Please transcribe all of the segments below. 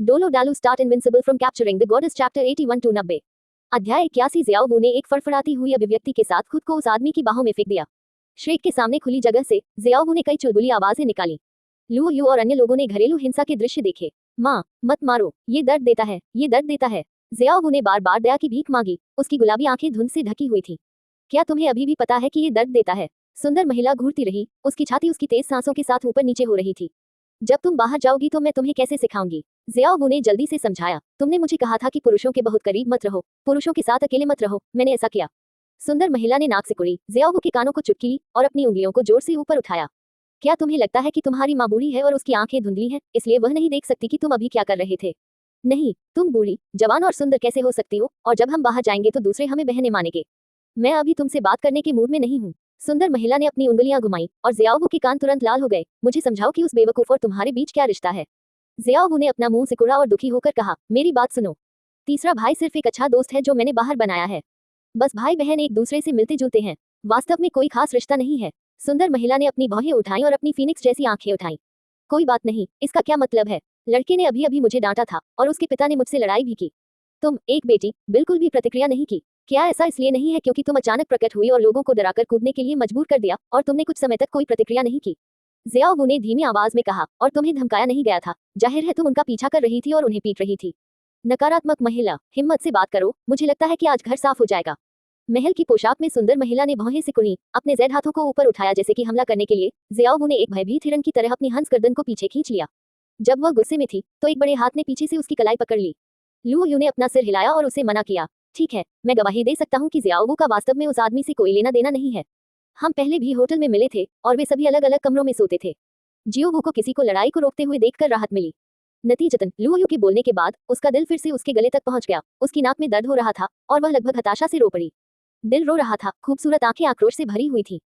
Dolo डालू start invincible from capturing the goddess chapter 81 to 90। अध्याय 81। Xiao वू ने एक फड़फड़ाती हुई अभिव्यक्ति के साथ खुद को उस आदमी की बाहों में फेंक दिया। श्रेक के सामने खुली जगह से जियाओ वू ने कई चुलबुली आवाजें निकाली। लू यू और अन्य लोगों ने घरेलू हिंसा के दृश्य देखे। माँ, मत मारो, ये दर्द देता है, ये दर्द देता है। जियाओ वू ने बार बार दया की भीख मांगी। उसकी गुलाबी आंखें धुंध से ढकी हुई थी। क्या तुम्हें अभी भी पता है कि ये दर्द देता है? सुंदर महिला घूरती रही। उसकी छाती उसकी तेज सांसों के साथ ऊपर नीचे हो रही थी। जब तुम बाहर जाओगी तो मैं तुम्हें कैसे सिखाऊंगी? जियाओ वू ने जल्दी से समझाया। तुमने मुझे कहा था कि पुरुषों के बहुत करीब मत रहो, पुरुषों के साथ अकेले मत रहो, मैंने ऐसा किया। सुंदर महिला ने नाक सिकुड़ी। जियाओ वू के कानों को चुटकी ली और अपनी उंगलियों को जोर से ऊपर उठाया। क्या तुम्हें लगता है कि तुम्हारी माँ बूढ़ी है और उसकी आंखें धुंधली हैं, इसलिए वह नहीं देख सकती कि तुम अभी क्या कर रहे थे? नहीं, तुम बूढ़ी, जवान और सुंदर कैसे हो सकती हो? और जब हम बाहर जाएंगे तो दूसरे हमें बहने मानेंगे। मैं अभी तुमसे बात करने के मूड में नहीं हूँ। सुंदर महिला ने अपनी उंगलियां घुमाई और जियाओ वू के कान तुरंत लाल हो गए। मुझे समझाओ कि उस बेवकूफ और तुम्हारे बीच क्या रिश्ता है? जियाओ वू ने अपना मुंह सिकुड़ा और दुखी होकर कहा, मेरी बात सुनो। तीसरा भाई सिर्फ एक अच्छा दोस्त है जो मैंने बाहर बनाया है। बस भाई बहन एक दूसरे से मिलते जुलते हैं, वास्तव में कोई खास रिश्ता नहीं है। सुंदर महिला ने अपनी भौहें उठाई और अपनी फीनिक्स जैसी आंखें उठाई। कोई बात नहीं, इसका क्या मतलब है? लड़के ने अभी अभी मुझे डांटा था और उसके पिता ने मुझसे लड़ाई भी की। तुम एक बेटी बिल्कुल भी प्रतिक्रिया नहीं की। क्या ऐसा इसलिए नहीं है क्योंकि तुम अचानक प्रकट हुई और लोगों को डराकर कूदने के लिए मजबूर कर दिया और तुमने कुछ समय तक कोई प्रतिक्रिया नहीं की? जियाओ वू ने धीमी आवाज में कहा, और तुम्हें धमकाया नहीं गया था। जाहिर है तुम उनका पीछा कर रही थी और उन्हें पीट रही थी। नकारात्मक महिला, हिम्मत से बात करो, मुझे लगता है कि आज घर साफ हो जाएगा। महल की पोशाक में सुंदर महिला ने भौहें सिकुड़ी, अपने ज़ैद हाथों को ऊपर उठाया जैसे कि हमला करने के लिए। जियाओ वू ने एक भयभीत हिरण की तरह अपनी हंस गर्दन को पीछे खींच लिया। जब वह गुस्से में थी तो एक बड़े हाथ ने पीछे से उसकी कलाई पकड़ ली। लू यू ने अपना सिर हिलाया और उसे मना किया। ठीक है, मैं गवाही दे सकता हूँ कि जियाओ वू का वास्तव में उस आदमी से कोई लेना देना नहीं है। हम पहले भी होटल में मिले थे और वे सभी अलग अलग कमरों में सोते थे। जियो वू को किसी को लड़ाई को रोकते हुए देखकर राहत मिली। नतीजतन लू यू के बोलने के बाद उसका दिल फिर से उसके गले तक पहुंच गया। उसकी नाक में दर्द हो रहा था और वह लगभग हताशा से रो पड़ी। दिल रो रहा था, खूबसूरत आंखें आक्रोश से भरी हुई थी।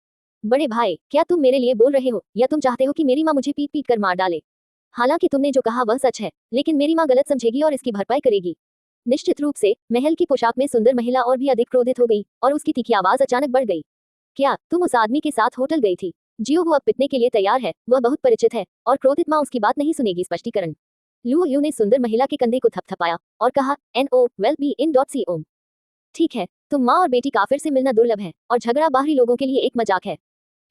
बड़े भाई, क्या तुम मेरे लिए बोल रहे हो या तुम चाहते हो कि मेरी माँ मुझे पीट पीट कर मार डाले? हालांकि तुमने जो कहा वह सच है, लेकिन मेरी माँ गलत समझेगी और इसकी भरपाई करेगी। निश्चित रूप से महल की पोशाक में सुंदर महिला और भी अधिक क्रोधित हो गई और उसकी तीखी आवाज अचानक बढ़ गई। क्या तुम उस आदमी के साथ होटल गई थी? जियो वो अब पिटने के लिए तैयार है, वह बहुत परिचित है और क्रोधित माँ उसकी बात नहीं सुनेगी। स्पष्टीकरण। लू यू ने सुंदर महिला के कंधे को थपथपाया और कहा, NO well b in dot c om. ठीक है, तुम माँ और बेटी का फिर से मिलना दुर्लभ है और झगड़ा बाहरी लोगों के लिए एक मजाक है।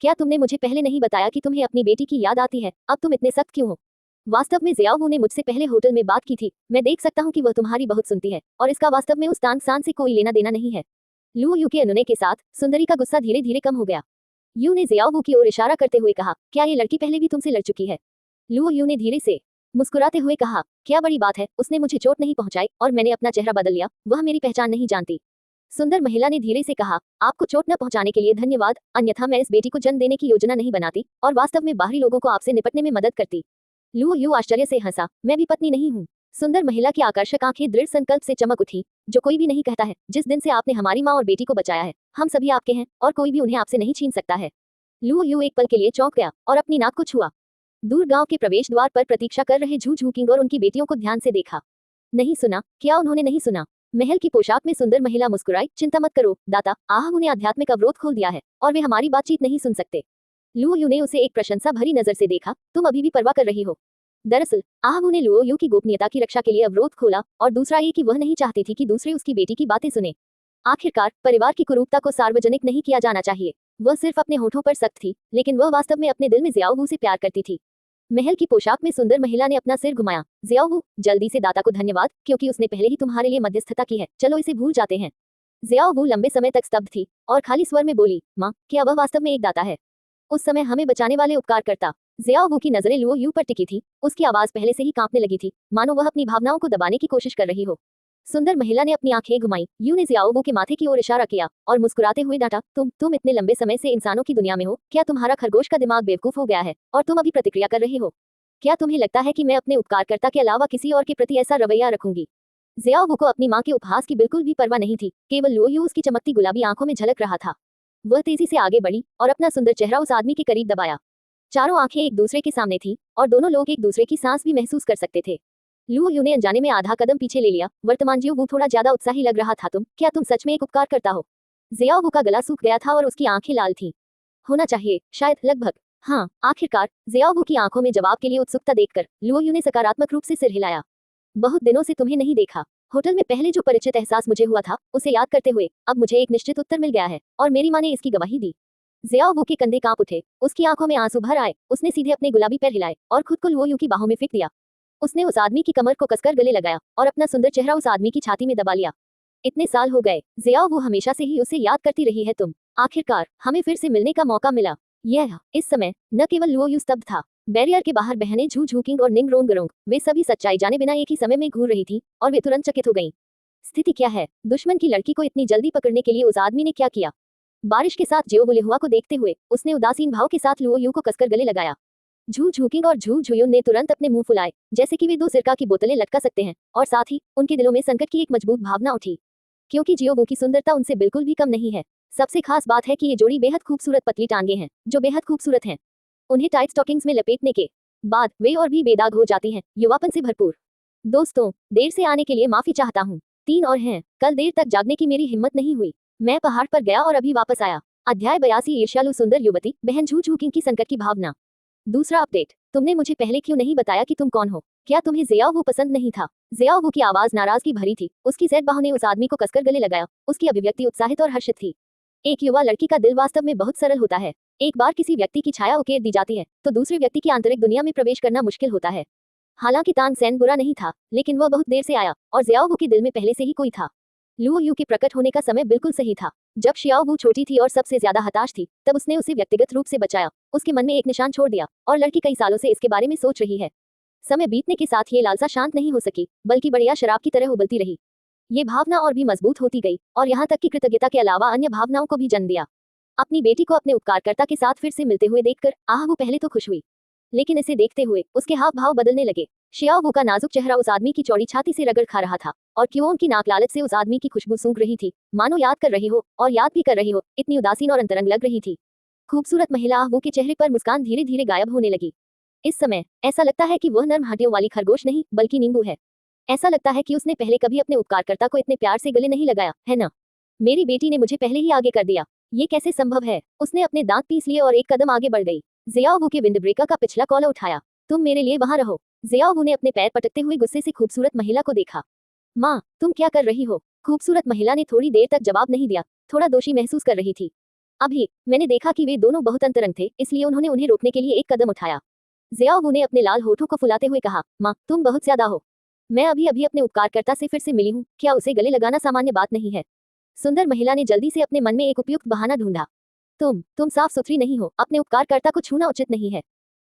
क्या तुमने मुझे पहले नहीं बताया कि तुम्हें अपनी बेटी की याद आती है? अब तुम इतने सख्त क्यों हो? वास्तव में जियाओ वू ने मुझसे पहले होटल में बात की थी। मैं देख सकता हूँ कि वह तुम्हारी बहुत सुनती है और इसका वास्तव में उस तान सान से कोई लेना देना नहीं है। लू यू के अनुनय के साथ सुंदरी का गुस्सा धीरे धीरे कम हो गया। यू ने जियाओ वू की ओर इशारा करते हुए कहा, क्या ये लड़की पहले भी तुमसे लड़ चुकी है? लू यू ने धीरे से मुस्कुराते हुए कहा, क्या बड़ी बात है, उसने मुझे चोट नहीं पहुंचाई और मैंने अपना चेहरा बदल लिया, वह मेरी पहचान नहीं जानती। सुंदर महिला ने धीरे से कहा, आपको चोट न पहुंचाने के लिए धन्यवाद, अन्यथा मैं इस बेटी को जन्म देने की योजना नहीं बनाती और वास्तव में बाहरी लोगों को आपसे निपटने में मदद करती। लू यू आश्चर्य से हंसा, मैं भी पत्नी नहीं हूँ। सुंदर महिला की आकर्षक आंखें दृढ़ संकल्प से चमक उठी। जो कोई भी नहीं कहता है, जिस दिन से आपने हमारी माँ और बेटी को बचाया है, हम सभी आपके हैं और कोई भी उन्हें आपसे नहीं छीन सकता है। लू यू एक पल के लिए चौंक गया और अपनी नाक को छुआ। दूर गांव के प्रवेश द्वार पर प्रतीक्षा कर रहे झू झूकिंग और उनकी बेटियों को ध्यान से देखा। नहीं सुना? क्या उन्होंने नहीं सुना? महल की पोशाक में सुंदर महिला मुस्कुराई, चिंता मत करो दाता, उन्हें आध्यात्मिक अवरोध खोल दिया है और वे हमारी बातचीत नहीं सुन सकते। लू यू ने उसे एक प्रशंसा भरी नजर से देखा, तुम अभी भी परवाह कर रही हो। दरअसल आहू ने लुओ यू की गोपनीयता की रक्षा के लिए अवरोध खोला और दूसरा ये कि वह नहीं चाहती थी कि दूसरे उसकी बेटी की बातें सुने। आखिरकार परिवार की कुरूपता को सार्वजनिक नहीं किया जाना चाहिए। वह सिर्फ अपने होठों पर सख्त थी, लेकिन वह वास्तव में अपने दिल में जियाओ वू से प्यार करती थी। महल की पोशाक में सुंदर महिला ने अपना सिर घुमाया। जियाओ वू, जल्दी से दाता को धन्यवाद, क्योंकि उसने पहले ही तुम्हारे लिए मध्यस्थता की है, चलो इसे भूल जाते हैं। जियाओ वू लंबे समय तक स्तब्ध थी और खाली स्वर में बोली, माँ, क्या वह वास्तव में एक दाता है? उस समय हमें बचाने वाले उपकारकर्ता। जियाओ वू की नजरें लुओ यू पर टिकी थी। उसकी आवाज पहले से ही कांपने लगी थी, मानो वह अपनी भावनाओं को दबाने की कोशिश कर रही हो। सुंदर महिला ने अपनी आंखें घुमाई। यू ने जियाओ वू के माथे की ओर इशारा किया और मुस्कुराते हुए डांटा, तुम इतने लंबे समय से इंसानों की दुनिया में हो, क्या तुम्हारा खरगोश का दिमाग बेवकूफ हो गया है और तुम अभी प्रतिक्रिया कर रहे हो? क्या तुम्हें लगता है कि मैं अपने उपकारकर्ता के अलावा किसी और के प्रति ऐसा रवैया रखूंगी? जियाओ वू को अपनी माँ के उपहास की बिल्कुल भी परवाह नहीं थी, केवल लुओ यू उसकी चमकती गुलाबी आंखों में झलक रहा था। वह तेजी से आगे बढ़ी और अपना सुंदर चेहरा उस आदमी के करीब दबाया। चारों आंखें एक दूसरे के सामने थी और दोनों लोग एक दूसरे की सांस भी महसूस कर सकते थे। लू यू ने अनजाने में आधा कदम पीछे ले लिया। वर्तमान जियो वू थोड़ा ज्यादा उत्साही लग रहा था। क्या तुम सच में एक उपकार करता हो? जियाओ वू का गला सूख गया था और उसकी आंखें लाल थीं। होना चाहिए, शायद, लगभग। हाँ, आखिरकार। जियाओ वू की आंखों में जवाब के लिए उत्सुकता देखकर लुओ यू ने सकारात्मक रूप से सिर हिलाया। बहुत दिनों से तुम्हें नहीं देखा। होटल में पहले जो परिचित एहसास मुझे हुआ था उसे याद करते हुए अब मुझे एक निश्चित उत्तर मिल गया है और मेरी माँ ने इसकी गवाही दी। जियाओ के कंधे कांप उठे, उसकी आंखों में आंसू भर आए। उसने सीधे अपने गुलाबी पैर हिलाए और खुद को लुओ यू की बाहों में फेंक दिया। उसने उस आदमी की कमर को कसकर गले लगाया और अपना सुंदर चेहरा उस आदमी की छाती में दबा लिया। इतने साल हो गए जियाओ, वो हमेशा से ही उसे याद करती रही है तुम। आखिरकार हमें फिर से मिलने का मौका मिला। यह इस समय न केवल लुओ यू स्तब्ध था, बैरियर के बाहर बहनें झू झूकिंग और निंग रोंग गरोंग, वे सभी सच्चाई जाने बिना एक ही समय में घूर रही थी और वे तुरंत चकित हो गईं। स्थिति क्या है? दुश्मन की लड़की को इतनी जल्दी पकड़ने के लिए उस आदमी ने क्या किया? बारिश के साथ जियो हुआ को देखते हुए उसने उदासीन भाव के साथ लुओ यू को कसकर गले लगाया। झू झूकिंग और झू झुयुन ने तुरंत अपने मुंह फुलाए जैसे कि वे दो सिरका की बोतलें लटका सकते हैं और साथ ही उनके दिलों में संकट की एक मजबूत भावना उठी, क्योंकि जियो की सुंदरता उनसे बिल्कुल भी कम नहीं है। सबसे खास बात है कि ये जोड़ी बेहद खूबसूरत पतली टांगे हैं जो बेहद खूबसूरत हैं। उन्हें टाइट स्टॉकिंग्स में लपेटने के बाद वे और भी बेदाग हो जाती हैं, युवापन से भरपूर। दोस्तों, देर से आने के लिए माफी चाहता हूँ। 3 और हैं। कल देर तक जागने की मेरी हिम्मत नहीं हुई। मैं पहाड़ पर गया और अभी वापस आया। अध्याय 82 ईर्ष्यालु सुंदर युवती बहन झू झूकिंग की संकट की भावना। दूसरा अपडेट, तुमने मुझे पहले क्यों नहीं बताया कि तुम कौन हो? क्या तुम्हें जियाओ पसंद नहीं था? जियाओ की आवाज नाराजगी भरी थी। उसकी ज़ेड बाहों ने उस आदमी को कसकर गले लगाया। उसकी अभिव्यक्ति उत्साहित और हर्षित थी। एक युवा लड़की का दिल वास्तव में बहुत सरल होता है। एक बार किसी व्यक्ति की छाया उकेर दी जाती है तो दूसरे व्यक्ति की आंतरिक दुनिया में प्रवेश करना मुश्किल होता है। हालांकि तानसेन बुरा नहीं था, लेकिन वह बहुत देर से आया और जियाओ के दिल में पहले से ही कोई था। लुओ यू के प्रकट होने का समय बिल्कुल सही था। जब शियाओ छोटी थी और सबसे ज्यादा हताश थी तब उसने उसे व्यक्तिगत रूप से बचाया। उसके मन में एक निशान छोड़ दिया और लड़की कई सालों से इसके बारे में सोच रही है। समय बीतने के साथ ये लालसा शांत नहीं हो सकी, बल्कि बढ़िया शराब की तरह उबलती रही। ये भावना और भी मजबूत होती गई और यहाँ तक कि कृतज्ञता के अलावा अन्य भावनाओं को भी जन्म दिया। अपनी बेटी को अपने उपकारकर्ता के साथ फिर से मिलते हुए देखकर वो पहले तो खुश हुई, लेकिन इसे देखते हुए उसके हाव भाव बदलने लगे। शियाओ का नाजुक चेहरा उस आदमी की चौड़ी छाती से रगड़ खा रहा था और क्यों की नाक लालच से उस आदमी की खुशबू सूंघ रही थी, मानो याद कर रही हो और याद भी कर रही हो। इतनी उदासीन और अंतरंग लग रही थी। खूबसूरत महिला आहू के चेहरे पर मुस्कान धीरे धीरे गायब होने लगी। इस समय ऐसा लगता है कि वह नर्म हड्डियों वाली खरगोश नहीं बल्कि नींबू है। ऐसा लगता है कि उसने पहले कभी अपने उपकारकर्ता को इतने प्यार से गले नहीं लगाया है ना। मेरी बेटी ने मुझे पहले ही आगे कर दिया। ये कैसे संभव है? उसने अपने दांत पीस लिए और एक कदम आगे बढ़ गई। जियाओ के विंडब्रेकर का पिछला कॉलर उठाया। तुम मेरे लिए वहां रहो। जियाओ ने अपने पैर पटकते हुए गुस्से से खूबसूरत महिला को देखा। माँ, तुम क्या कर रही हो? खूबसूरत महिला ने थोड़ी देर तक जवाब नहीं दिया, थोड़ा दोषी महसूस कर रही थी। अभी मैंने देखा कि वे दोनों बहुत अंतरंग थे, इसलिए उन्होंने उन्हें रोकने के लिए एक कदम उठाया। जियाओ ने अपने लाल होठों को फुलाते हुए कहा, माँ, तुम बहुत ज्यादा हो। मैं अभी अभी अपने उपकारकर्ता से फिर से मिली हूँ, क्या उसे गले लगाना सामान्य बात नहीं है? सुंदर महिला ने जल्दी से अपने मन में एक उपयुक्त बहाना ढूंढा। तुम साफ सुथरी नहीं हो, अपने उपकारकर्ता को छूना उचित नहीं है।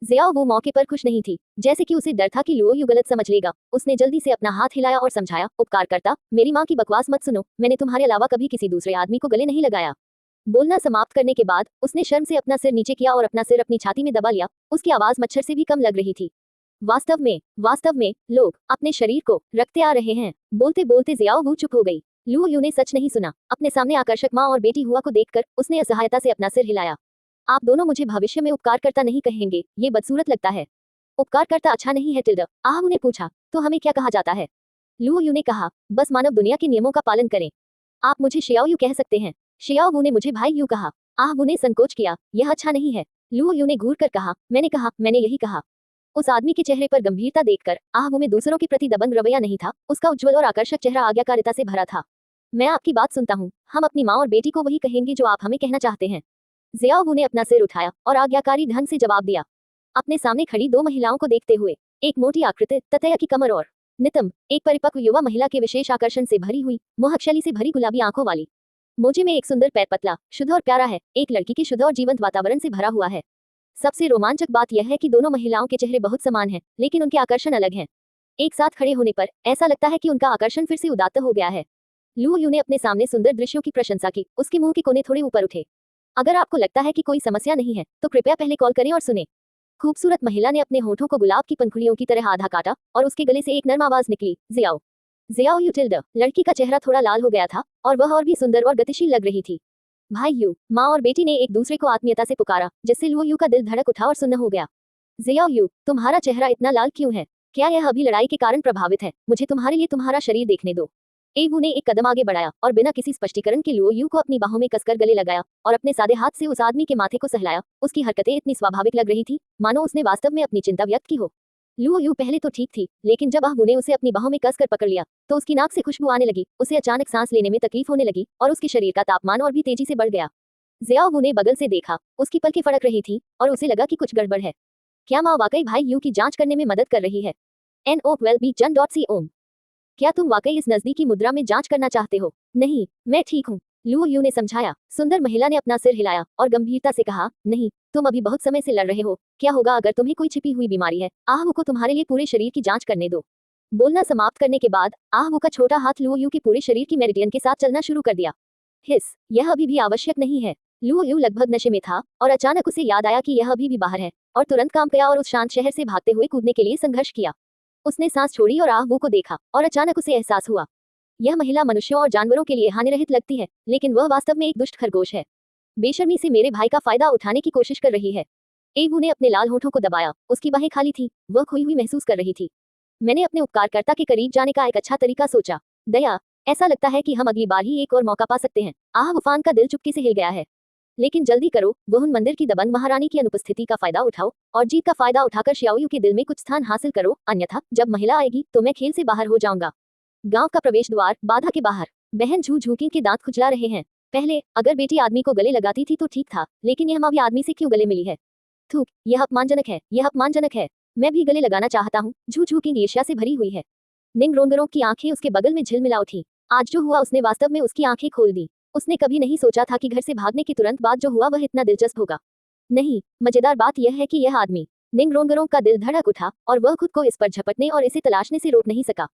जियाओ मौके पर खुश नहीं थी, जैसे कि उसे डर था कि लुओ यू गलत समझ लेगा। उसने जल्दी से अपना हाथ हिलाया और समझाया, उपकारकर्ता, मेरी माँ की बकवास मत सुनो। मैंने तुम्हारे अलावा कभी किसी दूसरे आदमी को गले नहीं लगाया। बोलना समाप्त करने के बाद उसने शर्म से अपना सिर नीचे किया और अपना सिर अपनी छाती में दबा लिया। उसकी आवाज मच्छर से भी कम लग रही थी। वास्तव में लोग अपने शरीर को रखते आ रहे हैं। बोलते बोलते जियाओ चुप हो गई। लुओ यू ने सच नहीं सुना। अपने सामने आकर्षक माँ और बेटी हुआ को देखकर उसने असहायता से अपना सिर हिलाया। आप दोनों मुझे भविष्य में उपकारकर्ता नहीं कहेंगे, ये बदसूरत लगता है। उपकारकर्ता अच्छा नहीं है टिल्डा, आहू ने पूछा। तो हमें क्या कहा जाता है? लुओ यू ने कहा, बस मानव दुनिया के नियमों का पालन करें। आप मुझे शियाओ यू कह सकते हैं। शियाओ ने मुझे भाई यू कहा। आहू ने संकोच किया, यह अच्छा नहीं है। लुओ यू ने घूर कर कहा, मैंने यही कहा। उस आदमी के चेहरे पर गंभीरता देखकर आहू में दूसरों के प्रति दबंग रवैया नहीं था, उसका उज्ज्वल और आकर्षक चेहरा आज्ञाकारिता से भरा था। मैं आपकी बात सुनता हूँ। हम अपनी माँ और बेटी को वही कहेंगे जो आप हमें कहना चाहते हैं। जियाओ ने अपना सिर उठाया और आज्ञाकारी ढंग से जवाब दिया। अपने सामने खड़ी 2 महिलाओं को देखते हुए, एक मोटी आकृति ततया की कमर और नितंब, एक परिपक्व युवा महिला के विशेष आकर्षण से भरी हुई, मोहकशली से भरी गुलाबी आंखों वाली। मोजे में एक सुंदर पैर पतला, शुद्ध और प्यारा है, एक लड़की के शुद्ध और जीवंत वातावरण से भरा हुआ है। सबसे रोमांचक बात यह है कि दोनों महिलाओं के चेहरे बहुत समान हैं, लेकिन उनके आकर्षण अलग हैं। एक साथ खड़े होने पर ऐसा लगता है कि उनका आकर्षण फिर से उदात्त हो गया है। लुओ यू ने अपने सामने सुंदर दृश्यों की प्रशंसा की। उसके मुंह के कोने थोड़े ऊपर उठे। अगर आपको लगता है कि कोई समस्या नहीं है तो कृपया पहले कॉल करें और सुने। खूबसूरत महिला ने अपने होठों को गुलाब की पंखुड़ियों की तरह आधा काटा और उसके गले से एक नर्म आवाज निकली, जियाओ यू टिल्डा। लड़की का चेहरा थोड़ा लाल हो गया था और वह और भी सुंदर और गतिशील लग रही थी। भाई यू, माँ और बेटी ने एक दूसरे को आत्मीयता से पुकारा, जिससे लुओ यू का दिल धड़क उठा और सुन्न हो गया। जियाओ यू, तुम्हारा चेहरा इतना लाल क्यों है? क्या यह अभी लड़ाई के कारण प्रभावित है? मुझे तुम्हारे लिए तुम्हारा शरीर देखने दो। एवू ने एक कदम आगे बढ़ाया और बिना किसी स्पष्टीकरण के लुओ यू को अपनी बाहों में कसकर गले लगाया और अपने सादे हाथ से उस आदमी के माथे को सहलाया। उसकी हरकतें इतनी स्वाभाविक लग रही थी, मानो उसने वास्तव में अपनी चिंता व्यक्त की हो। लू यू पहले तो ठीक थी, लेकिन जब आहवू ने उसे अपनी बाहों में कसकर पकड़ लिया तो उसकी नाक से खुशबू आने लगी, उसे अचानक सांस लेने में तकलीफ होने लगी और उसके शरीर का तापमान और भी तेजी से बढ़ गया। ज़ियाओवू ने बगल से देखा, उसकी पलकें फड़क रही थी और उसे लगा कि कुछ गड़बड़ है। क्या माँ वाकई भाई यू की जांच करने में मदद कर रही है? NO12B क्या तुम वाकई इस नजदीकी मुद्रा में जांच करना चाहते हो? नहीं, मैं ठीक हूँ, लू यू ने समझाया। सुंदर महिला ने अपना सिर हिलाया और गंभीरता से कहा, नहीं, तुम अभी बहुत समय से लड़ रहे हो। क्या होगा अगर तुम्हें कोई छिपी हुई बीमारी है? आहवू को तुम्हारे लिए पूरे शरीर की जांच करने दो। बोलना समाप्त करने के बाद आहवू का छोटा हाथ लू यू के पूरे शरीर की मेरिडियन के साथ चलना शुरू कर दिया। हिस, यह अभी भी आवश्यक नहीं है। लू यू लगभग नशे में था और अचानक उसे याद आया कि यह अभी भी बाहर है और तुरंत काम किया और उस शांत शहर से भागते हुए कूदने के लिए संघर्ष किया। उसने सांस छोड़ी और आहवू को देखा और अचानक उसे एहसास हुआ, यह महिला मनुष्यों और जानवरों के लिए हानिरहित लगती है, लेकिन वह वास्तव में एक दुष्ट खरगोश है। बेशर्मी से मेरे भाई का फायदा उठाने की कोशिश कर रही है। एवू ने अपने लाल होठों को दबाया, उसकी बाहें खाली थी, वह खोई हुई महसूस कर रही थी। मैंने अपने उपकारकर्ता के करीब जाने का एक अच्छा तरीका सोचा। दया, ऐसा लगता है कि हम अगली बार ही एक और मौका पा सकते हैं। वफान का दिल चुपके से हिल गया है। लेकिन जल्दी करो, वहुन मंदिर की दबंग महारानी की अनुपस्थिति का फायदा उठाओ और जीत का फायदा उठाकर श्याओयू के दिल में कुछ स्थान हासिल करो, अन्यथा जब महिला आएगी तो मैं खेल से बाहर हो जाऊंगा। गांव का प्रवेश द्वार, बाधा के बाहर। बहन झू झूकी के दांत खुजला रहे हैं। पहले अगर बेटी आदमी को गले लगाती थी तो ठीक था, लेकिन यह माँ भी आदमी से क्यों गले मिली है? थूक, यह अपमानजनक है, यह अपमानजनक है। मैं भी गले लगाना चाहता हूँ। झू झूकी ईर्ष्या से भरी हुई है। निंग रोंगरों की आंखें उसके बगल में झिलमिला उठी। आज जो हुआ उसने वास्तव में उसकी आंखें खोल दी। उसने कभी नहीं सोचा था कि घर से भागने के तुरंत बाद जो हुआ वह इतना दिलचस्प होगा। नहीं, मजेदार बात यह है कि यह आदमी। निंग रोंगरों का दिल धड़क उठा और वह खुद को इस पर झपटने और इसे तलाशने से रोक नहीं सका।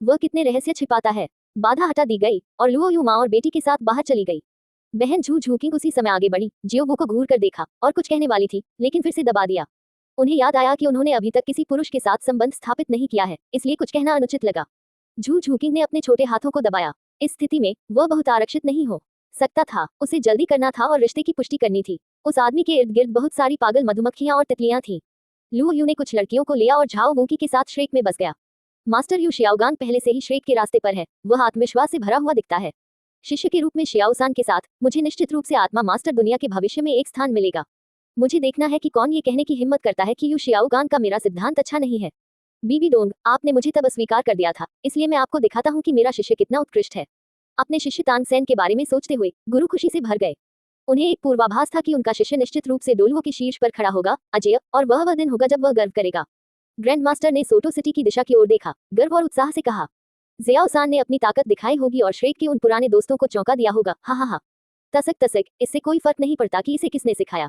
वह कितने रहस्य छिपाता है। बाधा हटा दी गई और लुओ यू माँ और बेटी के साथ बाहर चली गई। बहन झू झूकिंग उसी समय आगे बढ़ी, जियोवू को घूर कर देखा और कुछ कहने वाली थी, लेकिन फिर से दबा दिया। उन्हें याद आया कि उन्होंने अभी तक किसी पुरुष के साथ संबंध स्थापित नहीं किया है, इसलिए कुछ कहना अनुचित लगा। झू झूकिंग ने अपने छोटे हाथों को दबाया। इस स्थिति में वह बहुत आरक्षित नहीं हो सकता था, उसे जल्दी करना था और रिश्ते की पुष्टि करनी थी। उस आदमी के इर्द गिर्द बहुत सारी पागल मधुमक्खियां और तितलियां थीं। लू यू ने कुछ लड़कियों को लिया और झाओ वूकी के साथ श्रेक में बस गया। मास्टर यू शियाओगान पहले से ही श्रेक के रास्ते पर है, वह आत्मविश्वास से भरा हुआ दिखता है। शिष्य के रूप में शियाओसान के साथ मुझे निश्चित रूप से आत्मा मास्टर दुनिया के भविष्य में एक स्थान मिलेगा। मुझे देखना है कि कौन ये कहने की हिम्मत करता है कि यू शियाओगान का मेरा सिद्धांत अच्छा नहीं है। बीबी डोंग, आपने मुझे तब अस्वीकार कर दिया था, इसलिए मैं आपको दिखाता हूँ कि मेरा शिष्य कितना उत्कृष्ट है। अपने शिष्य तान सेन के बारे में सोचते हुए गुरु खुशी से भर गए। उन्हें एक पूर्वाभास था कि उनका शिष्य निश्चित रूप से डोलुओं के शीर्ष पर खड़ा होगा, अजेय, और वह दिन होगा जब वह गर्व करेगा। ग्रैंड मास्टर ने सोटो सिटी की दिशा की ओर देखा, गर्व और उत्साह से कहा, ज़ियाओसान ने अपनी ताकत दिखाई होगी और श्रेक के उन पुराने दोस्तों को चौंका दिया होगा। हा हा हा। तसक तसक, इससे कोई फर्क नहीं पड़ता कि इसे किसने सिखाया।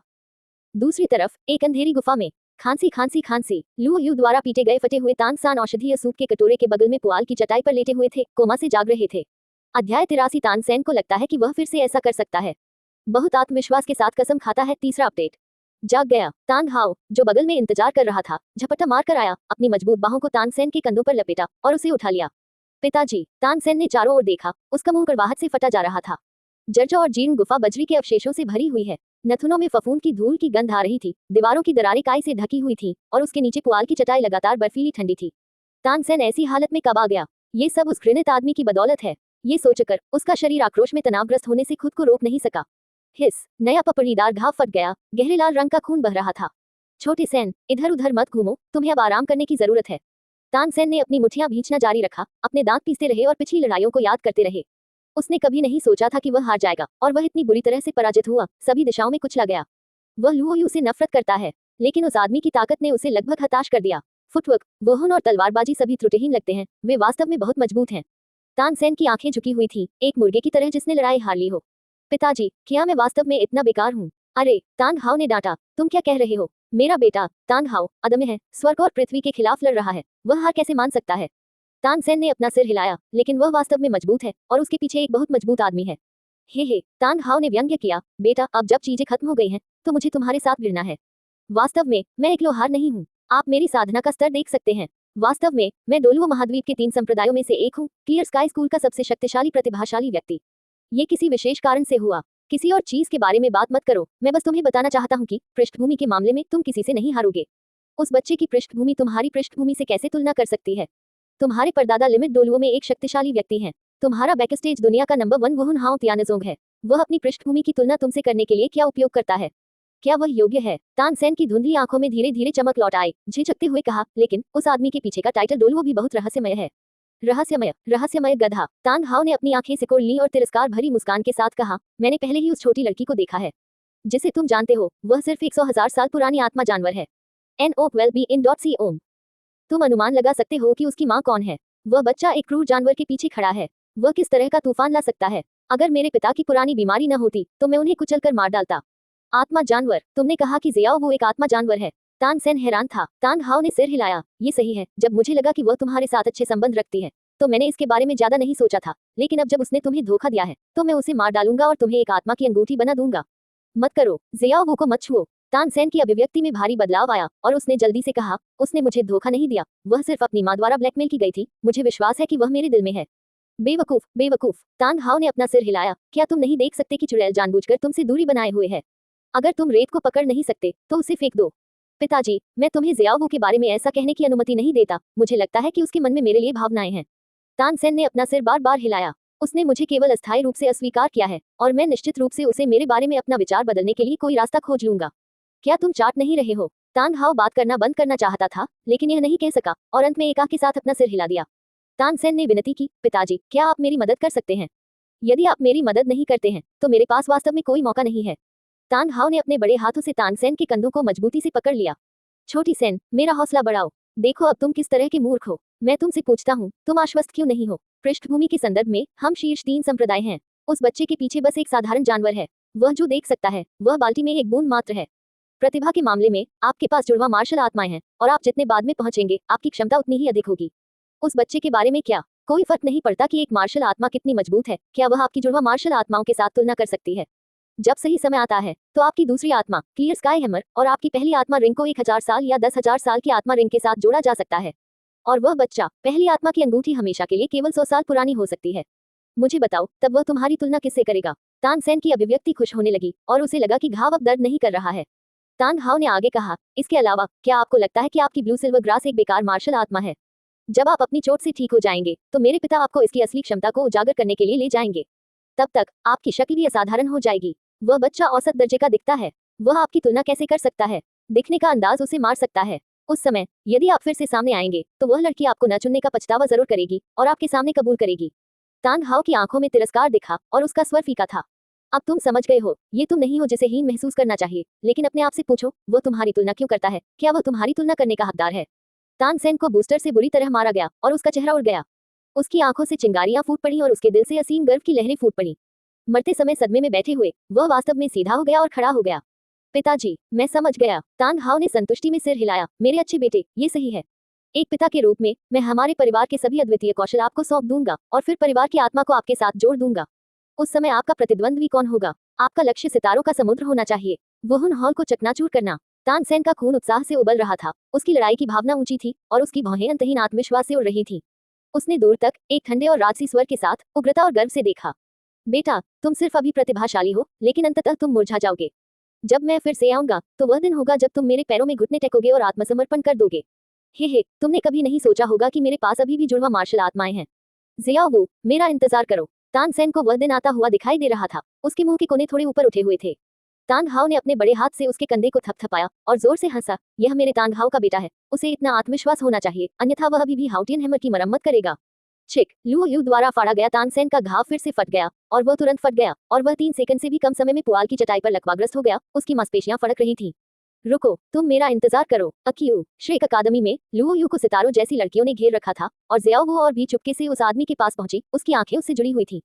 दूसरी तरफ एक अंधेरी गुफा में खांसी खांसी खांसी, लू यू द्वारा पीटे गए फटे हुए तानसान औषधीय सूप के कटोरे के बगल में पुआल की चटाई पर लेटे हुए थे, कोमा से जाग रहे थे। अध्याय 83। तानसेन को लगता है कि वह फिर से ऐसा कर सकता है। बहुत आत्मविश्वास के साथ कसम खाता है। तीसरा अपडेट। जाग गया। तांग हाओ, जो बगल में इंतजार कर रहा था, झपट्टा मारकर आया, अपनी मजबूत बाहों को तानसेन के कंधों पर लपेटा और उसे उठा लिया। पिताजी, तानसेन ने चारों ओर देखा, उसका मुंह कड़वाहट से फटा जा रहा था। जर्जर और जीर्ण गुफा बजरी के अवशेषों से भरी हुई है। नथुनों में फफूंद की धूल की गंध आ रही थी, दीवारों की दरारें काई से ढकी हुई थी और उसके नीचे पुआल की चटाई लगातार बर्फीली ठंडी थी। तानसेन ऐसी हालत में कब आ गया? ये सब उस घृणित आदमी की बदौलत है। ये सोचकर उसका शरीर आक्रोश में तनावग्रस्त होने से खुद को रोक नहीं सका। हिस, नया पपड़ीदार घाव फट गया, गहरे लाल रंग का खून बह रहा था। छोटे सेन, इधर उधर मत घूमो, तुम्हें अब आराम करने की जरूरत है। तानसेन ने अपनी मुठ्ठियां भींचना जारी रखा, अपने दांत पीसते रहे और पिछली लड़ाइयों को याद करते रहे। उसने कभी नहीं सोचा था कि वह हार जाएगा और वह इतनी बुरी तरह से पराजित हुआ, सभी दिशाओं में कुचला गया। वह लुओ यू से नफरत करता है, लेकिन उस आदमी की ताकत ने उसे लगभग हताश कर दिया। फुटवर्क, वोहन और तलवारबाजी सभी त्रुटिहीन लगते हैं, वे वास्तव में बहुत मजबूत हैं। तानसेन की आंखें झुकी हुई थी, एक मुर्गे की तरह जिसने लड़ाई हार ली हो। पिताजी, क्या मैं वास्तव में इतना बेकार हूँ? अरे, तांग हाओ ने डांटा, तुम क्या कह रहे हो? मेरा बेटा तांग हाओ अदम्य है, स्वर्ग और पृथ्वी के खिलाफ लड़ रहा है, वह हार कैसे मान सकता है? तानसेन ने अपना सिर हिलाया, लेकिन वह वास्तव में मजबूत है और उसके पीछे एक बहुत मजबूत आदमी है। हे, तांग हाओ ने व्यंग्य किया, बेटा अब जब चीजें खत्म हो गई हैं, तो मुझे तुम्हारे साथ भिड़ना है। वास्तव में मैं एक लोहार नहीं हूँ, आप मेरी साधना का स्तर देख सकते हैं। वास्तव में मैं डोलुओ महाद्वीप के 3 संप्रदायों में से एक हूँ, क्लियर स्काई स्कूल का सबसे शक्तिशाली प्रतिभाशाली व्यक्ति। ये किसी विशेष कारण से हुआ, किसी और चीज के बारे में बात मत करो, मैं बस तुम्हें बताना चाहता हूँ कि पृष्ठभूमि के मामले में तुम किसी से नहीं हारोगे। उस बच्चे की पृष्ठभूमि तुम्हारी पृष्ठभूमि से कैसे तुलना कर सकती है? तुम्हारे परदादा लिमिट डोलुओ में एक शक्तिशाली व्यक्ति हैं। तुम्हारा बैकस्टेज दुनिया का नंबर 1 वुहुन हाओ तियानजोंग है। वह अपनी पृष्ठभूमि की तुलना तुमसे करने के लिए क्या उपयोग करता है? क्या वह योग्य है? तानसेन की धुंधली आंखों में धीरे धीरे चमक लौट आई, झिझकते हुए कहा, लेकिन उस आदमी के पीछे का टाइटल रोल वो भी बहुत रहस्यमय है। रहस्यमय, रहस्यमय गधा। तान हाव ने अपनी आंखें सिकोड़ ली और तिरस्कार भरी मुस्कान के साथ कहा, मैंने पहले ही उस छोटी लड़की को देखा है जिसे तुम जानते हो। वह सिर्फ 100,000 साल पुरानी आत्मा जानवर है। NO12BN.C तुम अनुमान लगा सकते हो कि उसकी माँ कौन है। वह बच्चा एक क्रूर जानवर के पीछे खड़ा है। वह किस तरह का तूफान ला सकता है? अगर मेरे पिता की पुरानी बीमारी न होती तो मैं उन्हें कुचलकर मार डालता। आत्मा जानवर? तुमने कहा कि जियाओ वो एक आत्मा जानवर है। तानसेन हैरान था। तान हाव ने सिर हिलाया, ये सही है। जब मुझे लगा कि वह तुम्हारे साथ अच्छे संबंध रखती है तो मैंने इसके बारे में ज्यादा नहीं सोचा था, लेकिन अब जब उसने तुम्हें धोखा दिया है तो मैं उसे मार डालूंगा और तुम्हें एक आत्मा की अंगूठी बना दूंगा। मत करो, जियाओ वो को मत छुओ। तानसेन की अभिव्यक्ति में भारी बदलाव आया और उसने जल्दी से कहा, उसने मुझे धोखा नहीं दिया, वह सिर्फ अपनी माँ द्वारा ब्लैकमेल की गई थी। मुझे विश्वास है कि वह मेरे दिल में है। बेवकूफ, बेवकूफ। तान हाव ने अपना सिर हिलाया, क्या तुम नहीं देख सकते कि चुड़ैल जानबूझकर तुमसे दूरी बनाए हुए है? अगर तुम रेत को पकड़ नहीं सकते तो उसे फेंक दो। पिताजी, मैं तुम्हें जियाओ के बारे में ऐसा कहने की अनुमति नहीं देता। मुझे लगता है कि उसके मन में मेरे लिए भावनाएं हैं। तानसेन ने अपना सिर बार बार हिलाया। उसने मुझे केवल अस्थायी रूप से अस्वीकार किया है और मैं निश्चित रूप से उसे मेरे बारे में अपना विचार बदलने के लिए कोई रास्ता खोज लूंगा। क्या तुम चाट नहीं रहे हो? तान हाव बात करना बंद करना चाहता था, लेकिन यह नहीं कह सका और अंत में एका के साथ अपना सिर हिला दिया। तानसेन ने विनती की, पिताजी, क्या आप मेरी मदद कर सकते हैं? यदि आप मेरी मदद नहीं करते हैं तो मेरे पास वास्तव में कोई मौका नहीं है। तान हाव ने अपने बड़े हाथों से तानसेन के कंधों को मजबूती से पकड़ लिया। छोटी सेन, मेरा हौसला बढ़ाओ। देखो अब तुम किस तरह के मूर्ख हो। मैं तुमसे पूछता हूँ, तुम आश्वस्त क्यों नहीं हो? पृष्ठभूमि के संदर्भ में हम शीर्ष 3 संप्रदाय हैं। उस बच्चे के पीछे बस एक साधारण जानवर है। वह जो देख सकता है वह बाल्टी में एक बूंद मात्र है। प्रतिभा के मामले में आपके पास जुड़वा मार्शल आत्माएं हैं और आप जितने बाद में पहुंचेंगे आपकी क्षमता उतनी ही अधिक होगी। उस बच्चे के बारे में क्या? कोई फर्क नहीं पड़ता कि एक मार्शल आत्मा कितनी मजबूत है, क्या वह आपकी जुड़वा मार्शल आत्माओं के साथ तुलना कर सकती है? जब सही समय आता है तो आपकी दूसरी आत्मा क्लियर स्काई हैमर और आपकी पहली आत्मा रिंग को 1000 साल या 10,000 साल की आत्मा रिंग के साथ जोड़ा जा सकता है। और वह बच्चा पहली आत्मा की अंगूठी हमेशा के लिए केवल 100 साल पुरानी हो सकती है। मुझे बताओ, तब वह तुम्हारी तुलना किससे करेगा? तानसेन की अभिव्यक्ति खुश होने लगी और उसे लगा कि घाव अब दर्द नहीं कर रहा है। तान हाव ने आगे कहा, इसके अलावा क्या आपको लगता है कि आपकी ब्लू सिल्वर ग्रास एक बेकार मार्शल आत्मा है? जब आप अपनी चोट से ठीक हो जाएंगे तो मेरे पिता आपको इसकी असली क्षमता को उजागर करने के लिए ले जाएंगे। तब तक आपकी शक्ल भी असाधारण हो जाएगी। वह बच्चा औसत दर्जे का दिखता है। वह आपकी तुलना कैसे कर सकता है? दिखने का अंदाज उसे मार सकता है। उस समय यदि आप फिर से सामने आएंगे तो वह लड़की आपको न चुनने का पछतावा जरूर करेगी और आपके सामने कबूल करेगी। तान हाव की आंखों में तिरस्कार दिखा और उसका स्वर फीका था। अब तुम समझ गए हो, ये तुम नहीं हो जिसे हीन महसूस करना चाहिए, लेकिन अपने आप से पूछो, वह तुम्हारी तुलना क्यों करता है? क्या वह तुम्हारी तुलना करने का हकदार है? तानसेन को बूस्टर से बुरी तरह मारा गया और उसका चेहरा उड़ गया। उसकी आंखों से चिंगारियां फूट पड़ी और उसके दिल से असीम गर्व की लहरें फूट पड़ी। मरते समय सदमे में बैठे हुए वह वास्तव में सीधा हो गया और खड़ा हो गया। पिताजी, मैं समझ गया। तान हाव ने संतुष्टि में सिर हिलाया, मेरे अच्छे बेटे, ये सही है। एक पिता के रूप में मैं हमारे परिवार के सभी अद्वितीय कौशल आपको सौंप दूंगा और फिर परिवार की आत्मा को आपके साथ जोड़ दूंगा। उस समय आपका प्रतिद्वंद्वी कौन होगा? आपका लक्ष्य सितारों का समुद्र होना चाहिए, वुहुन हॉल को चकनाचूर करना। तानसेन का खून उत्साह से उबल रहा था। उसकी लड़ाई की भावना ऊंची थी और उसकी भौहें अंतहीन आत्मविश्वास से उड़ रही थी। उसने दूर तक एक ठंडे और राजसी स्वर के साथ उग्रता और गर्व से देखा। बेटा, तुम सिर्फ अभी प्रतिभाशाली हो, लेकिन अंततः तुम मुरझा जाओगे। जब मैं फिर से आऊंगा तो वह दिन होगा जब तुम मेरे पैरों में घुटने टेकोगे और आत्मसमर्पण कर दोगे। हे, तुमने कभी नहीं सोचा होगा कि मेरे पास अभी भी जुड़वा मार्शल आत्माएं हैं। जियाओ, मेरा इंतजार करो। तानसेन को वह दिन आता हुआ दिखाई दे रहा था। उसके मुंह के कोने थोड़े ऊपर उठे हुए थे। तान हाव ने अपने बड़े हाथ से उसके कंधे को थपथपाया और जोर से हंसा। यह मेरे तान हाव का बेटा है, उसे इतना आत्मविश्वास होना चाहिए, अन्यथा वह अभी भी हाउटियन हैमर की मरम्मत करेगा। छिक, लुओ यू द्वारा फाड़ा गया तानसेन का घाव फिर से फट गया और वह तुरंत फट गया और वह 3 सेकंड से भी कम समय में पुआल की चटाई पर लकवाग्रस्त हो गया। उसकी मांसपेशियां फड़क रही थीं। रुको, तुम मेरा इंतजार करो। अक्यू श्रेक अकादमी में लुओ यू को सितारों जैसी लड़कियों ने घेर रखा था और जियाओ वो और भी चुपके से उस आदमी के पास पहुंची। उसकी आंखें उससे जुड़ी हुई थी।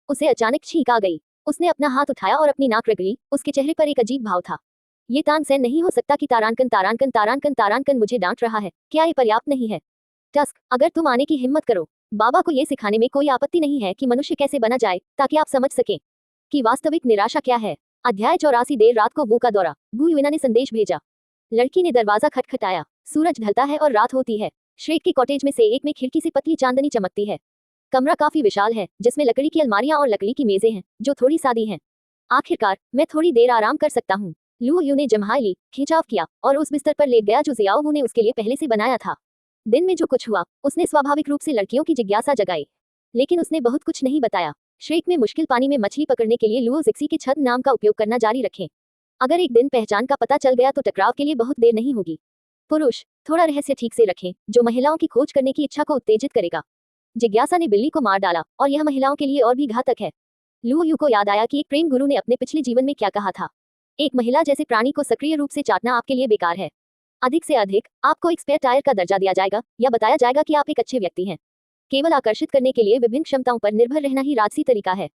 उसे अचानक छींक आ गई। उसने अपना हाथ उठाया और अपनी नाक रगड़ी। उसके चेहरे पर एक अजीब भाव था। ये तानसेन नहीं हो सकता कि तारांकन तारांकन तारांकन तारांकन मुझे डांट रहा है। क्या ये पर्याप्त नहीं है? टस्क, अगर तुम आने की हिम्मत करो। बाबा को ये सिखाने में कोई आपत्ति नहीं है कि मनुष्य कैसे बना जाए, ताकि आप समझ सकें कि वास्तविक निराशा क्या है। अध्याय 84। देर रात को वू का दौरा। गुयुइना ने संदेश भेजा। लड़की ने दरवाजा खटखटाया। सूरज ढलता है और रात होती है। श्रेक के कॉटेज में से एक में खिड़की से पतली चांदनी चमकती है। कमरा काफी विशाल है, जिसमें लकड़ी की अलमारियां और लकड़ी की मेजें हैं, जो थोड़ी सादी हैं। आखिरकार मैं थोड़ी देर आराम कर सकता हूँ। लू यू ने जम्हाई ली, खिंचाव किया और उस बिस्तर पर लेट गया जो जियाओ वू ने उसके लिए पहले से बनाया था। दिन में जो कुछ हुआ उसने स्वाभाविक रूप से लड़कियों की जिज्ञासा जगाई, लेकिन उसने बहुत कुछ नहीं बताया। श्रेक में मुश्किल पानी में मछली पकड़ने के लिए लुओ जिक्सी के छद नाम का उपयोग करना जारी रखें। अगर एक दिन पहचान का पता चल गया तो टकराव के लिए बहुत देर नहीं होगी। पुरुष, थोड़ा रहस्य ठीक से रखें, जो महिलाओं की खोज करने की इच्छा को उत्तेजित करेगा। जिज्ञासा ने बिल्ली को मार डाला और यह महिलाओं के लिए और भी घातक है। लू यू को याद आया कि एक प्रेम गुरु ने अपने पिछले जीवन में क्या कहा था। एक महिला जैसे प्राणी को सक्रिय रूप से चाटना आपके लिए बेकार है। अधिक से अधिक आपको एक स्पेयर टायर का दर्जा दिया जाएगा या बताया जाएगा कि आप एक अच्छे व्यक्ति हैं। केवल आकर्षित करने के लिए विभिन्न क्षमताओं पर निर्भर रहना ही राजसी तरीका है।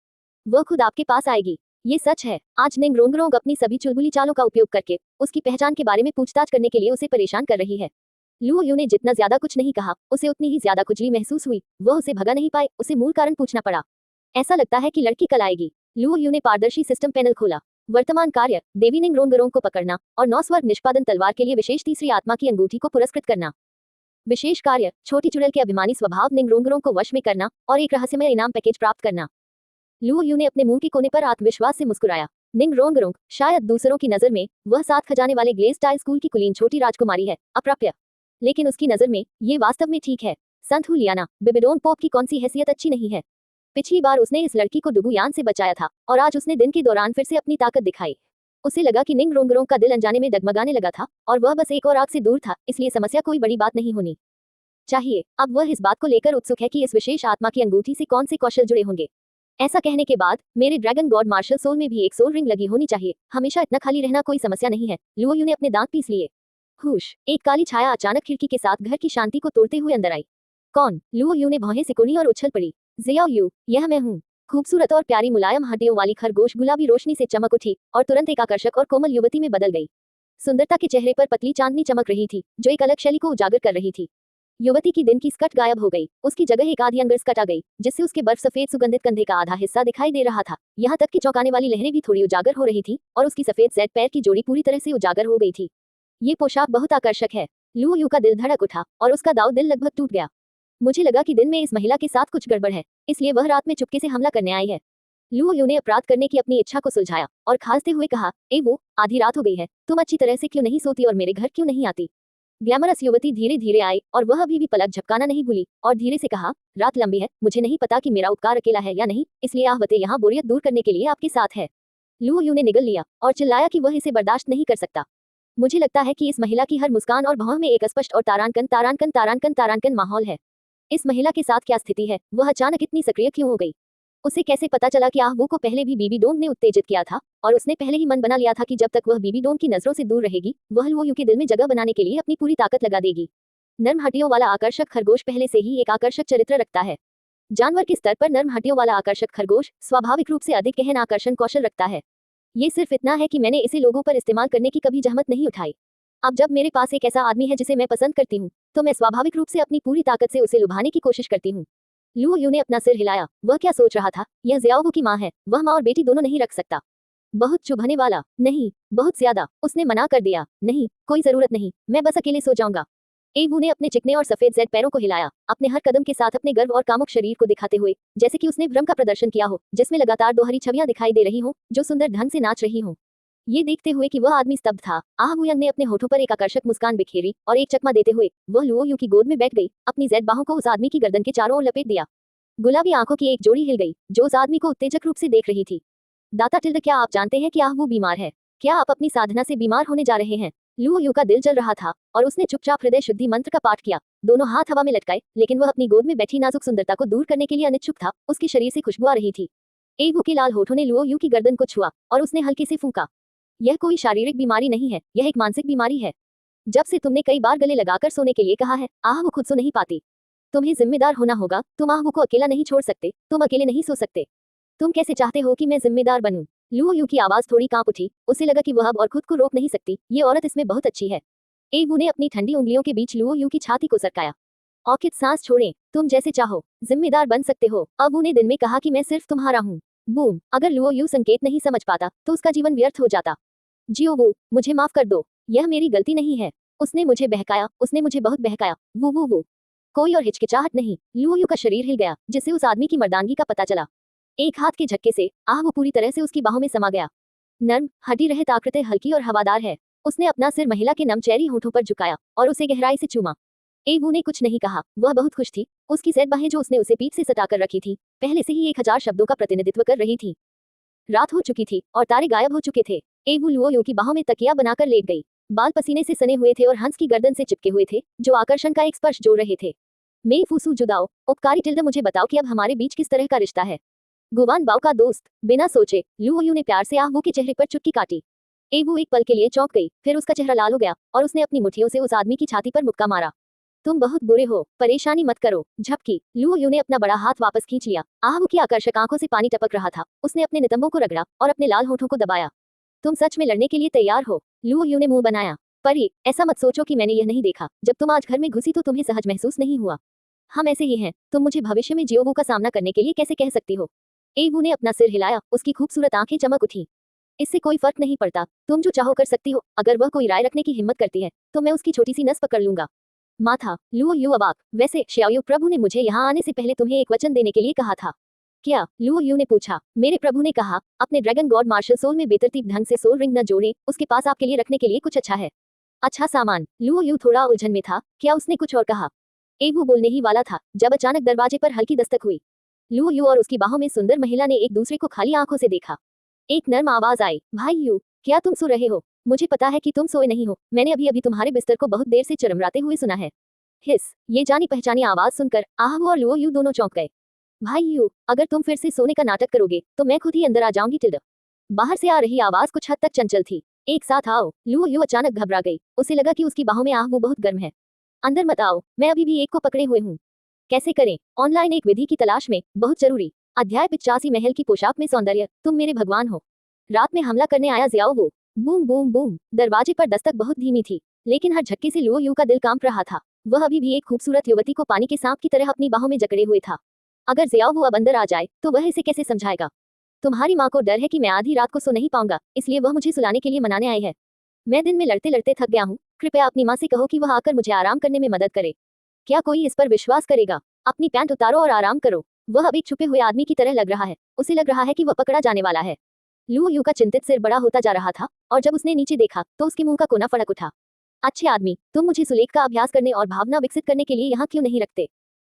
वह खुद आपके पास आएगी। ये सच है। आज निंग रोंगरोंग अपनी सभी चुलबुली चालों का उपयोग करके उसकी पहचान के बारे में पूछताछ करने के लिए उसे परेशान कर रही है। लू यू ने जितना ज्यादा कुछ नहीं कहा, उसे उतनी ही ज्यादा खुजली महसूस हुई। वह उसे भगा नहीं पाए, उसे मूल कारण पूछना पड़ा। ऐसा लगता है कि लड़की कल आएगी। लू यू ने पारदर्शी सिस्टम पैनल खोला। वर्तमान कार्य, देवी निंग रोंगरोंग को पकड़ना और 9 स्वर्ग निष्पादन तलवार के लिए विशेष तीसरी आत्मा की अंगूठी को पुरस्कृत करना। विशेष कार्य, छोटी चुड़ैल के अभिमानी स्वभाव निंग रोंगरोंग को वश में करना और एक रहस्यमय इनाम पैकेज प्राप्त करना। लू यू ने अपने मुंह के कोने पर आत्मविश्वास से मुस्कुराया। निंग रोंगरोंग, शायद दूसरों की नजर में वह 7 खजाने वाले ग्लेस टाइल स्कूल की कुलीन छोटी राजकुमारी है, अप्राप्य। लेकिन उसकी नजर में ये वास्तव में ठीक है। संत हुलियाना बिबिडोन पोप की कौन सी हैसियत अच्छी नहीं है। पिछली बार उसने इस लड़की को डुगुयान से बचाया था और आज उसने दिन के दौरान फिर से अपनी ताकत दिखाई। उसे लगा कि निंग रोंगरोंग का दिल अनजाने में डगमगाने लगा था और वह बस एक और आग से दूर था, इसलिए समस्या कोई बड़ी बात नहीं होनी चाहिए। अब वह इस बात को लेकर उत्सुक है कि इस विशेष आत्मा की अंगूठी से कौन से कौशल जुड़े होंगे। ऐसा कहने के बाद मेरे ड्रैगन गॉड मार्शल सोल में भी एक सोल रिंग लगी होनी चाहिए। हमेशा इतना खाली रहना कोई समस्या नहीं है। लू यू ने अपने दांत पीस लिए। हुश, एक काली छाया अचानक खिड़की के साथ घर की शांति को तोड़ते हुए अंदर आई। कौन? लू यू ने भौहें सिकुड़ी और उछल पड़ी। जियाओ यू, यह मैं हूँ। खूबसूरत और प्यारी मुलायम हड्डियों वाली खरगोश गुलाबी रोशनी से चमक उठी और तुरंत एक आकर्षक और कोमल युवती में बदल गई। सुंदरता के चेहरे पर पतली चांदनी चमक रही थी, जो एक अलग शैली को उजागर कर रही थी। युवती की दिन की स्कर्ट गायब हो गई। उसकी जगह एक आधी अंगर स्कर्ट आ गई, जिससे उसके बर्फ सफेद सुगंधित कंधे का आधा हिस्सा दिखाई दे रहा था। यहाँ तक कि चौंकाने वाली लहरें भी थोड़ी उजागर हो रही थी और उसकी सफेद जेड पैर की जोड़ी पूरी तरह से उजागर हो गई थी। ये पोशाक बहुत आकर्षक है। लू यू का दिल धड़क उठा और उसका दाव दिल लगभग टूट गया। मुझे लगा कि दिन में इस महिला के साथ कुछ गड़बड़ है, इसलिए वह रात में चुपके से हमला करने आई है। लू यू ने अपराध करने की अपनी इच्छा को सुलझाया और खांसते हुए कहा, वो आधी रात हो गई है, तुम अच्छी तरह से क्यों नहीं सोती और मेरे घर क्यों नहीं आती। ग्लैमरस युवती धीरे धीरे आई और वह अभी भी पलक झपकाना नहीं भूली और धीरे से कहा, रात लंबी है, मुझे नहीं पता कि मेरा उपकार अकेला है या नहीं, इसलिए आहवते यहाँ बोरियत दूर करने के लिए आपके साथ है। लू यू ने निगल लिया और चिल्लाया कि वह इसे बर्दाश्त नहीं कर सकता। मुझे लगता है कि इस महिला की हर मुस्कान और भौं में एक स्पष्ट और तारांकन तारांकन तारांकन तारांकन माहौल है। इस महिला के साथ क्या स्थिति है? वह अचानक इतनी सक्रिय क्यों हो गई? उसे कैसे पता चला कि आहवू को पहले भी बीबी डोंग ने उत्तेजित किया था और उसने पहले ही मन बना लिया था कि जब तक वह बीबी डोंग की नजरों से दूर रहेगी, वह लू यू के दिल में जगह बनाने के लिए अपनी पूरी ताकत लगा देगी। नर्म हड्डियों वाला आकर्षक खरगोश पहले से ही एक आकर्षक चरित्र रखता है। जानवर के स्तर पर नर्म हड्डियों वाला आकर्षक खरगोश स्वाभाविक रूप से अधिक गहन आकर्षण कौशल रखता है। ये सिर्फ इतना है कि मैंने इसे लोगों पर इस्तेमाल करने की कभी जहमत नहीं उठाई। अब जब मेरे पास एक ऐसा आदमी है जिसे मैं पसंद करती हूँ, तो मैं स्वाभाविक रूप से अपनी पूरी ताकत से उसे लुभाने की कोशिश करती हूँ। लू यू ने अपना सिर हिलाया। वह क्या सोच रहा था? यह जियाओ की माँ है, वह माँ और बेटी दोनों नहीं रख सकता। बहुत चुभने वाला। नहीं, बहुत ज्यादा। उसने मना कर दिया। नहीं, कोई जरूरत नहीं, मैं बस अकेले सो जाऊंगा। एवू ने अपने चिकने और सफेद जेड पैरों को हिलाया, अपने हर कदम के साथ अपने गर्व और कामुक शरीर को दिखाते हुए, जैसे कि उसने भ्रम का प्रदर्शन किया हो, जिसमें लगातार 2 हरी छवियां दिखाई दे रही हो, जो सुंदर ढंग से नाच रही हो। ये देखते हुए कि वह आदमी स्तब्ध था, आहवूयंग ने अपने होठों पर एक आकर्षक मुस्कान बिखेरी और एक चकमा देते हुए वह लुओ यू की गोद में बैठ गई, अपनी जेड बाहों को उस आदमी की गर्दन के चारों ओर लपेट दिया। गुलाबी आंखों की एक जोड़ी हिल गई, जो उस आदमी को उत्तेजक रूप से देख रही थी। दाता टिल्ड, क्या आप जानते हैं कि आहवू बीमार है? क्या आप अपनी साधना से बीमार होने जा रहे हैं? लुओ यू का दिल जल रहा था और उसने चुपचाप हृदय शुद्धि मंत्र का पाठ किया, दोनों हाथ हवा में लटकाए, लेकिन वह अपनी गोद में बैठी नाजुक सुंदरता को दूर करने के लिए अनिच्छुक था। उसके शरीर से खुशबू आ रही थी। एवू के लाल होठों ने लुओ यू की गर्दन को छुआ और उसने हल्के से फूंका। यह कोई शारीरिक बीमारी नहीं है, यह एक मानसिक बीमारी है। जब से तुमने कई बार गले लगाकर सोने के लिए कहा है, आहवू खुद सो नहीं पाती। तुम्हें जिम्मेदार होना होगा, तुम आहवू को अकेला नहीं छोड़ सकते, तुम अकेले नहीं सो सकते। तुम कैसे चाहते हो कि मैं जिम्मेदार बनूं? लुओ यू की आवाज थोड़ी कांप उठी, उसे लगा कि वह अब और खुद को रोक नहीं सकती, ये औरत इसमें बहुत अच्छी है। एवू ने अपनी ठंडी उंगलियों के बीच लुओ यू की छाती को सरकाया। औखित सांस छोड़ें, तुम जैसे चाहो जिम्मेदार बन सकते हो। अब उन्हें दिन में कहा कि मैं सिर्फ तुम्हारा हूँ। बूम, अगर लुओ यू संकेत नहीं समझ पाता तो उसका जीवन व्यर्थ हो जाता। जियो वो, मुझे माफ कर दो, यह मेरी गलती नहीं है। उसने मुझे बहकाया, उसने मुझे बहुत बहकाया। वो कोई और हिचकिचाहट नहीं। लुओ यू का शरीर हिल गया, जिससे उस आदमी की मर्दानगी का पता चला। एक हाथ के झटके से आहवू पूरी तरह से उसकी बाहों में समा गया। नर्म, हड्डी रहित आकृति हल्की और हवादार है। उसने अपना सिर महिला के नम चेहरी होठों पर झुकाया और उसे गहराई से चूमा। एवू ने कुछ नहीं कहा, वह बहुत खुश थी। उसकी जेड बाहें जो उसने उसे पीठ से सटाकर रखी थी, पहले से ही 1000 शब्दों का प्रतिनिधित्व कर रही थी। रात हो चुकी थी और तारे गायब हो चुके थे। एवू लुओयू की बाहों में तकिया बनाकर लेट गई। बाल पसीने से सने हुए थे और हंस की गर्दन से चिपके हुए थे, जो आकर्षण का एक स्पर्श जोड़ रहे थे। मेई फूसू जुदाओ, उपकारी टिल्ड, मुझे बताओ कि अब हमारे बीच किस तरह का रिश्ता है। गुवान बाओ का दोस्त। बिना सोचे लुओयू ने प्यार से आहवू के चेहरे पर चुटकी काटी। एवू एक पल के लिए चौंक गई, फिर उसका चेहरा लाल हो गया और उसने अपनी मुट्ठियों से उस आदमी की छाती पर मुक्का मारा। तुम बहुत बुरे हो, परेशानी मत करो। झपकी। लुओयू ने अपना बड़ा हाथ वापस खींच लिया। आहवू की आकर्षक आंखों से पानी टपक रहा था। उसने अपने नितंबों को रगड़ा और अपने लाल होठों को दबाया। तुम सच में लड़ने के लिए तैयार हो? लुओयू ने मुंह बनाया। परी, ऐसा मत सोचो कि मैंने यह नहीं देखा। जब तुम आज घर में घुसी तो तुम्हें सहज महसूस नहीं हुआ। हम ऐसे ही हैं। तुम मुझे भविष्य में जियोवू का सामना करने के लिए कैसे कह सकती हो? एवू ने अपना सिर हिलाया, उसकी खूबसूरत आंखें चमक उठी। इससे कोई फर्क नहीं पड़ता, तुम जो चाहो कर सकती हो। अगर वह कोई राय रखने की हिम्मत करती है तो मैं उसकी छोटी सी नस पकड़ लूंगा। माथा। लुओयू अबाक। वैसे श्याओयू प्रभु ने मुझे यहाँ आने से पहले तुम्हें एक वचन देने के लिए कहा था। क्या? लुओयू ने पूछा। मेरे प्रभु ने कहा, अपने ड्रैगन गॉड मार्शल सोल में बेतरतीब ढंग से सोल रिंग न जोड़े, उसके पास आपके लिए रखने के लिए कुछ अच्छा है। अच्छा सामान। लुओयू थोड़ा उलझन में था। क्या उसने कुछ और कहा? एवू बोलने ही वाला था जब अचानक दरवाजे पर हल्की दस्तक हुई। लुओयू और उसकी बाहों में सुंदर महिला ने एक दूसरे को खाली आंखों से देखा। एक नर्म आवाज आई, भाई यू, क्या तुम सो रहे हो? मुझे पता है कि तुम सोए नहीं हो। मैंने अभी अभी तुम्हारे बिस्तर को बहुत देर से चरमराते हुए सुना है। हिस। ये जानी पहचानी आवाज सुनकर आहवू और लुओयू दोनों चौंक गए। भाई यू, अगर तुम फिर से सोने का नाटक करोगे तो मैं खुद ही अंदर आ जाऊंगी। टिल्ड। बाहर से आ रही आवाज कुछ हद तक चंचल थी। एक साथ आओ। लुओयू अचानक घबरा गई। उसे लगा कि उसकी बाहों में आहवू बहुत गर्म है। अंदर मत आओ, मैं अभी भी एक को पकड़े हुए हूँ। कैसे करें? ऑनलाइन एक विधि की तलाश में, बहुत जरूरी। अध्याय 85। महल की पोशाक में सौंदर्य, तुम मेरे भगवान हो। रात में हमला करने आया ज़ियाओ वो। Boom boom boom. दरवाजे पर दस्तक बहुत धीमी थी, लेकिन हर झटके से लुओयू का दिल कांप रहा था। वह अभी भी एक खूबसूरत युवती को पानी के सांप की तरह अपनी बाहों में जकड़े हुए था। अगर ज़ियाओ वो अब अंदर आ जाए तो वह इसे कैसे समझाएगा? तुम्हारी माँ को डर है कि मैं आधी रात को सो नहीं पाऊंगा, इसलिए वह मुझे सुलाने के लिए मनाने आई है। मैं दिन में लड़ते लड़ते थक गया हूँ। कृपया अपनी माँ से कहो कि वह आकर मुझे आराम करने में मदद करे। क्या कोई इस पर विश्वास करेगा? अपनी पैंट उतारो और आराम करो। वह अब एक छुपे हुए आदमी की तरह लग रहा है। उसे लग रहा है कि वह पकड़ा जाने वाला है। लुओयू का चिंतित सिर बड़ा होता जा रहा था और जब उसने नीचे देखा तो उसके मुंह का कोना फड़क उठा। अच्छे आदमी, तुम मुझे सुलेख का अभ्यास करने और भावना विकसित करने के लिए यहाँ क्यों नहीं रखते?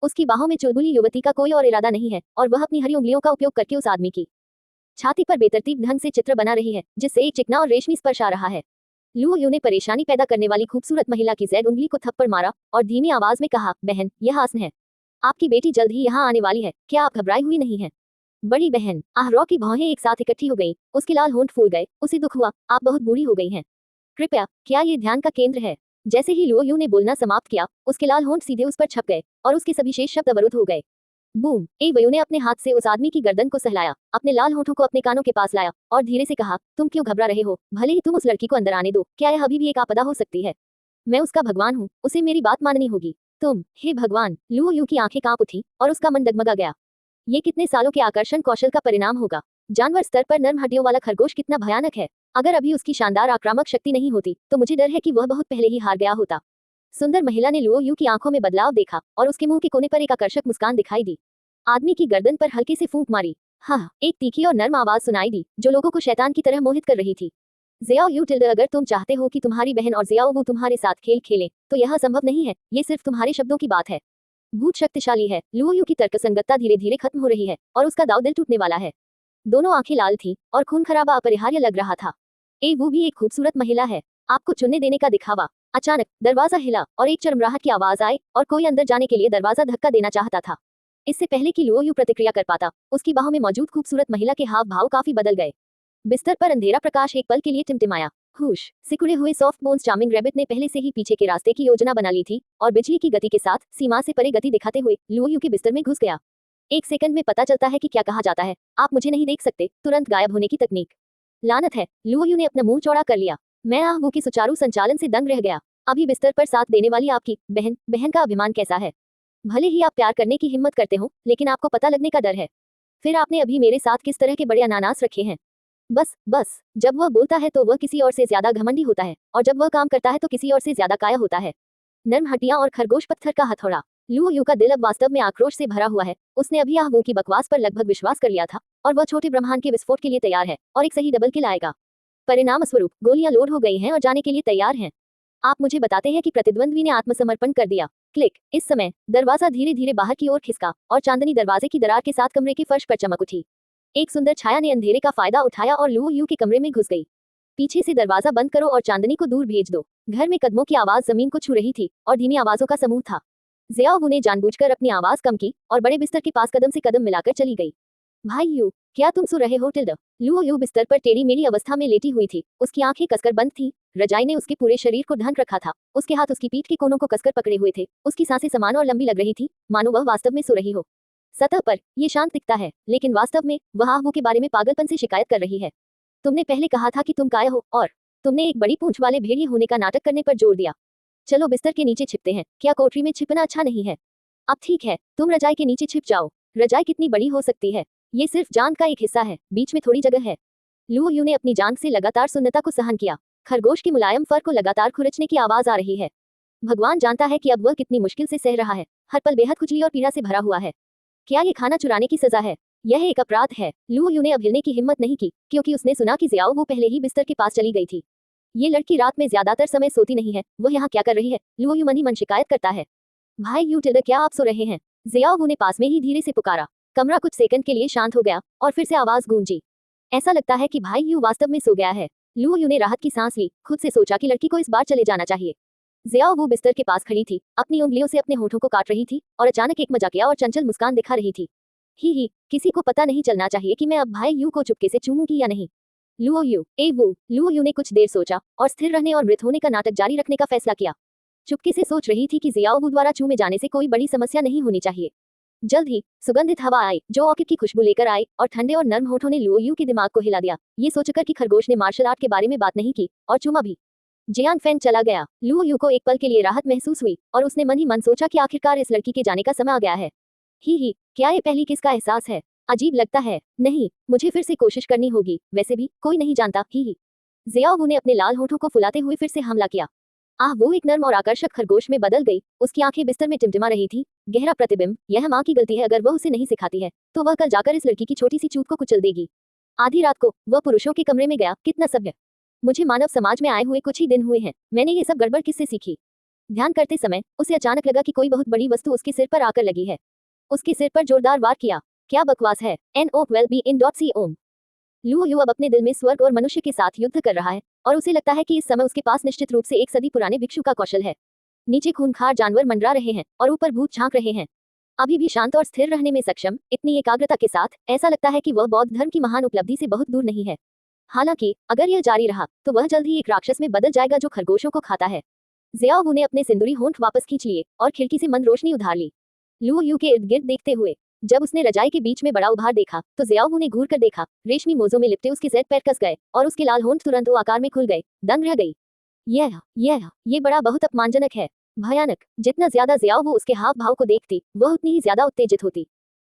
उसकी बाहों में चुलबुली युवती का कोई और इरादा नहीं है और वह अपनी हरी उंगलियों का उपयोग करके उस आदमी की छाती पर बेतरतीब ढंग से चित्र बना रही है, जिससे एक चिकना और रेशमी स्पर्श आ रहा है। लुओयू ने परेशानी पैदा करने वाली खूबसूरत महिला की ज़ैद उंगली को थप्पड़ मारा और धीमी आवाज में कहा, बहन, यह आसन है। आपकी बेटी जल्द ही यहाँ आने वाली है, क्या आप घबराई हुई नहीं है? बड़ी बहन। आहरौ की भौहें एक साथ इकट्ठी हो गईं, उसके लाल होंठ फूल गए। उसे दुख हुआ, आप बहुत बूढ़ी हो गई हैं। कृपया, क्या ये ध्यान का केंद्र है? जैसे ही लुओयू ने बोलना समाप्त किया, उसके लाल होंठ सीधे उस पर छप गए और उसके सभी शेष शब्द अवरुद्ध हो गए। बूम। एवयू ने अपने हाथ से उस आदमी की गर्दन को सहलाया, अपने लाल होठों को अपने कानों के पास लाया और धीरे से कहा, तुम क्यों घबरा रहे हो? भले ही तुम उस लड़की को अंदर आने दो, क्या यह अभी भी एक आपदा हो सकती है? मैं उसका भगवान हूँ, उसे मेरी बात माननी होगी। तुम, हे भगवान! लुओयू की आंखें कांप उठी और उसका मन डगमगा गया। ये कितने सालों के आकर्षण कौशल का परिणाम होगा। जानवर स्तर पर नर्म हड्डियों वाला खरगोश कितना भयानक है। अगर अभी उसकी शानदार आक्रामक शक्ति नहीं होती तो मुझे डर है कि वह बहुत पहले ही हार गया होता। सुंदर महिला ने लुओयू की आंखों में बदलाव देखा और उसके मुंह के कोने पर एक आकर्षक मुस्कान दिखाई दी। आदमी की गर्दन पर हल्के से फूंक मारी। हाँ, एक तीखी और नर्म आवाज सुनाई दी जो लोगों को शैतान की तरह मोहित कर रही थी। ज़ियाओ यू टिल्डे, अगर तुम चाहते हो कि तुम्हारी बहन और ज़ियाओ वो तुम्हारे साथ खेल खेलें तो यह संभव नहीं है। ये सिर्फ तुम्हारे शब्दों की बात है। भूत शक्तिशाली है। लुओयू की तर्कसंगतता धीरे धीरे खत्म हो रही है और उसका दाव दिल टूटने वाला है। दोनों आंखें लाल थीं और खून खराबा अपरिहार्य लग रहा था। वो भी एक खूबसूरत महिला है, आपको चुनने देने का दिखावा। अचानक दरवाजा हिला और एक चरमराहट की आवाज आई और कोई अंदर जाने के लिए दरवाजा धक्का देना चाहता था। इससे पहले कि लुओयू प्रतिक्रिया कर पाता, उसकी बाहों में मौजूद खूबसूरत महिला के हाव भाव काफी बदल गए। बिस्तर पर अंधेरा प्रकाश एक पल के लिए टिमटिमाया। हुश। सिकुड़े हुए सॉफ्ट बोन्स चार्मिंग रैबिट ने पहले से ही पीछे के रास्ते की योजना बना ली थी और बिजली की गति के साथ सीमा से परे गति दिखाते हुए लुओयू के बिस्तर में घुस गया। एक सेकंड में पता चलता है कि क्या कहा जाता है, आप मुझे नहीं देख सकते, तुरंत गायब होने की तकनीक। लानत है। लुओयू ने अपना मुंह चौड़ा कर लिया। मैं आहवू की सुचारू संचालन से दंग रह गया। अभी बिस्तर पर साथ देने वाली आपकी बहन का अभिमान कैसा है? भले ही आप प्यार करने की हिम्मत करते हो, लेकिन आपको पता लगने का डर है। फिर आपने अभी मेरे साथ किस तरह के बड़े अनानास रखे हैं। बस जब वह बोलता है तो वह किसी और से ज्यादा घमंडी होता है और जब वह काम करता है तो किसी और से ज्यादा काया होता है। नर्म हड्डियां और खरगोश पत्थर का हथौड़ा। लुओयू का दिल अब वास्तव में आक्रोश से भरा हुआ है। उसने अभी आहवू की बकवास पर लगभग विश्वास कर लिया था और वह छोटे ब्रह्मांड के विस्फोट के लिए तैयार है और एक सही डबल किल आएगा। परिणाम स्वरूप गोलियां लोड हो गई हैं और जाने के लिए तैयार हैं। आप मुझे बताते हैं कि प्रतिद्वंद्वी ने आत्मसमर्पण कर दिया। क्लिक। इस समय दरवाजा धीरे धीरे बाहर की ओर खिसका और चांदनी दरवाजे की दरार के साथ कमरे के फर्श पर चमक उठी। एक सुंदर छाया ने अंधेरे का फायदा उठाया और लुओ यू के कमरे में घुस गई। पीछे से दरवाजा बंद करो और चांदनी को दूर भेज दो। घर में कदमों की आवाज जमीन को छू रही थी और धीमी आवाजों का समूह था। ज़ियाओ ने जानबूझकर अपनी आवाज कम की और बड़े बिस्तर के पास कदम से कदम मिलाकर चली गई। भाई यू, क्या तुम सो रहे हो टिल्डा? लुओ यू बिस्तर पर टेढ़ी मेढ़ी अवस्था में लेटी हुई थी। उसकी आंखें कसकर बंद थी। रजाई ने उसके पूरे शरीर को ढक रखा था। उसके हाथ उसकी पीठ के कोनों को कसकर पकड़े हुए थे। उसकी सांसें समान और लंबी लग रही थी, मानो वह वास्तव में सो रही हो। सतह पर ये शांत दिखता है, लेकिन वास्तव में वह आहू के बारे में पागलपन से शिकायत कर रही है। तुमने पहले कहा था कि तुम काय हो और तुमने एक बड़ी पूंछ वाले भेड़िए होने का नाटक करने पर जोर दिया। चलो बिस्तर के नीचे छिपते हैं। क्या कोठरी में छिपना अच्छा नहीं है? अब ठीक है, तुम रजाई के नीचे छिप जाओ। रजाई कितनी बड़ी हो सकती है? ये सिर्फ जांघ का एक हिस्सा है, बीच में थोड़ी जगह है। लुओ यू ने अपनी जांघ से लगातार सुन्नता को सहन किया। खरगोश के मुलायम फर को लगातार खुरचने की आवाज आ रही है। भगवान जानता है कि अब वह कितनी मुश्किल से सह रहा है। हर पल बेहद खुजली और पीड़ा से भरा हुआ है। क्या ये खाना चुराने की सजा है? यह एक अपराध है। लुओ यू ने अब हिलने की हिम्मत नहीं की, क्योंकि उसने सुना कि ज़ियाओ वो पहले ही बिस्तर के पास चली गई थी। ये लड़की रात में ज्यादातर समय सोती नहीं है, वह यहाँ क्या कर रही है? लुओ यू मन ही मन शिकायत करता है। भाई यू टिल्डा, क्या आप सो रहे हैं? ज़ियाओ ने पास में ही धीरे से पुकारा। कमरा कुछ सेकंड के लिए शांत हो गया और फिर से आवाज गूंजी। ऐसा लगता है कि भाई यू वास्तव में सो गया है। लुओ यू ने राहत की सांस ली। खुद से सोचा कि लड़की को इस बार चले जाना चाहिए। ज़ियाओ वो बिस्तर के पास खड़ी थी, अपनी उंगलियों से अपने होठों को काट रही थी और अचानक एक मजाकिया और चंचल मुस्कान दिखा रही थी। ही, किसी को पता नहीं चलना चाहिए कि मैं अब भाई यू को चुपके से चूमूंगी या नहीं। लुओ यू, ए वो। लुओ यू ने कुछ देर सोचा और स्थिर रहने और मृत होने का नाटक जारी रखने का फैसला किया। चुपके से सोच रही थी कि ज़ियाओ वो द्वारा चूमे जाने से कोई बड़ी समस्या नहीं होनी चाहिए। जल्द ही सुगंधित हवा आई जो ऑर्किड की खुशबू लेकर आई और ठंडे और नर्म होठों ने लुओ यू के दिमाग को हिला दिया। ये सोचकर कि खरगोश ने मार्शल आर्ट के बारे में बात नहीं की और चूमा भी। जियांग फैन चला गया। लुओ यू को एक पल के लिए राहत महसूस हुई और उसने मन ही मन सोचा कि आखिरकार इस लड़की के जाने का समय आ गया है। ही, क्या ये पहली किस का एहसास है? अजीब लगता है। नहीं, मुझे फिर से कोशिश करनी होगी। वैसे भी कोई नहीं जानता। ही। ज़ियाओ ने अपने लाल होठों को फुलाते हुए फिर से हमला किया। वो एक नर्म और आकर्षक खरगोश में बदल गई। उसकी आंखें बिस्तर में टिमटिमा रही थी। गहरा प्रतिबिंब। यह माँ की गलती है। अगर वह उसे नहीं सिखाती है तो वह कल जाकर इस लड़की की छोटी सी चूत को कुचल देगी। आधी रात को वह पुरुषों के कमरे में गया। कितना सभ्य। मुझे मानव समाज में आए हुए कुछ ही दिन हुए हैं। मैंने ये सब गड़बड़ किससे सीखी? ध्यान करते समय उसे अचानक लगा कि कोई बहुत बड़ी वस्तु उसके सिर पर आकर लगी है। उसके सिर पर जोरदार वार किया। क्या बकवास है। NO12BN.com। लुओ यू अब अपने दिल में स्वर्ग और मनुष्य के साथ युद्ध कर रहा है और उसे लगता है कि इस समय उसके पास निश्चित रूप से एक सदी पुराने भिक्षु का कौशल है। नीचे खूंखार जानवर मंडरा रहे हैं और ऊपर भूत झांक रहे हैं। अभी भी शांत और स्थिर रहने में सक्षम, इतनी एकाग्रता के साथ ऐसा लगता है कि वह बौद्ध धर्म की महान उपलब्धि से बहुत दूर नहीं है। हालांकि अगर यह जारी रहा तो वह जल्द ही एक राक्षस में बदल जाएगा जो खरगोशों को खाता है। ज़ियाओ ने अपने सिंदूरी होंठ वापस खींच लिए और खिड़की से मंद रोशनी उधार ली। लुओ यू के इर्द गिर्द देखते हुए जब उसने रजाई के बीच में बड़ा उभार देखा तो ज़ियाओ ने घूर कर देखा। रेशमी मोजों में लिपटे उसके ज़ेड पैर कस गए और उसके लाल होंठ तुरंत वो आकार में खुल गए। दंग रह गई। ये बड़ा बहुत अपमानजनक है। भयानक। जितना ज्यादा ज़ियाओ वो उसके हाव भाव को देखती वह उतनी ही ज्यादा उत्तेजित होती।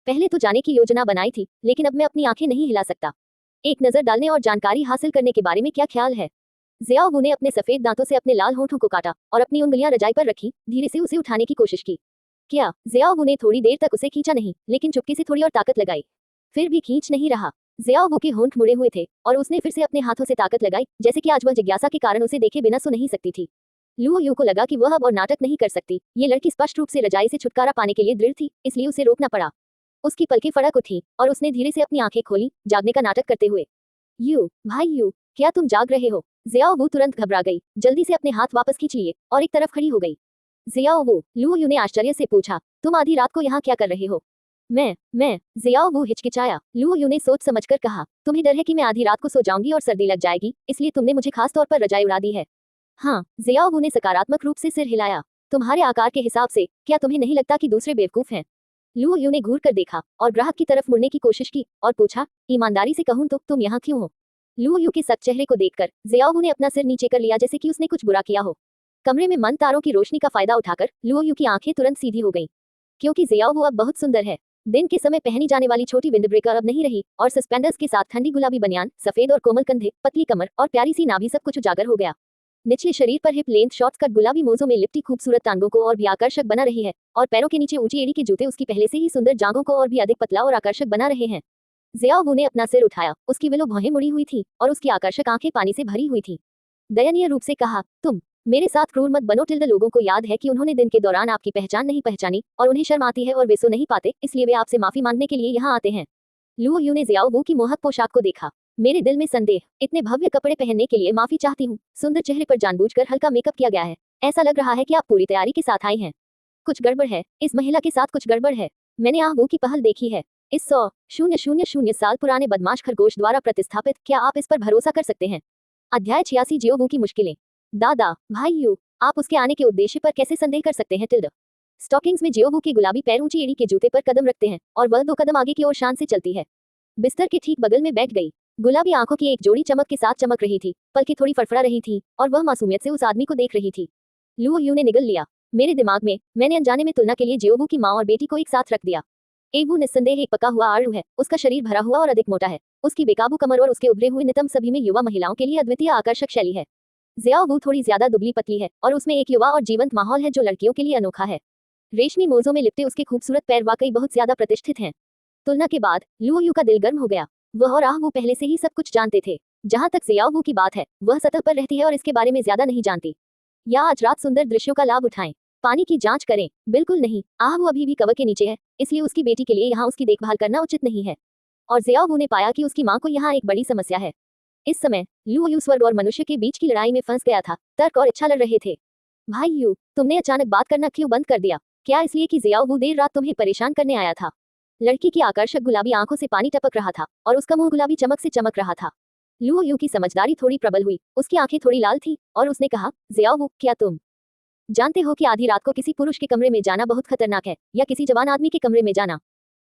पहले तो जाने की योजना बनाई थी, लेकिन अब मैं अपनी आंखें नहीं हिला सकता। एक नजर डालने और जानकारी हासिल करने के बारे में क्या ख्याल है? ज़ियाओ ने अपने सफेद दांतों से अपने लाल होठों को काटा और अपनी उंगलियां रजाई पर रखी। धीरे से उसे उठाने की कोशिश की। क्या? ज़ियाओ ने थोड़ी देर तक उसे खींचा नहीं, लेकिन चुपके से थोड़ी और ताकत लगाई। फिर भी खींच नहीं रहा। ज़ियाओ के होंठ मुड़े हुए थे और उसने फिर से अपने हाथों से ताकत लगाई, जैसे कि आज वह जिज्ञासा के कारण उसे देखे बिना सो नहीं सकती थी। लुओ यू को लगा कि वह अब और नाटक नहीं कर सकती। ये लड़की स्पष्ट रूप से रजाई से छुटकारा पाने के लिए दृढ़ थी, इसलिए उसे रोकना पड़ा। उसकी पलकें फड़क उठी और उसने धीरे से अपनी आंखें खोली, जागने का नाटक करते हुए। भाई यू, क्या तुम जाग रहे हो? ज़ियाओ तुरंत घबरा गई, जल्दी से अपने हाथ वापस खींच लिए और एक तरफ खड़ी हो गई। ज़ियाओ, लुओ यू ने आश्चर्य से पूछा, तुम आधी रात को यहाँ क्या कर रहे हो? मैं ज़ियाओ हिचकिचाया। लुओ यू ने सोच समझकर कहा, तुम्हें डर है कि मैं आधी रात को सो जाऊंगी और सर्दी लग जाएगी, इसलिए तुमने मुझे खास तौर पर रजाई उड़ा दी है। हाँ, ज़ियाओ ने सकारात्मक रूप से सिर हिलाया। तुम्हारे आकार के हिसाब से क्या तुम्हें नहीं लगता कि दूसरे बेवकूफ हैं? लुओ यू ने घूर कर देखा और ग्राहक की तरफ मुड़ने की कोशिश की और पूछा, ईमानदारी से कहूं तो तुम यहाँ क्यों हो? लुओ यू के सख्त चेहरे को देखकर ज़ियाओ ने अपना सिर नीचे कर लिया, जैसे कि उसने कुछ बुरा किया हो। कमरे में मंद तारों की रोशनी का फायदा उठाकर लुओ यू की आंखें तुरंत सीधी हो गईं, क्योंकि ज़ियाओ अब बहुत सुंदर है। दिन के समय पहनी जाने वाली छोटी विंडब्रेकर अब नहीं रही और सस्पेंडर्स के साथ ठंडी गुलाबी बनियान, सफेद और कोमल कंधे, पतली कमर और प्यारी सी नाभि सब कुछ उजागर हो गया। निचले शरीर पर हिप लेंथ शॉर्ट्स कट गुलाबी मोजों में लिपटी खूबसूरत टांगों को और भी आकर्षक बना रही है और पैरों के नीचे ऊंची एड़ी के जूते उसकी पहले से ही सुंदर जांघों को और भी अधिक पतला और आकर्षक बना रहे हैं। ज़ियाओ ने अपना सिर उठाया, उसकी विलो भौहें मुड़ी हुई थी और उसकी आकर्षक आंखें पानी से भरी हुई थी। दयनीय रूप से कहा, तुम मेरे साथ क्रूर मत बनो टिल्डा। लोगों को याद है कि उन्होंने दिन के दौरान आपकी पहचान नहीं पहचानी और उन्हें शर्म आती है और वे सो नहीं पाते, इसलिए वे आपसे माफी मांगने के लिए यहाँ आते हैं। लुओ यू ने जियाओ वू की मोहक पोशाक को देखा। मेरे दिल में संदेह, इतने भव्य कपड़े पहनने के लिए माफी चाहती हूँ। सुंदर चेहरे पर जानबूझकर हल्का मेकअप किया गया है। ऐसा लग रहा है कि आप पूरी तैयारी के साथ आई हैं। कुछ गड़बड़ है, इस महिला के साथ कुछ गड़बड़ है। मैंने आह वो की पहल देखी है। इस 100,000 साल पुराने बदमाश खरगोश द्वारा प्रतिस्थापित। क्या आप इस पर भरोसा कर सकते हैं? अध्याय 86 जियो वू की मुश्किलें। दादा भाई यू, आप उसके आने के उद्देश्य पर कैसे संदेह कर सकते हैं? टिल्ड स्टॉकिंग्स में जियो वू के गुलाबी पैर ऊंची एड़ी के जूते पर कदम रखते हैं और वह 2 कदम आगे की ओर शान से चलती है। बिस्तर के ठीक बगल में बैठ गई। गुलाबी आंखों की एक जोड़ी चमक के साथ चमक रही थी, पलकें थोड़ी फड़फड़ा रही थी और वह मासूमियत से उस आदमी को देख रही थी। लुओ यू ने निगल लिया। मेरे दिमाग में मैंने अनजाने में तुलना के लिए जियोवू की माँ और बेटी को एक साथ रख दिया। एवू निस्संदेह एक पका हुआ आड़ू है। उसका शरीर भरा हुआ और अधिक मोटा है। उसकी बेकाबू कमर और उसके उभरे हुए नितंब सभी में युवा महिलाओं के लिए अद्वितीय आकर्षक शैली है। जियाओ वू थोड़ी ज्यादा दुबली पतली है और उसमें एक युवा और जीवंत माहौल है जो लड़कियों के लिए अनोखा है। रेशमी मोज़ों में लिपटे उसके खूबसूरत पैर वाकई बहुत ज्यादा प्रतिष्ठित हैं। तुलना के बाद लुओ यू का दिल गर्म हो गया। वह और आह वो पहले से ही सब कुछ जानते थे। जहां तक जियाओ वू की बात है, वह सतह पर रहती है और इसके बारे में ज्यादा नहीं जानती। या आज रात सुंदर दृश्यों का लाभ उठाएं। पानी की जांच करें। बिल्कुल नहीं, आह वो अभी भी कवर के नीचे है, इसलिए उसकी बेटी के लिए यहाँ उसकी देखभाल करना उचित नहीं है। और जियाओ वू ने पाया कि उसकी माँ को यहाँ एक बड़ी समस्या है। इस समय लुओ यू स्वर्ग और मनुष्य के बीच की लड़ाई में फंस गया था। तर्क और इच्छा लड़ रहे थे। भाई यू, तुमने अचानक बात करना क्यों बंद कर दिया? क्या इसलिए कि जियाओ वू देर रात तुम्हें परेशान करने आया था? लड़की की आकर्षक गुलाबी आंखों से पानी टपक रहा था और उसका मुंह गुलाबी चमक से चमक रहा था। लुओ यू की समझदारी थोड़ी प्रबल हुई। उसकी आंखें थोड़ी लाल थी और उसने कहा, जियाओ वू, क्या तुम जानते हो कि आधी रात को किसी पुरुष के कमरे में जाना बहुत खतरनाक है, या किसी जवान आदमी के कमरे में जाना?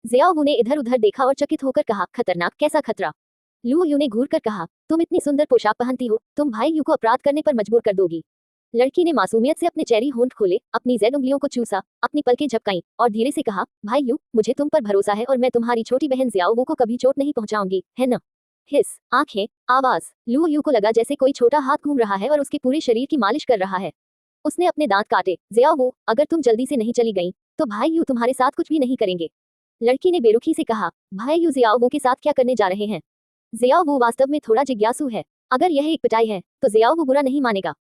जियाओ वू ने इधर उधर देखा और चकित होकर कहा, खतरनाक? कैसा खतरा? लुओ यू ने घूर कर कहा, तुम इतनी सुंदर पोशाक पहनती हो, तुम भाई यू को अपराध करने पर मजबूर कर दोगी। लड़की ने मासूमियत से अपने चेरी होंठ खोले, अपनी ज़ेड उंगलियों को चूसा, अपनी पलकें झपकाईं और धीरे से कहा, भाई यू, मुझे तुम पर भरोसा है और मैं तुम्हारी छोटी बहन जियाओ वू को कभी चोट नहीं पहुंचाऊंगी, है न? हिस, आंखें, आवाज। लुओ यू को लगा जैसे कोई छोटा हाथ घूम रहा है और उसके पूरे शरीर की मालिश कर रहा है। उसने अपने दांत काटे। जियाओ वू, अगर तुम जल्दी से नहीं चली गई तो भाई यू तुम्हारे साथ कुछ भी नहीं करेंगे। लड़की ने बेरुखी से कहा, भाई यू जियाओ वू के साथ क्या करने जा रहे हैं? जियाओ वू वास्तव में थोड़ा जिज्ञासु है। अगर यह एक पिटाई है तो जियाओ वू बुरा नहीं मानेगा।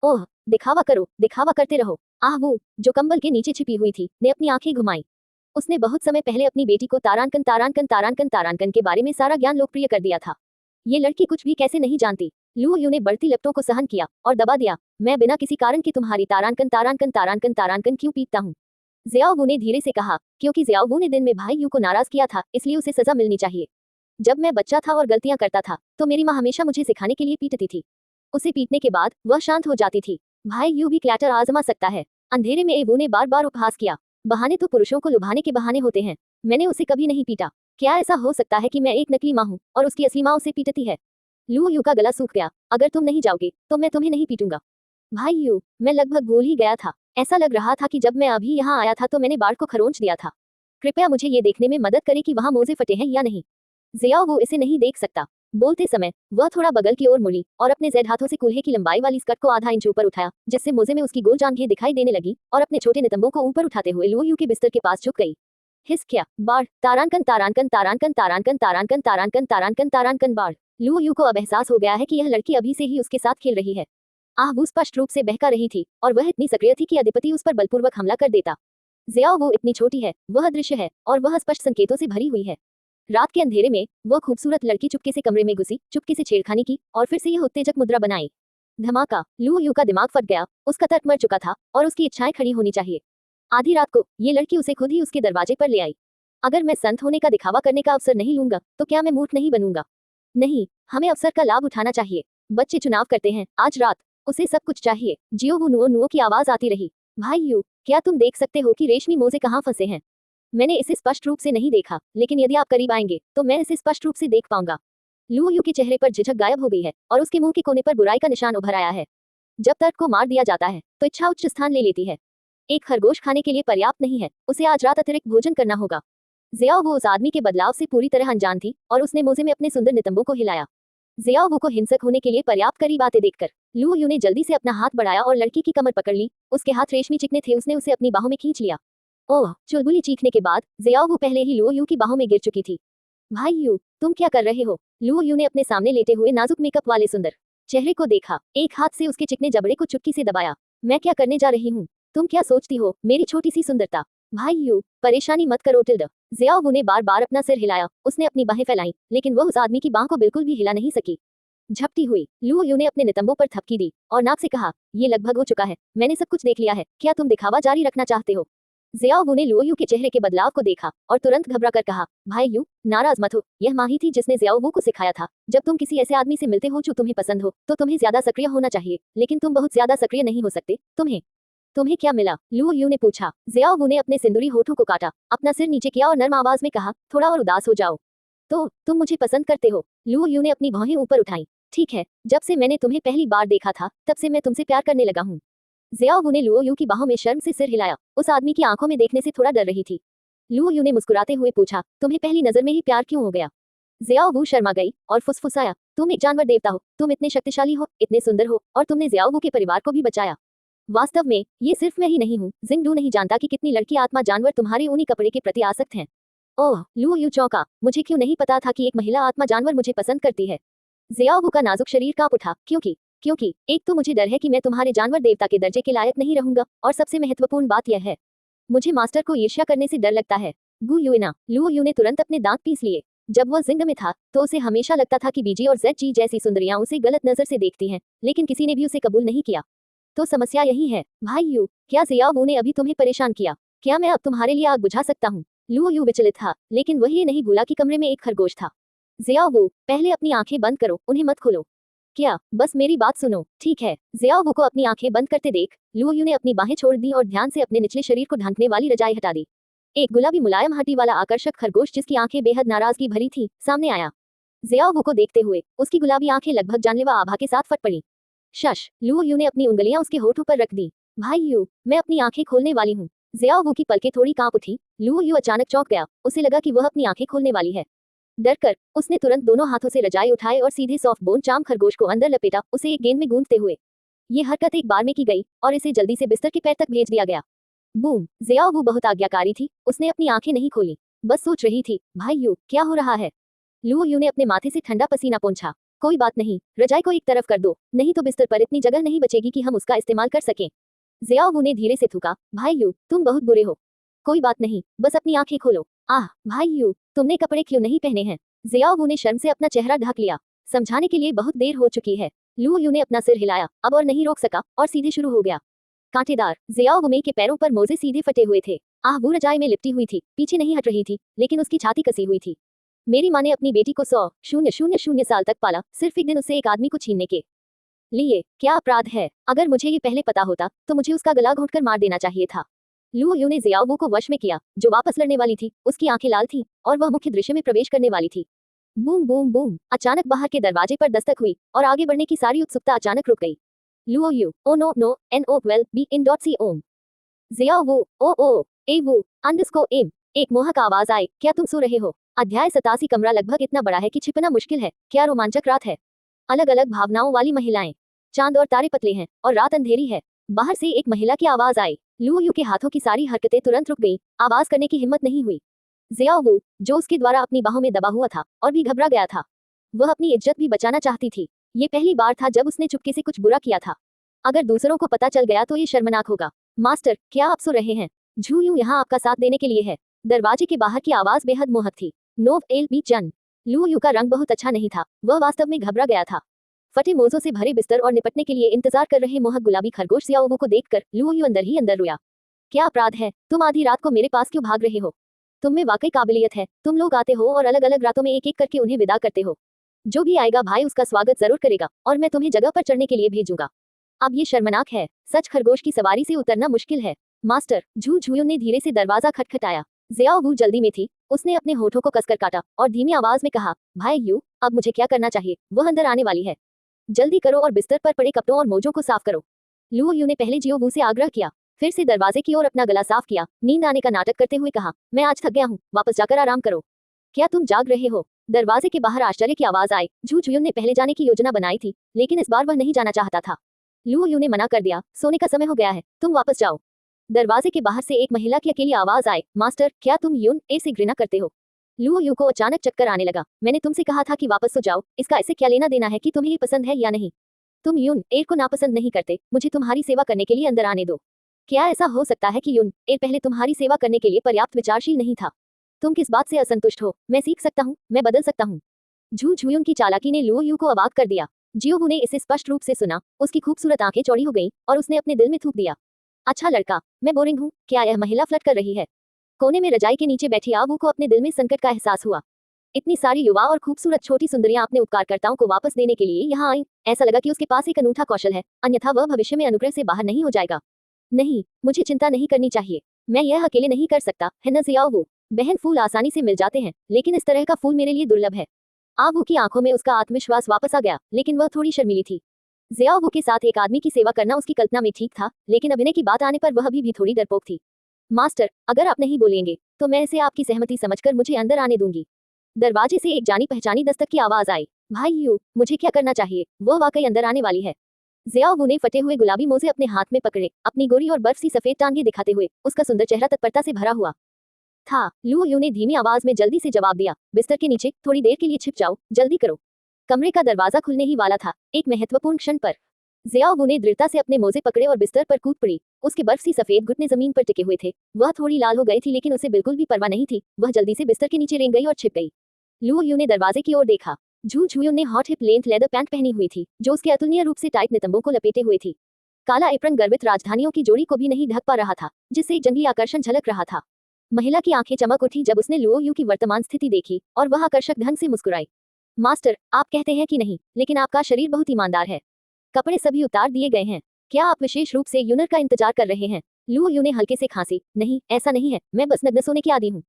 ओह, दिखावा करो, दिखावा करते रहो। आह वो, जो कंबल के नीचे छिपी हुई थी, ने अपनी आंखें घुमाई। उसने बहुत समय पहले अपनी बेटी को तारांकन तारांकन तारांकन तारांकन के बारे में सारा ज्ञान लोकप्रिय कर दिया था। ये लड़की कुछ भी कैसे नहीं जानती। लुओ यू ने बढ़ती लपटों को सहन किया और दबा दिया। मैं बिना किसी कारण के तुम्हारी तारांकन तारांकन तारांकन तारांकन क्यों पीटता हूँ? जियाओ वू ने धीरे से कहा, क्योंकि जियाओ वू ने दिन में भाई यू को नाराज किया था, इसलिए उसे सजा मिलनी चाहिए। जब मैं बच्चा था और गलतियां करता था तो मेरी माँ हमेशा मुझे सिखाने के लिए पीटती थी। उसे पीटने के बाद वह शांत हो जाती थी। भाई यू भी क्लैटर आजमा सकता है। अंधेरे में एवू ने बार बार उपहास किया। बहाने तो पुरुषों को लुभाने के बहाने होते हैं। मैंने उसे कभी नहीं पीटा। क्या ऐसा हो सकता है कि मैं एक नकली माँ हूँ और उसकी असली माँ उसे पीटती है? लुओ यू का गला सूख गया। अगर तुम नहीं जाओगे तो मैं तुम्हें नहीं पीटूंगा। भाई यू, मैं लगभग भूल ही गया था। ऐसा लग रहा था कि जब मैं अभी यहाँ आया था तो मैंने बाढ़ को खरोंच दिया था। कृपया मुझे ये देखने में मदद करें कि वहाँ मोजे फटे हैं या नहीं। जियाओ वो इसे नहीं देख सकता। बोलते समय वह थोड़ा बगल की ओर मुड़ी और अपने ज़ेड हाथों से कूल्हे की लंबाई वाली स्कर्ट को आधा इंच ऊपर उठाया, जिससे मोजे में उसकी गोल जांघें दिखाई देने लगी, और अपने छोटे नितंबों को ऊपर उठाते हुए लुओ यू के बिस्तर के पास झुक गई। हिस क्या? बाढ़, तारांकन तारांकन तारांकन तारांकन तारांकन तारांकन तारांकन तारांकन बाढ़। लुओ यू को अब एहसास हो गया है कि यह लड़की अभी से ही उसके साथ खेल रही है। आह वो स्पष्ट रूप से बहका रही थी और वह इतनी सक्रिय थी कि अधिपति उस पर बलपूर्वक हमला कर देता। जियाओ वो इतनी छोटी है, वह दृश्य है और वह स्पष्ट संकेतों से भरी हुई है। रात के अंधेरे में वह खूबसूरत लड़की चुपके से कमरे में घुसी, चुपके से छेड़खानी की और फिर से यह उत्तेजक मुद्रा बनाई। धमाका। लुओ यू का दिमाग फट गया। उसका तर्क मर चुका था और उसकी इच्छाएं खड़ी होनी चाहिए। आधी रात को ये लड़की उसे खुद ही उसके दरवाजे पर ले आई। अगर मैं संत होने का दिखावा करने का अवसर नहीं लूंगा तो क्या मैं मूर्ख नहीं बनूंगा? नहीं, हमें अवसर का लाभ उठाना चाहिए। बच्चे चुनाव करते हैं आज रात। उसे सब कुछ चाहिए। जियो वो नुओ नुओ की आवाज आती रही। भाई यू, क्या तुम देख सकते हो कि रेशमी मोजे कहाँ फंसे हैं? मैंने इसे स्पष्ट रूप से नहीं देखा, लेकिन यदि आप करीब आएंगे तो मैं इसे स्पष्ट रूप से देख पाऊंगा। लुओ यू के चेहरे पर झिझक गायब हो गई है और उसके मुंह के कोने पर बुराई का निशान उभर आया है। जब तर्क को मार दिया जाता है तो इच्छा उच्च स्थान ले लेती है। एक खरगोश खाने के लिए पर्याप्त नहीं है, उसे आज रात अतिरिक्त भोजन करना होगा। जियाओ वो उस आदमी के बदलाव से पूरी तरह अनजान थी और उसने मोजे में अपने सुंदर नितंबों को हिलाया। जियाओ वो को हिंसक होने के लिए पर्याप्त करीब आते देखकर लुओ यू ने जल्दी से अपना हाथ बढ़ाया और लड़की की कमर पकड़ ली। उसके हाथ रेशमी चिकने थे। उसने उसे अपनी बाहों में खींच लिया। ओह, चुलबुली चीखने के बाद जियाओ वो पहले ही लुओ यू की बाहों में गिर चुकी थी। भाई यू, तुम क्या कर रहे हो? लुओ यू ने अपने सामने लेटे हुए नाजुक मेकअप वाले सुंदर चेहरे को देखा। एक हाथ से उसके चिकने जबड़े को चुटकी से दबाया। मैं क्या करने जा रही हूँ? तुम क्या सोचती हो, मेरी छोटी सी सुंदरता? भाई यू, परेशानी मत करो टिल्ड। जियाओ ने बार बार अपना सिर हिलाया। उसने अपनी बाहें फैलाई, लेकिन वह उस आदमी की बाह को बिल्कुल भी हिला नहीं सकी। झपटी हुई, लू यू ने अपने नितंबों पर थपकी दी और नाक से कहा, ये लगभग हो चुका है, मैंने सब कुछ देख लिया है, क्या तुम दिखावा जारी रखना चाहते हो? जियाओ ने लुओ यू के चेहरे के बदलाव को देखा और तुरंत घबरा कर कहा, भाई यू, नाराज मत हो, यह माही थी जिसने जियाओ को सिखाया था, जब तुम किसी ऐसे आदमी से मिलते हो जो तुम्हें पसंद हो, तो तुम्हें ज्यादा सक्रिय होना चाहिए, लेकिन तुम बहुत ज्यादा सक्रिय नहीं हो सकते। तुम्हें क्या मिला? लुओ यू ने पूछा। जियाओ ने अपने सिंदूरी होठों को काटा, अपना सिर नीचे किया और नर्म आवाज में कहा, थोड़ा और उदास हो जाओ। तो तुम मुझे पसंद करते हो? लुओ यू ने अपनी भौहें ऊपर उठाई। ठीक है, जब से मैंने तुम्हें पहली बार देखा था, तब से मैं तुमसे प्यार करने लगा हूँ। जियाओ ने लुओ यू की बाहों में शर्म से सिर हिलाया। उस आदमी की आंखों में देखने से थोड़ा डर रही थी। लुओ यू ने मुस्कुराते हुए पूछा, तुम्हें पहली नजर में ही प्यार क्यों हो गया? जियाओ शर्मा गई और फुसफुसाया, तुम एक जानवर देवता हो, तुम इतने शक्तिशाली हो, इतने सुंदर हो, और तुमने जियाओ के परिवार को भी बचाया। वास्तव में ये सिर्फ मैं ही नहीं हूँ, जिंगडू नहीं जानता कि कितनी लड़की आत्मा जानवर तुम्हारे ऊनी कपड़े के प्रति आसक्त हैं। ओह, लुओ यू चौंका, मुझे क्यों नहीं पता था कि एक महिला आत्मा जानवर मुझे पसंद करती है। जियाओ का नाजुक शरीर कांप उठा, क्योंकि एक तो मुझे डर है कि मैं तुम्हारे जानवर देवता के दर्जे के लायक नहीं रहूंगा, और सबसे महत्वपूर्ण बात यह है, मुझे मास्टर को ईर्ष्या करने से डर लगता है। गु युना, लुओ यू ने तुरंत अपने दांत पीस लिए। जब वह जिंग में था तो उसे हमेशा लगता था कि बीजी और जेड जी जैसी सुंदरियां उसे गलत नजर से देखती हैं, लेकिन किसी ने भी उसे कबूल नहीं किया। तो समस्या यही है, भाई यू, क्या जियाओ ने अभी तुम्हें परेशान किया? क्या मैं अब तुम्हारे लिए आग बुझा सकता हूँ? लुओ यू विचलित था, लेकिन वह ये नहीं भूला कि कमरे में एक खरगोश था। जियाओ, पहले अपनी आंखें बंद करो, उन्हें मत खोलो। क्या? बस मेरी बात सुनो, ठीक है? जियाओ को अपनी आंखें बंद करते देख, लुओ यू ने अपनी बाहें छोड़ दी और ध्यान से अपने निचले शरीर को ढांकने वाली रजाई हटा दी। एक गुलाबी मुलायम हड्डी वाला आकर्षक खरगोश जिसकी आंखें बेहद नाराजगी भरी थी, सामने आया। जियाओ को देखते हुए उसकी गुलाबी आंखें लगभग जानलेवा आभा के साथ फट पड़ी। शश, लुओ यू ने अपनी उंगलियां उसके होठों पर रख दी। भाई यू, मैं अपनी आंखें खोलने वाली हूँ। जियाओ की पलकें थोड़ी कांप उठी। लुओ यू अचानक चौंक गया, उसे लगा कि वह अपनी आंखें खोलने वाली है। डर कर उसने तुरंत दोनों हाथों से रजाई उठाए और सीधे सॉफ्ट बोन चाम खरगोश को अंदर लपेटा, उसे एक गेंद में गूंथते हुए। ये हरकत एक बार में की गई और इसे जल्दी से बिस्तर के पैर तक भेज दिया गया। बूम, जियाओ बहुत आज्ञाकारी थी, उसने अपनी आंखें नहीं खोली, बस सोच रही थी, भाई यू, क्या हो रहा है? लुओ यू ने अपने माथे से ठंडा पसीना पोंछा। कोई बात नहीं, रजाई को एक तरफ कर दो, नहीं तो बिस्तर पर इतनी जगह नहीं बचेगी कि हम उसका इस्तेमाल कर सकें। जियाओ ने धीरे से थूका, भाई यू, तुम बहुत बुरे हो। कोई बात नहीं, बस अपनी आंखें खोलो। आह, भाई यू, तुमने कपड़े क्यों नहीं पहने हैं? जियाओ ने शर्म से अपना चेहरा ढक लिया। समझाने के लिए बहुत देर हो चुकी है। लुओ यू ने अपना सिर हिलाया, अब और नहीं रोक सका और सीधे शुरू हो गया। कांटेदार, जियाओ के पैरों पर मोजे सीधे फटे हुए थे। आह, वो रजाई में लिपटी हुई थी, पीछे नहीं हट रही थी, लेकिन उसकी छाती कसी हुई थी। मेरी माँ ने अपनी बेटी को 100,000 साल तक पाला, सिर्फ एक दिन उससे एक आदमी को छीनने के लिए। क्या अपराध है? अगर मुझे ये पहले पता होता तो मुझे उसका गला घोंटकर मार देना चाहिए था। लुओ यू ने जियाओ को वश में किया, जो वापस लड़ने वाली थी। उसकी आंखें लाल थीं और वह मुख्य दृश्य में प्रवेश करने वाली थी। बूम बूम बूम, अचानक बाहर के दरवाजे पर दस्तक हुई और आगे बढ़ने की सारी उत्सुकता अचानक रुक गई। Luo Yu, oh no no, NO12BIN.C om. Jiao, o a वो अंडरस्कोर एम। एक मोहक आवाज आए, क्या तुम सो रहे हो? अध्याय 87। कमरा लगभग इतना बड़ा है कि छिपना मुश्किल है। क्या रोमांचक रात है। अलग अलग भावनाओं वाली महिलाएं। चांद और तारे पतले हैं और रात अंधेरी है। बाहर से एक महिला की आवाज आई। लुओ यू के हाथों की सारी हरकतें तुरंत रुक गईं, आवाज करने की हिम्मत नहीं हुई। जियाओ, जो उसके द्वारा अपनी बाहों में दबा हुआ था और भी घबरा गया था, वह अपनी इज्जत भी बचाना चाहती थी। ये पहली बार था जब उसने चुपके से कुछ बुरा किया था। अगर दूसरों को पता चल गया तो ये शर्मनाक होगा। मास्टर, क्या आप सो रहे हैं? झू यू यहाँ आपका साथ देने के लिए है। दरवाजे के बाहर की आवाज बेहद मोहक थी। नोव एल बी चन। लुओ यू का रंग बहुत अच्छा नहीं था, वह वास्तव में घबरा गया था। फटे मोजों से भरे बिस्तर और निपटने के लिए इंतजार कर रहे मोहक गुलाबी खरगोश जियाओ को देखकर लुओ यू अंदर ही अंदर रोया। क्या अपराध है? तुम आधी रात को मेरे पास क्यों भाग रहे हो? तुम में वाकई काबिलियत है। तुम लोग आते हो और अलग अलग रातों में एक एक करके उन्हें विदा करते हो। जो भी आएगा भाई उसका स्वागत जरूर करेगा और मैं तुम्हें जगह पर चढ़ने के लिए भेजूंगा। अब ये शर्मनाक है, सच खरगोश की सवारी से उतरना मुश्किल है। मास्टर, झू झूयू ने धीरे से दरवाजा खटखटाया। जियाओ जल्दी में थी, उसने अपने होठों को कसकर काटा और धीमी आवाज में कहा, भाई यू, अब मुझे क्या करना चाहिए? वह अंदर आने वाली है। जल्दी करो और बिस्तर पर पड़े कपड़ों और मोजों को साफ करो। लुओ यू ने पहले जियो से आग्रह किया, फिर से दरवाजे की ओर अपना गला साफ किया, नींद आने का नाटक करते हुए कहा, मैं आज थक गया हूँ, वापस जाकर आराम करो। क्या तुम जाग रहे हो? दरवाजे के बाहर आश्चर्य की आवाज आई। झू झुयुन ने पहले जाने की योजना बनाई थी, लेकिन इस बार वह नहीं जाना चाहता था। लुओ यू ने मना कर दिया, सोने का समय हो गया है, तुम वापस जाओ। दरवाजे के बाहर से एक महिला की अकेली आवाज आई, मास्टर, क्या तुम यून ए से घृणा करते हो? लुओ यू को अचानक चक्कर आने लगा। मैंने तुमसे कहा था कि वापस सो जाओ, इसका इससे क्या लेना देना है कि तुम्हें ये पसंद है या नहीं? तुम यून ए को नापसंद नहीं करते, मुझे तुम्हारी सेवा करने के लिए अंदर आने दो। क्या ऐसा हो सकता है कि युन एर पहले तुम्हारी सेवा करने के लिए पर्याप्त विचारशील नहीं था? तुम किस बात से असंतुष्ट हो? मैं सीख सकता हूँ, मैं बदल सकता हूँ। झू झुयुन की चालाकी ने लुओ यू को अवाक कर दिया। जियोवू ने इसे स्पष्ट रूप से सुना, उसकी खूबसूरत आंखें चौड़ी हो गईं और उसने अपने दिल में थूक दिया। अच्छा लड़का, मैं बोरिंग हूँ, क्या यह महिला फ्लर्ट कर रही है? कोने में रजाई के नीचे बैठी आवू को अपने दिल में संकट का एहसास हुआ। इतनी सारी युवा और खूबसूरत छोटी सुंदरियां अपने उपकारकर्ताओं को वापस देने के लिए यहाँ आई। ऐसा लगा कि उसके पास एक अनूठा कौशल है, अन्यथा वह भविष्य में अनुग्रह से बाहर नहीं हो जाएगा। नहीं, मुझे चिंता नहीं करनी चाहिए। मैं यह अकेले नहीं कर सकता, है न जियाओवू? बहन, फूल आसानी से मिल जाते हैं, लेकिन इस तरह का फूल मेरे लिए दुर्लभ है। आवू की आंखों में उसका आत्मविश्वास वापस आ गया, लेकिन वह थोड़ी शर्मीली थी। जियाओवू के साथ एक आदमी की सेवा करना उसकी कल्पना में ठीक था, लेकिन अभिनय की बात आने पर वह भी थोड़ी डरपोक थी। मास्टर, अगर आप नहीं बोलेंगे तो मैं इसे आपकी सहमति समझकर मुझे अंदर आने दूंगी। दरवाजे से एक जानी पहचानी दस्तक की आवाज आई। भाई यू, मुझे क्या करना चाहिए? वो वाकई अंदर आने वाली है। जियाओवू ने फटे हुए गुलाबी मोजे अपने हाथ में पकड़े, अपनी गोरी और बर्फ सी सफेद टांगे दिखाते हुए। उसका सुंदर चेहरा तत्परता से भरा हुआ था। लुओ यू ने धीमी आवाज में जल्दी से जवाब दिया, बिस्तर के नीचे थोड़ी देर के लिए छिप जाओ, जल्दी करो। कमरे का दरवाजा खुलने ही वाला था, एक महत्वपूर्ण क्षण पर जियाओवू ने दृढ़ता से अपने मोजे पकड़े और बिस्तर पर कूद पड़ी। उसके बर्फ सी सफेद घुटने जमीन पर टिके हुए थे। वह थोड़ी लाल हो गई थी, लेकिन उसे बिल्कुल भी परवाह नहीं थी। वह जल्दी से बिस्तर के नीचे रेंग गई और छिप गई। लुओ यू ने दरवाजे की ओर देखा। झू झुयुन ने hot hip length leather pant पहनी हुई थी, जो उसके अतुलनीय रूप से टाइट नितंबों को लपेटे हुए थी। काला एप्रन गर्वित राजधानियों की जोड़ी को भी नहीं ढक पा रहा था, जिससे एक जंगली आकर्षण झलक रहा था। महिला की आंखें चमक उठी जब उसने लुओ यू की वर्तमान स्थिति देखी, और वह आकर्षक ढंग से मुस्कुराई। मास्टर, आप कहते हैं कि नहीं, लेकिन आपका शरीर बहुत ईमानदार है। कपड़े सभी उतार दिए गए हैं। क्या आप विशेष रूप से यूनर का इंतजार कर रहे हैं? लुओ यू ने हल्के से खांसी। नहीं, ऐसा नहीं है, मैं बस नग्न सोने की आदी हूँ।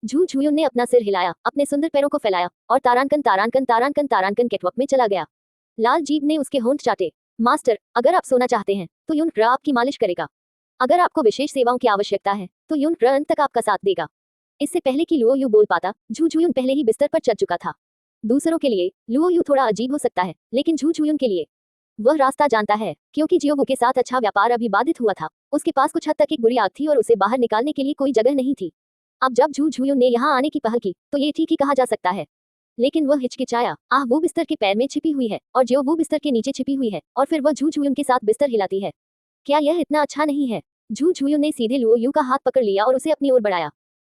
झू झुयुन ने अपना सिर हिलाया, अपने सुंदर पैरों को फैलाया और तारांकन तारांकन तारांकन तारांकन कैटवॉक में चला गया। लाल जीभ ने उसके होंठ चाटे। मास्टर, अगर आप सोना चाहते हैं तो युन प्र आपकी मालिश करेगा। अगर आपको विशेष सेवाओं की आवश्यकता है तो युन प्र अंत तक आपका साथ देगा। इससे पहले कि लुओ यू बोल पाता, झू झुयुन पहले ही बिस्तर पर चढ़ चुका था। दूसरों के लिए लुओ यू थोड़ा अजीब हो सकता है, लेकिन झू झुयुन के लिए वह रास्ता जानता है, क्योंकि जियोवू के साथ अच्छा व्यापार अभी बाधित हुआ था। उसके पास कुछ हद तक एक बुरी आग थी और उसे बाहर निकालने के लिए कोई जगह नहीं थी। अब जब झू झुयुन ने यहाँ आने की पहल की, तो ये ठीक ही कहा जा सकता है। लेकिन वह हिचकिचाया। वो बिस्तर के पैर में छिपी हुई है और जियोवू बिस्तर के नीचे छिपी हुई है, और फिर वह झू झुयुन के साथ बिस्तर हिलाती है। क्या यह इतना अच्छा नहीं है? झू झुयुन ने सीधे लुओ यू का हाथ पकड़ लिया और उसे अपनी ओर बढ़ाया।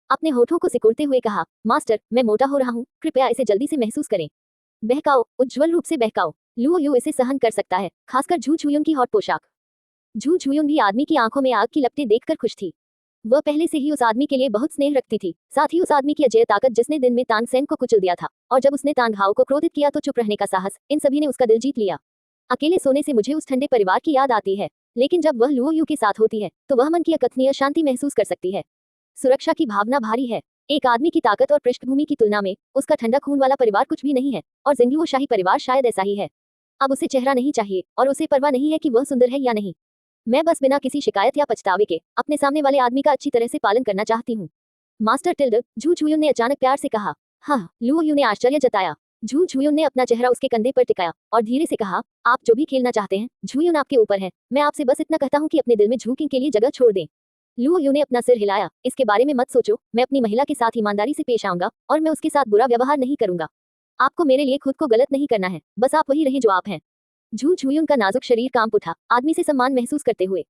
अपने होठों को सिकुड़ते हुए कहा, मास्टर, मैं मोटा हो रहा हूँ, कृपया इसे जल्दी से महसूस करें। बहकाओ, उज्ज्वल रूप से बहकाओ। लुओ यू इसे सहन कर सकता है, खासकर झू झुयुन की हॉट पोशाक। झू झुयुन भी आदमी की आंखों में आग की लपटें देखकर खुश थी। वह पहले से ही उस आदमी के लिए बहुत स्नेह रखती थी, साथ ही उस आदमी की अजय ताकत जिसने दिन में तांग सेन को कुचल दिया था, और जब उसने तांग हाओ को क्रोधित किया तो चुप रहने का साहस, इन सभी ने उसका दिल जीत लिया। अकेले सोने से मुझे उस ठंडे परिवार की याद आती है, लेकिन जब वह लुओ यू के साथ होती है तो वह मन की अकथनीय शांति महसूस कर सकती है। सुरक्षा की भावना भारी है। एक आदमी की ताकत और पृष्ठभूमि की तुलना में उसका ठंडा खून वाला परिवार कुछ भी नहीं है, और जिंगलुओ शाही परिवार शायद ऐसा ही है। अब उसे चेहरा नहीं चाहिए, और उसे परवाह नहीं है कि वह सुंदर है या नहीं। मैं बस बिना किसी शिकायत या पछतावे के अपने सामने वाले आदमी का अच्छी तरह से पालन करना चाहती हूँ। मास्टर टिल्ड, झू झुयुन ने अचानक प्यार से कहा। हाँ, लुओ यू ने आश्चर्य जताया। झू झुयुन ने अपना चेहरा उसके कंधे पर टिकाया और धीरे से कहा, आप जो भी खेलना चाहते हैं, झुयुन आपके ऊपर है। मैं आपसे बस इतना कहता हूँ कि अपने दिल में झुकिंग के लिए जगह छोड़ दें। लुओ यू ने अपना सिर हिलाया। इसके बारे में मत सोचो, मैं अपनी महिला के साथ ईमानदारी से पेश आऊंगा और मैं उसके साथ बुरा व्यवहार नहीं करूंगा। आपको मेरे लिए खुद को गलत नहीं करना है, बस आप वही रहे जो आप हैं। झू झुयुन का नाजुक शरीर कांप उठा, आदमी से सम्मान महसूस करते हुए।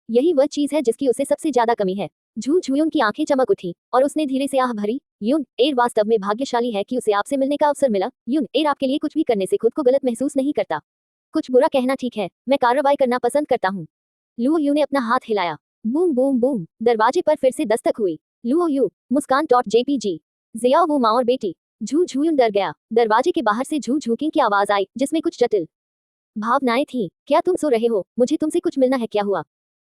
यही वह चीज है जिसकी उसे सबसे ज्यादा कमी है। झू झुयुन की आंखें चमक उठी और उसने धीरे से आह भरी। युन एर वास्तव में भाग्यशाली है कि उसे आपसे मिलने का अवसर मिला। युन एर आपके लिए कुछ भी करने से खुद को गलत महसूस नहीं करता। कुछ बुरा कहना ठीक है, मैं कार्रवाई करना पसंद करता हूँ। लुओ यू ने अपना हाथ हिलाया। बूम बूम बूम, दरवाजे पर फिर से दस्तक हुई। Luo you, Muskan .jpg। जियाओवू माँ और बेटी। झू झुयुन डर गया। दरवाजे के बाहर से झू झुकिंग की आवाज आई, जिसमें कुछ जटिल भावनाएं थी। क्या तुम सो रहे हो? मुझे तुमसे कुछ मिलना है। क्या हुआ?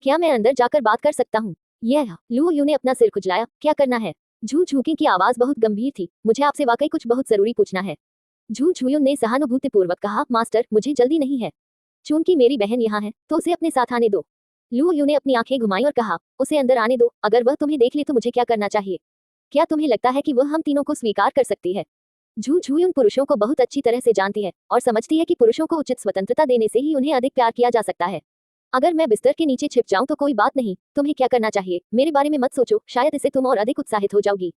क्या मैं अंदर जाकर बात कर सकता हूँ? यह लुओ यू ने अपना सिर खुजलाया। क्या करना है? झू झुकिंग की आवाज बहुत गंभीर थी। मुझे आपसे वाकई कुछ बहुत जरूरी पूछना है। झू झुयुन ने सहानुभूतिपूर्वक कहा, मास्टर, मुझे जल्दी नहीं है। चूंकि मेरी बहन यहाँ है तो उसे अपने साथ आने दो। लुओ यू ने अपनी आंखें घुमाई और कहा, उसे अंदर आने दो। अगर वह तुम्हें देख ले तो मुझे क्या करना चाहिए? क्या तुम्हें लगता है कि वह हम तीनों को स्वीकार कर सकती है? झू झुयुन पुरुषों को बहुत अच्छी तरह से जानती है और समझती है कि पुरुषों को उचित स्वतंत्रता देने से ही उन्हें अधिक प्यार किया जा सकता है। अगर मैं बिस्तर के नीचे छिप जाऊं तो कोई बात नहीं, तुम्हें क्या करना चाहिए मेरे बारे में मत सोचो, शायद इससे तुम और अधिक उत्साहित हो जाओगी।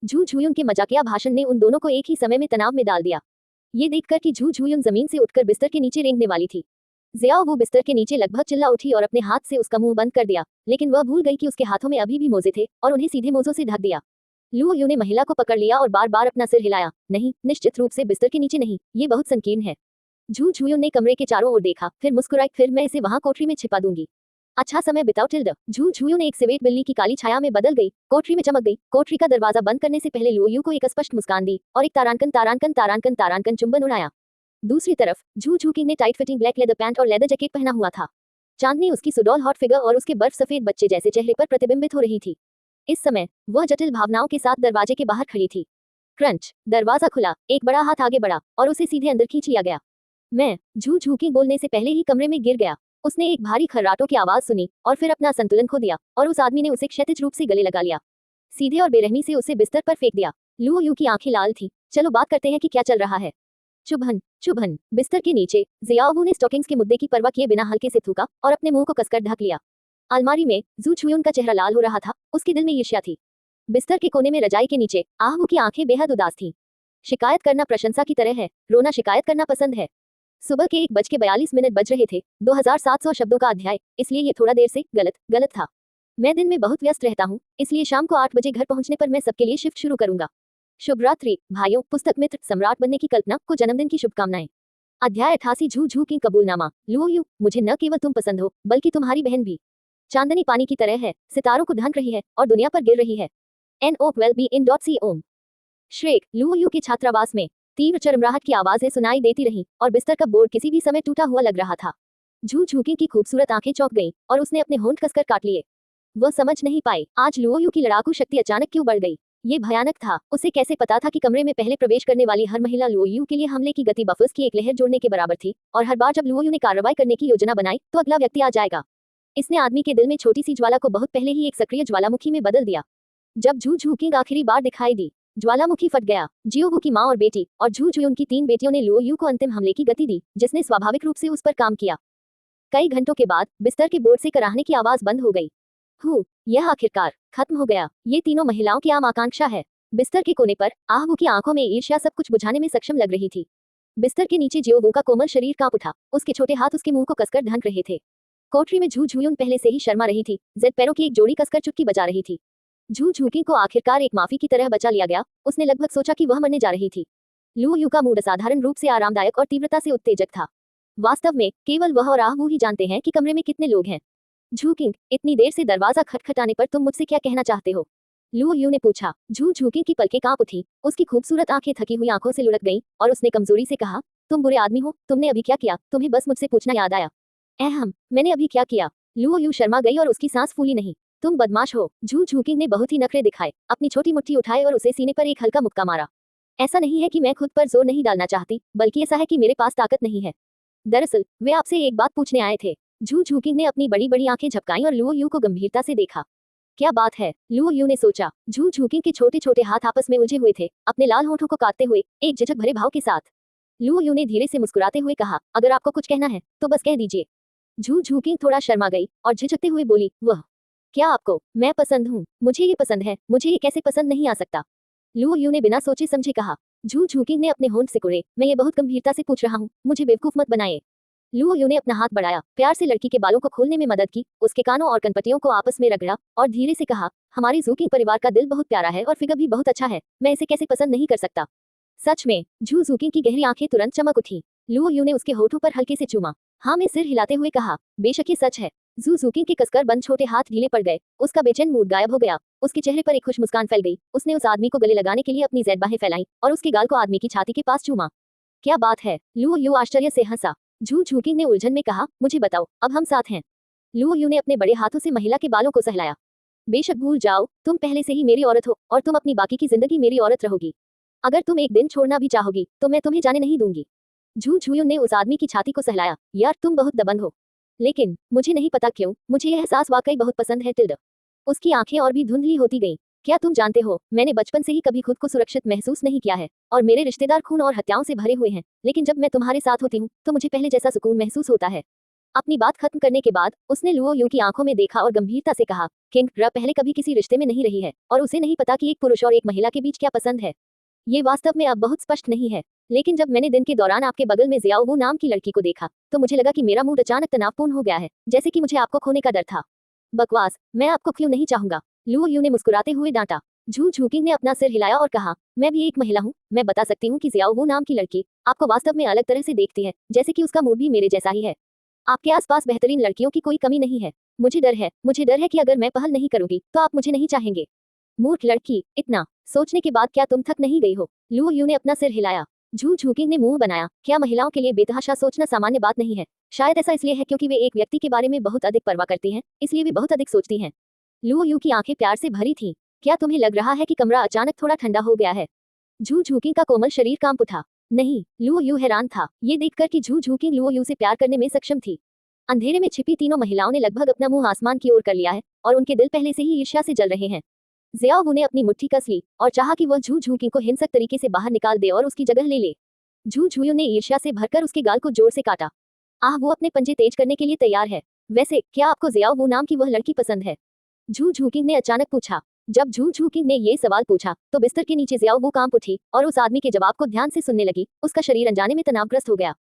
झू झुयुन के मजाकिया भाषण ने उन दोनों को एक ही समय में तनाव में डाल दिया। ये देखकर कि झू झुयुन जमीन से उठकर बिस्तर के नीचे रेंगने वाली थी, जियाओ वो बिस्तर के नीचे लगभग चिल्ला उठी और अपने हाथ से उसका मुंह बंद कर दिया, लेकिन वह भूल गई कि उसके हाथों में अभी भी मोजे थे और उन्हें सीधे मोजों से ढक दिया। लू यू ने महिला को पकड़ लिया और बार बार अपना सिर हिलाया। नहीं, निश्चित रूप से बिस्तर के नीचे नहीं, ये बहुत संकीर्ण है। झू झूयुन ने कमरे के चारों ओर देखा, फिर मुस्कुराई। फिर मैं इसे वहां कोठरी में छिपा दूंगी। अच्छा समय बिताओ टिल्ड। झू झूयुन एक सिवेट बिल्ली की काली छाया में बदल गई, कोठरी में चमक गई। कोठरी का दरवाजा बंद करने से पहले लू यू को एक स्पष्ट मुस्कान दी और एक तारांकन तारांकन तारांकन तारांकन चुंबन उड़ाया। दूसरी तरफ झू झूकिंग ने tight fitting black leather pant और लेदर जैकेट पहना हुआ था। चांदनी उसकी सुडौल हॉट फिगर और उसके बर्फ सफेद बच्चे जैसे चेहरे पर प्रतिबिंबित हो रही थी। इस समय वह जटिल भावनाओं के साथ दरवाजे के बाहर खड़ी थी। क्रंच, दरवाजा खुला, एक बड़ा हाथ आगे बढ़ा और उसे सीधे अंदर खींच लिया गया। मैं, झू झूकिंग बोलने से पहले ही कमरे में गिर गया। उसने एक भारी खर्राटों की आवाज सुनी और फिर अपना संतुलन खो दिया और उस आदमी ने उसे क्षैतिज रूप से गले लगा लिया, सीधे और बेरहमी से उसे बिस्तर पर फेंक दिया। लू यू की आंखें लाल थी। चलो बात करते हैं कि क्या चल रहा है। चुभन चुभन। बिस्तर के नीचे जियाओ ने स्टॉकिंग्स के मुद्दे की परवाह किए बिना हल्के से थूका और अपने मुंह को कसकर ढक लिया। अलमारी में जू छुयुन का चेहरा लाल हो रहा था, उसके दिल में ईर्ष्या थी। बिस्तर के कोने में रजाई के नीचे आहू की आंखें बेहद उदास थीं। शिकायत करना प्रशंसा की तरह है, रोना शिकायत करना पसंद है। सुबह के 1:42 बज रहे थे। 2700 शब्दों का अध्याय, इसलिए ये थोड़ा देर से गलत था। मैं दिन में बहुत व्यस्त रहता हूँ, इसलिए शाम को 8 बजे घर पहुंचने पर मैं सबके लिए शिफ्ट शुरू करूंगा। शुभ रात्रि भाइयों। पुस्तक मित्र सम्राट बनने की कल्पना को जन्मदिन की शुभकामनाएं। अध्याय 88 झू झू की कबूलनामा। लू यू, मुझे न केवल तुम पसंद हो बल्कि तुम्हारी बहन भी। चांदनी पानी की तरह है, सितारों को ढंक रही है और दुनिया पर गिर रही है। NO12BIN.C ओम। श्रेक, लू यू के छात्रावास में तीव्र चरमराहट की आवाजें सुनाई देती रहीं और बिस्तर का बोर्ड किसी भी समय टूटा हुआ लग रहा था। झू झूकी की खूबसूरत आंखें चौंक गईं और उसने अपने होंठ कसकर काट लिए। वह समझ नहीं पाई आज लू यू की लड़ाकू शक्ति अचानक क्यों बढ़ गई। ये भयानक था। उसे कैसे पता था कि कमरे में पहले प्रवेश करने वाली हर महिला लू यू के लिए हमले की गति बफर्स की एक लहर जोड़ने के बराबर थी और हर बार जब लू यू ने कार्रवाई करने की योजना बनाई तो अगला व्यक्ति आ जाएगा। इसने आदमी के दिल में छोटी सी ज्वाला को बहुत पहले ही एक सक्रिय ज्वालामुखी में बदल दिया। जब झू झूकिंग आखिरी बार दिखाई दी, ज्वालामुखी फट गया। जियोवू की माँ और बेटी और झू झुयुन की 3 बेटियों ने लू यू को अंतिम हमले की गति दी, जिसने स्वाभाविक रूप से उस पर काम किया। कई घंटों के बाद बिस्तर के बोर्ड से कराहने की आवाज बंद हो गई। यह आखिरकार खत्म हो गया। ये तीनों महिलाओं की आम आकांक्षा है। बिस्तर के कोने पर आहू की आंखों में ईर्ष्या सब कुछ बुझाने में सक्षम लग रही थी। बिस्तर के नीचे जियोवू का कोमल शरीर कांप उठा, उसके छोटे हाथ उसके मुंह को कसकर ढंक रहे थे। कोठरी में झू झुयुन पहले से ही शर्मा रही थी, जेड पैरों की एक जोड़ी कसकर चुटकी बजा रही थी। झू झूकी को आखिरकार एक माफी की तरह बचा लिया गया। उसने लगभग सोचा कि वह मरने जा रही थी। लू यू का मूड असाधारण रूप से आरामदायक और तीव्रता से उत्तेजक था। वास्तव में केवल वह और आहू ही जानते हैं कि कमरे में कितने लोग हैं। झूकिंग, इतनी देर से दरवाजा खटखटाने पर तुम मुझसे क्या कहना चाहते हो? लू यू ने पूछा। झू झूकिंग की पलकें कांप उठी, उसकी खूबसूरत आंखें थकी हुई आंखों से लुढ़क गईं और उसने कमजोरी से कहा, तुम बुरे आदमी हो। तुमने अभी क्या किया? तुम्हें बस मुझसे पूछना याद आया। मैंने अभी क्या किया? लू यू शर्मा गई और उसकी सांस फूली नहीं। तुम बदमाश हो। झू झूकिंग ने बहुत ही नखरे दिखाए, अपनी छोटी मुट्ठी उठाए और उसे सीने पर एक हल्का मुक्का मारा। ऐसा नहीं है कि मैं खुद पर जोर नहीं डालना चाहती, बल्कि ऐसा है कि मेरे पास ताकत नहीं है। दरअसल वे आपसे एक बात पूछने आए थे। झू झूकिंग ने अपनी बड़ी बड़ी आंखें झपकाईं और लू यू को गंभीरता से देखा। क्या बात है? लू यू ने सोचा। झू झूकिंग के छोटे छोटे हाथ आपस में उलझे हुए थे, अपने लाल होठों को काटते हुए एक झिझक भरे भाव के साथ। लू यू ने धीरे से मुस्कुराते हुए कहा, अगर आपको कुछ कहना है तो बस कह दीजिए। झू झूकिंग थोड़ा शर्मा गई और झिझकते हुए बोली, वह क्या आपको मैं पसंद हूँ? मुझे ये पसंद है, मुझे ये कैसे पसंद नहीं आ सकता? लू यू ने बिना सोचे समझे कहा। झू झूकिंग ने अपने होंठ सिकुड़े। मैं ये बहुत गंभीरता से पूछ रहा हूँ, मुझे बेवकूफ मत बनाइए। लू यू ने अपना हाथ बढ़ाया, प्यार से लड़की के बालों को खोलने में मदद की, उसके कानों और कनपट्टियों को आपस में रगड़ा और धीरे से कहा, हमारे झूकिंग परिवार का दिल बहुत प्यारा है और फिगर भी बहुत अच्छा है, मैं इसे कैसे पसंद नहीं कर सकता? सच में? झू झूकिंग की गहरी आंखें तुरंत चमक उठी। लू यू ने उसके होठों पर हल्के से चूमा। हाँ में सिर हिलाते हुए कहा, बेशक ये सच है। झू झूकिंग के कसकर बंद छोटे हाथ ढीले पड़ गए, उसका बेचैन मूड गायब हो गया, उसके चेहरे पर एक खुश मुस्कान फैल गई। उसने उस आदमी को गले लगाने के लिए अपनी ज़ैद बाहें फैलाई और उसके गाल को आदमी की छाती के पास चूमा। क्या बात है? लू यू आश्चर्य से हंसा। झू झूकिंग ने उलझन में कहा, मुझे बताओ, अब हम साथ हैं? लू यू ने अपने बड़े हाथों से महिला के बालों को सहलाया। बेशक भूल जाओ, तुम पहले से ही मेरी औरत हो और तुम अपनी बाकी की जिंदगी मेरी औरत रहोगी। अगर तुम एक दिन छोड़ना भी चाहोगी तो मैं तुम्हें जाने नहीं दूंगी। झू झुयुन ने उस आदमी की छाती को सहलाया। यार तुम बहुत दबंग हो। लेकिन मुझे नहीं पता क्यों, मुझे यह एहसास वाकई बहुत पसंद है टिल्ड। उसकी आंखें और भी धुंधली होती गईं। क्या तुम जानते हो, मैंने बचपन से ही कभी खुद को सुरक्षित महसूस नहीं किया है और मेरे रिश्तेदार खून और हत्याओं से भरे हुए हैं, लेकिन जब मैं तुम्हारे साथ होती हूँ तो मुझे पहले जैसा सुकून महसूस होता है। अपनी बात खत्म करने के बाद उसने लुओ यू की आंखों में देखा और गंभीरता से कहा, किंग र पहले कभी किसी रिश्ते में नहीं रही है और उसे नहीं पता कि एक पुरुष और एक महिला के बीच क्या पसंद है। ये वास्तव में अब बहुत स्पष्ट नहीं है। लेकिन जब मैंने दिन के दौरान आपके बगल में जियाओ वो नाम की लड़की को देखा तो मुझे लगा कि मेरा मूड अचानक तनावपूर्ण हो गया है, जैसे कि मुझे आपको खोने का डर था। बकवास, मैं आपको क्यों नहीं चाहूंगा, लुओ यू ने मुस्कुराते हुए डांटा। झू झूकिंग ने अपना सिर हिलाया और कहा, मैं भी एक महिला हूँ, मैं बता सकती हूँ कि जियाओ वो नाम की लड़की आपको वास्तव में अलग तरह से देखती है, जैसे कि उसका मूड भी मेरे जैसा ही है। आपके आसपास बेहतरीन लड़कियों की कोई कमी नहीं है। मुझे डर है कि अगर मैं पहल नहीं करूंगी तो आप मुझे नहीं चाहेंगे। मूर्ख लड़की, इतना सोचने के बाद क्या तुम थक नहीं गई हो, लुओ यू ने अपना सिर हिलाया। झू झूकिंग ने मुंह बनाया, क्या महिलाओं के लिए बेतहाशा सोचना सामान्य बात नहीं है? शायद ऐसा इसलिए है क्योंकि वे एक व्यक्ति के बारे में बहुत अधिक परवाह करती हैं, इसलिए वे बहुत अधिक सोचती हैं। लुओ यू की आंखें प्यार से भरी थीं। क्या तुम्हें लग रहा है कि कमरा अचानक थोड़ा ठंडा हो गया है? झू झूकिंग का कोमल शरीर कांप उठा। नहीं, लुओ यू हैरान था ये देखकर कि झू झूकिंग लुओ यू से प्यार करने में सक्षम थी। अंधेरे में छिपी तीनों महिलाओं ने लगभग अपना मुंह आसमान की ओर कर लिया है और उनके दिल पहले से ही ईर्ष्या से जल रहे हैं। जियाओ ने अपनी मुट्ठी कस ली और चाहा कि वह झू झूकिंग को हिंसक तरीके से बाहर निकाल दे और उसकी जगह ले ले। झू झूयू ने ईर्ष्या से भरकर उसके गाल को जोर से काटा। आह, वो अपने पंजे तेज करने के लिए तैयार है। वैसे क्या आपको जियाओ वो नाम की वह लड़की पसंद है? झू झूकिंग ने अचानक पूछा। जब झू झूकिंग ने ये सवाल पूछा तो बिस्तर के नीचे जियाओ वो कांप उठी और उस आदमी के जवाब को ध्यान से सुनने लगी। उसका शरीर अनजाने में तनावग्रस्त हो गया।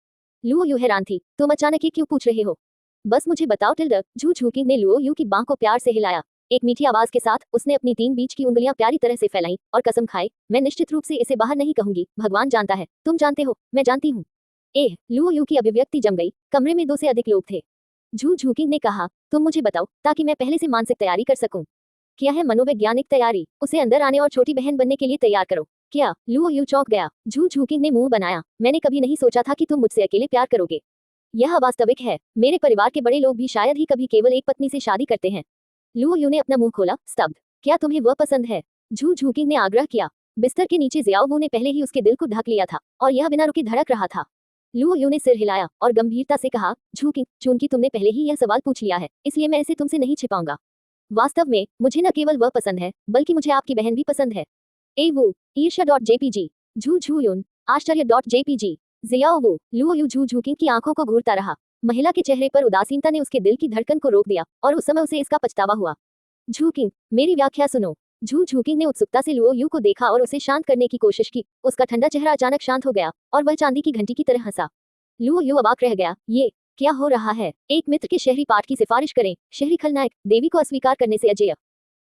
लुओ यू हैरान थी, तुम अचानक ये क्यों पूछ रहे हो? बस मुझे बताओ टिल्डर, झू झूकिंग ने लुओ यू की बांह को प्यार से हिलाया। एक मीठी आवाज के साथ उसने अपनी 3 बीच की उंगलियां प्यारी तरह से फैलाईं और कसम खाई, मैं निश्चित रूप से इसे बाहर नहीं कहूंगी, भगवान जानता है, तुम जानते हो, मैं जानती हूँ। लुओ यू की अभिव्यक्ति जम गई। कमरे में 2 से अधिक लोग थे। झू झूकिंग ने कहा, तुम मुझे बताओ ताकि मैं पहले से मानसिक तैयारी कर सकूं। क्या है मनोवैज्ञानिक तैयारी? उसे अंदर आने और छोटी बहन बनने के लिए तैयार करो। क्या? लुओ यू चौंक गया। झू झूकिंग ने मुंह बनाया, मैंने कभी नहीं सोचा था कि तुम मुझसे अकेले प्यार करोगे। यह अवास्तविक है, मेरे परिवार के बड़े लोग भी शायद ही कभी केवल एक पत्नी से शादी करते हैं। लुओ यू ने अपना मुंह खोला, स्तब्ध। क्या तुम्हें वह पसंद है? झू झूकिंग ने आग्रह किया। बिस्तर के नीचे जियाओ वू ने पहले ही उसके दिल को ढक लिया था और यह बिना रुके धड़क रहा था। लुओ यू ने सिर हिलाया और गंभीरता से कहा, झूकिंग, चूंकि तुमने पहले ही यह सवाल पूछ लिया है, इसलिए मैं इसे तुमसे नहीं छिपाऊंगा। वास्तव में मुझे न केवल वह पसंद है बल्कि मुझे आपकी बहन भी पसंद है। वो ईर्ष्या.jpg, झू झूयुन, आश्चर्य.jpg, जियाओ वो, लुओ यू झू झूकिंग की आंखों को घूरता रहा। महिला के चेहरे पर उदासीनता ने उसके दिल की धड़कन को रोक दिया और उस समय उसे इसका पछतावा हुआ। झूकिंग, मेरी व्याख्या सुनो। झू झूकिंग ने उत्सुकता से लुओ यू को देखा और उसे शांत करने की कोशिश की। उसका ठंडा चेहरा अचानक शांत हो गया और वह चांदी की घंटी की तरह हंसा। लुओ यू अवाक रह गया, ये क्या हो रहा है? एक मित्र के शहरी पाठ की सिफारिश करें। शहरी खलनायक, देवी को अस्वीकार करने से अजेय।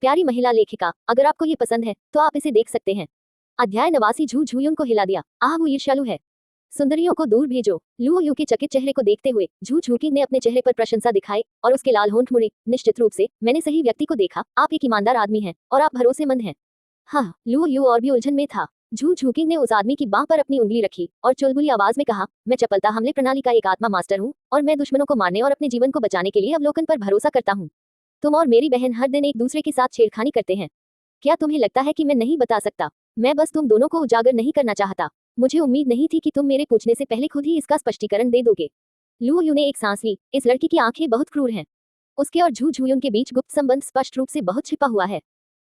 प्यारी महिला लेखिका, अगर आपको ये पसंद है तो आप इसे देख सकते हैं। अध्याय 89। झू झूयुन को हिला दिया। आह, वो ईर्ष्यालु है। सुंदरियों को दूर भेजो। लुओ यू के चकित चेहरे को देखते हुए झू झूकिंग ने अपने चेहरे पर प्रशंसा दिखाई और उसके लाल होंठ मुड़े। निश्चित रूप से मैंने सही व्यक्ति को देखा, आप एक ईमानदार आदमी हैं और आप भरोसेमंद हैं। हाँ, लुओ यू और भी उलझन में था। झू झूकिंग ने उस आदमी की बांह पर अपनी उंगली रखी और चुलबुली आवाज में कहा, मैं चपलता हमले प्रणाली का एक आत्मा मास्टर हूँ और मैं दुश्मनों को मारने और अपने जीवन को बचाने के लिए अवलोकन पर भरोसा करता हूँ। तुम और मेरी बहन हर दिन एक दूसरे के साथ छेड़खानी करते हैं। क्या तुम्हें लगता है कि मैं नहीं बता सकता? मैं बस तुम दोनों को उजागर नहीं करना चाहता। मुझे उम्मीद नहीं थी कि तुम मेरे पूछने से पहले खुद ही इसका स्पष्टीकरण दे दोगे। लुओ यू ने एक सांस ली। इस लड़की की आंखें बहुत क्रूर हैं। उसके और झू झूयुन के बीच गुप्त संबंध स्पष्ट रूप से बहुत छिपा हुआ है।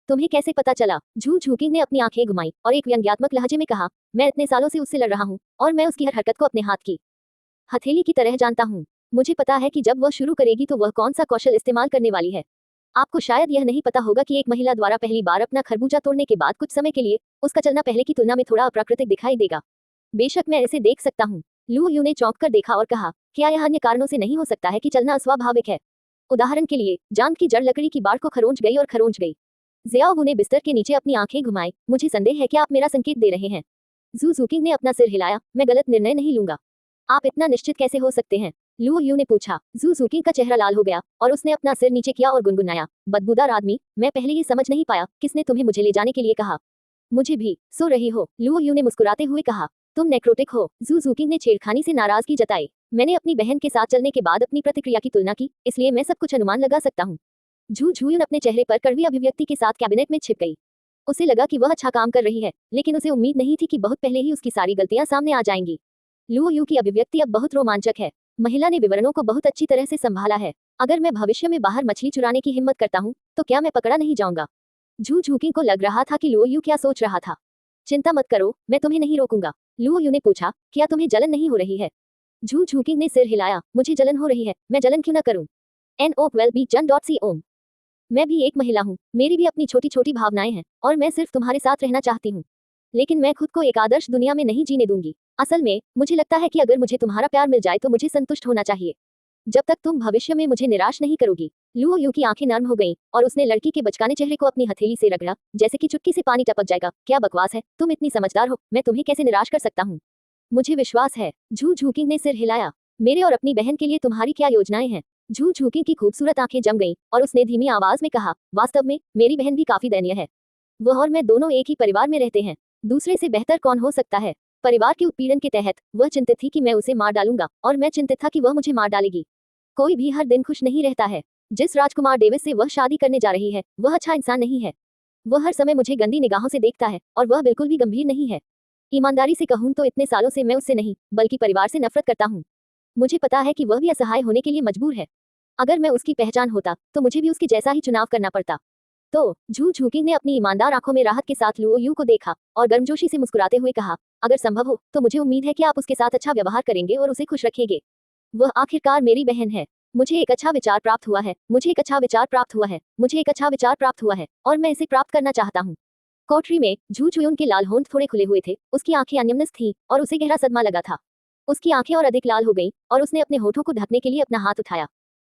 तुम्हें कैसे पता चला? झू झूकिंग ने अपनी आंखें घुमाई और एक व्यंग्यात्मक लहजे में कहा, मैं इतने सालों से उससे लड़ रहा हूँ और मैं उसकी हर हरकत को अपने हाथ की हथेली की तरह जानता हूँ। मुझे पता है कि जब वह शुरू करेगी तो वह कौन सा कौशल इस्तेमाल करने वाली है। आपको शायद यह नहीं पता होगा कि एक महिला द्वारा पहली बार अपना खरबूजा तोड़ने के बाद कुछ समय के लिए उसका चलना पहले की तुलना में थोड़ा अप्राकृतिक दिखाई देगा। बेशक मैं इसे देख सकता हूँ। लुओ यू ने चौंक कर देखा और कहा, क्या यह अन्य कारणों से नहीं हो सकता है कि चलना अस्वाभाविक है? उदाहरण के लिए, जांद की जड़ लकड़ी की बाड़ को खरोंच गई और खरोंच गई। जियाओ वू ने बिस्तर के नीचे अपनी आंखें घुमाई। मुझे संदेह है कि आप मेरा संकेत दे रहे हैं। झू झूकिंग ने अपना सिर हिलाया, मैं गलत निर्णय नहीं लूंगा। आप इतना निश्चित कैसे हो सकते हैं? लुओ यू ने पूछा। झू झूकिंग का चेहरा लाल हो गया और उसने अपना सिर नीचे किया और गुनगुनाया, बदबूदार आदमी, मैं पहले ये समझ नहीं पाया किसने तुम्हें मुझे ले जाने के लिए कहा। मुझे भी। सो रही हो? लुओ यू ने मुस्कुराते हुए कहा, तुम नेक्रोटिक हो। झू झूकिंग ने छेड़खानी से नाराजगी जताई। मैंने अपनी बहन के साथ चलने के बाद अपनी प्रतिक्रिया की तुलना की, इसलिए मैं सब कुछ अनुमान लगा सकता हूँ। झू झूयुन अपने चेहरे पर कड़वी अभिव्यक्ति के साथ कैबिनेट में छिप गई। उसे लगा कि वह अच्छा काम कर रही है, लेकिन उसे उम्मीद नहीं थी कि बहुत पहले ही उसकी सारी गलतियां सामने आ जाएंगी। लुओ यू की अभिव्यक्ति अब बहुत रोमांचक है। महिला ने विवरणों को बहुत अच्छी तरह से संभाला है। अगर मैं भविष्य में बाहर मछली चुराने की हिम्मत करता हूँ तो क्या मैं पकड़ा नहीं जाऊंगा? झू झूकिंग को लग रहा था कि लुओ यू क्या सोच रहा था। चिंता मत करो, मैं तुम्हें नहीं रोकूंगा। लुओ यू ने पूछा, क्या तुम्हें जलन नहीं हो रही है? झू झूकिंग ने सिर हिलाया, मुझे जलन हो रही है, मैं जलन क्यों न करूं? NO12B.com। मैं भी एक महिला हूँ, मेरी भी अपनी छोटी छोटी भावनाएं हैं और मैं सिर्फ तुम्हारे साथ रहना चाहती हूँ। लेकिन मैं खुद को एक आदर्श दुनिया में नहीं जीने दूंगी। असल में मुझे लगता है कि अगर मुझे तुम्हारा प्यार मिल जाए तो मुझे संतुष्ट होना चाहिए, जब तक तुम भविष्य में मुझे निराश नहीं करोगी। लुओ यू की आंखें नर्म हो गईं और उसने लड़की के बचकाने चेहरे को अपनी हथेली से रगड़ा, जैसे कि चुटकी से पानी टपक जाएगा। क्या बकवास है, तुम इतनी समझदार हो, मैं तुम्हें कैसे निराश कर सकता हूँ? मुझे विश्वास है। झू झूकिंग ने सिर हिलाया। मेरे और अपनी बहन के लिए तुम्हारी क्या योजनाएं हैं? झू झूकिंग की खूबसूरत आंखें जम गईं और उसने धीमी आवाज में कहा, वास्तव में मेरी बहन भी काफी दयनीय है। वह और मैं दोनों एक ही परिवार में रहते हैं। दूसरे से बेहतर कौन हो सकता है? परिवार के उत्पीड़न के तहत वह चिंतित थी कि मैं उसे मार डालूंगा और मैं चिंतित था कि वह मुझे मार डालेगी। कोई भी हर दिन खुश नहीं रहता है। जिस राजकुमार डेविस से वह शादी करने जा रही है वह अच्छा इंसान नहीं है। वह हर समय मुझे गंदी निगाहों से देखता है और वह बिल्कुल भी गंभीर नहीं है। ईमानदारी से कहूँ तो इतने सालों से मैं उससे नहीं बल्कि परिवार से नफरत करता हूँ। मुझे पता है कि वह भी असहाय होने के लिए मजबूर है। अगर मैं उसकी पहचान होता तो मुझे भी उसके जैसा ही चुनाव करना पड़ता। तो झू झूकिंग ने अपनी ईमानदार आंखों में राहत के साथ लुओ यू को देखा और गर्मजोशी से मुस्कुराते हुए कहा, अगर संभव हो तो मुझे उम्मीद है कि आप उसके साथ अच्छा व्यवहार करेंगे और उसे खुश रखेंगे। वह आखिरकार मेरी बहन है। मुझे एक अच्छा विचार प्राप्त हुआ है, मुझे एक अच्छा विचार प्राप्त हुआ है, मुझे एक अच्छा विचार प्राप्त हुआ है और मैं इसे प्राप्त करना चाहता हूँ। कोठरी में झू झुयुन के लाल होंठ थोड़े खुले हुए थे, उसकी आंखें अन्यमनस्क थीं और उसे गहरा सदमा लगा था। उसकी आंखें और अधिक लाल हो गईं और उसने अपने होठों को ढकने के लिए अपना हाथ उठाया।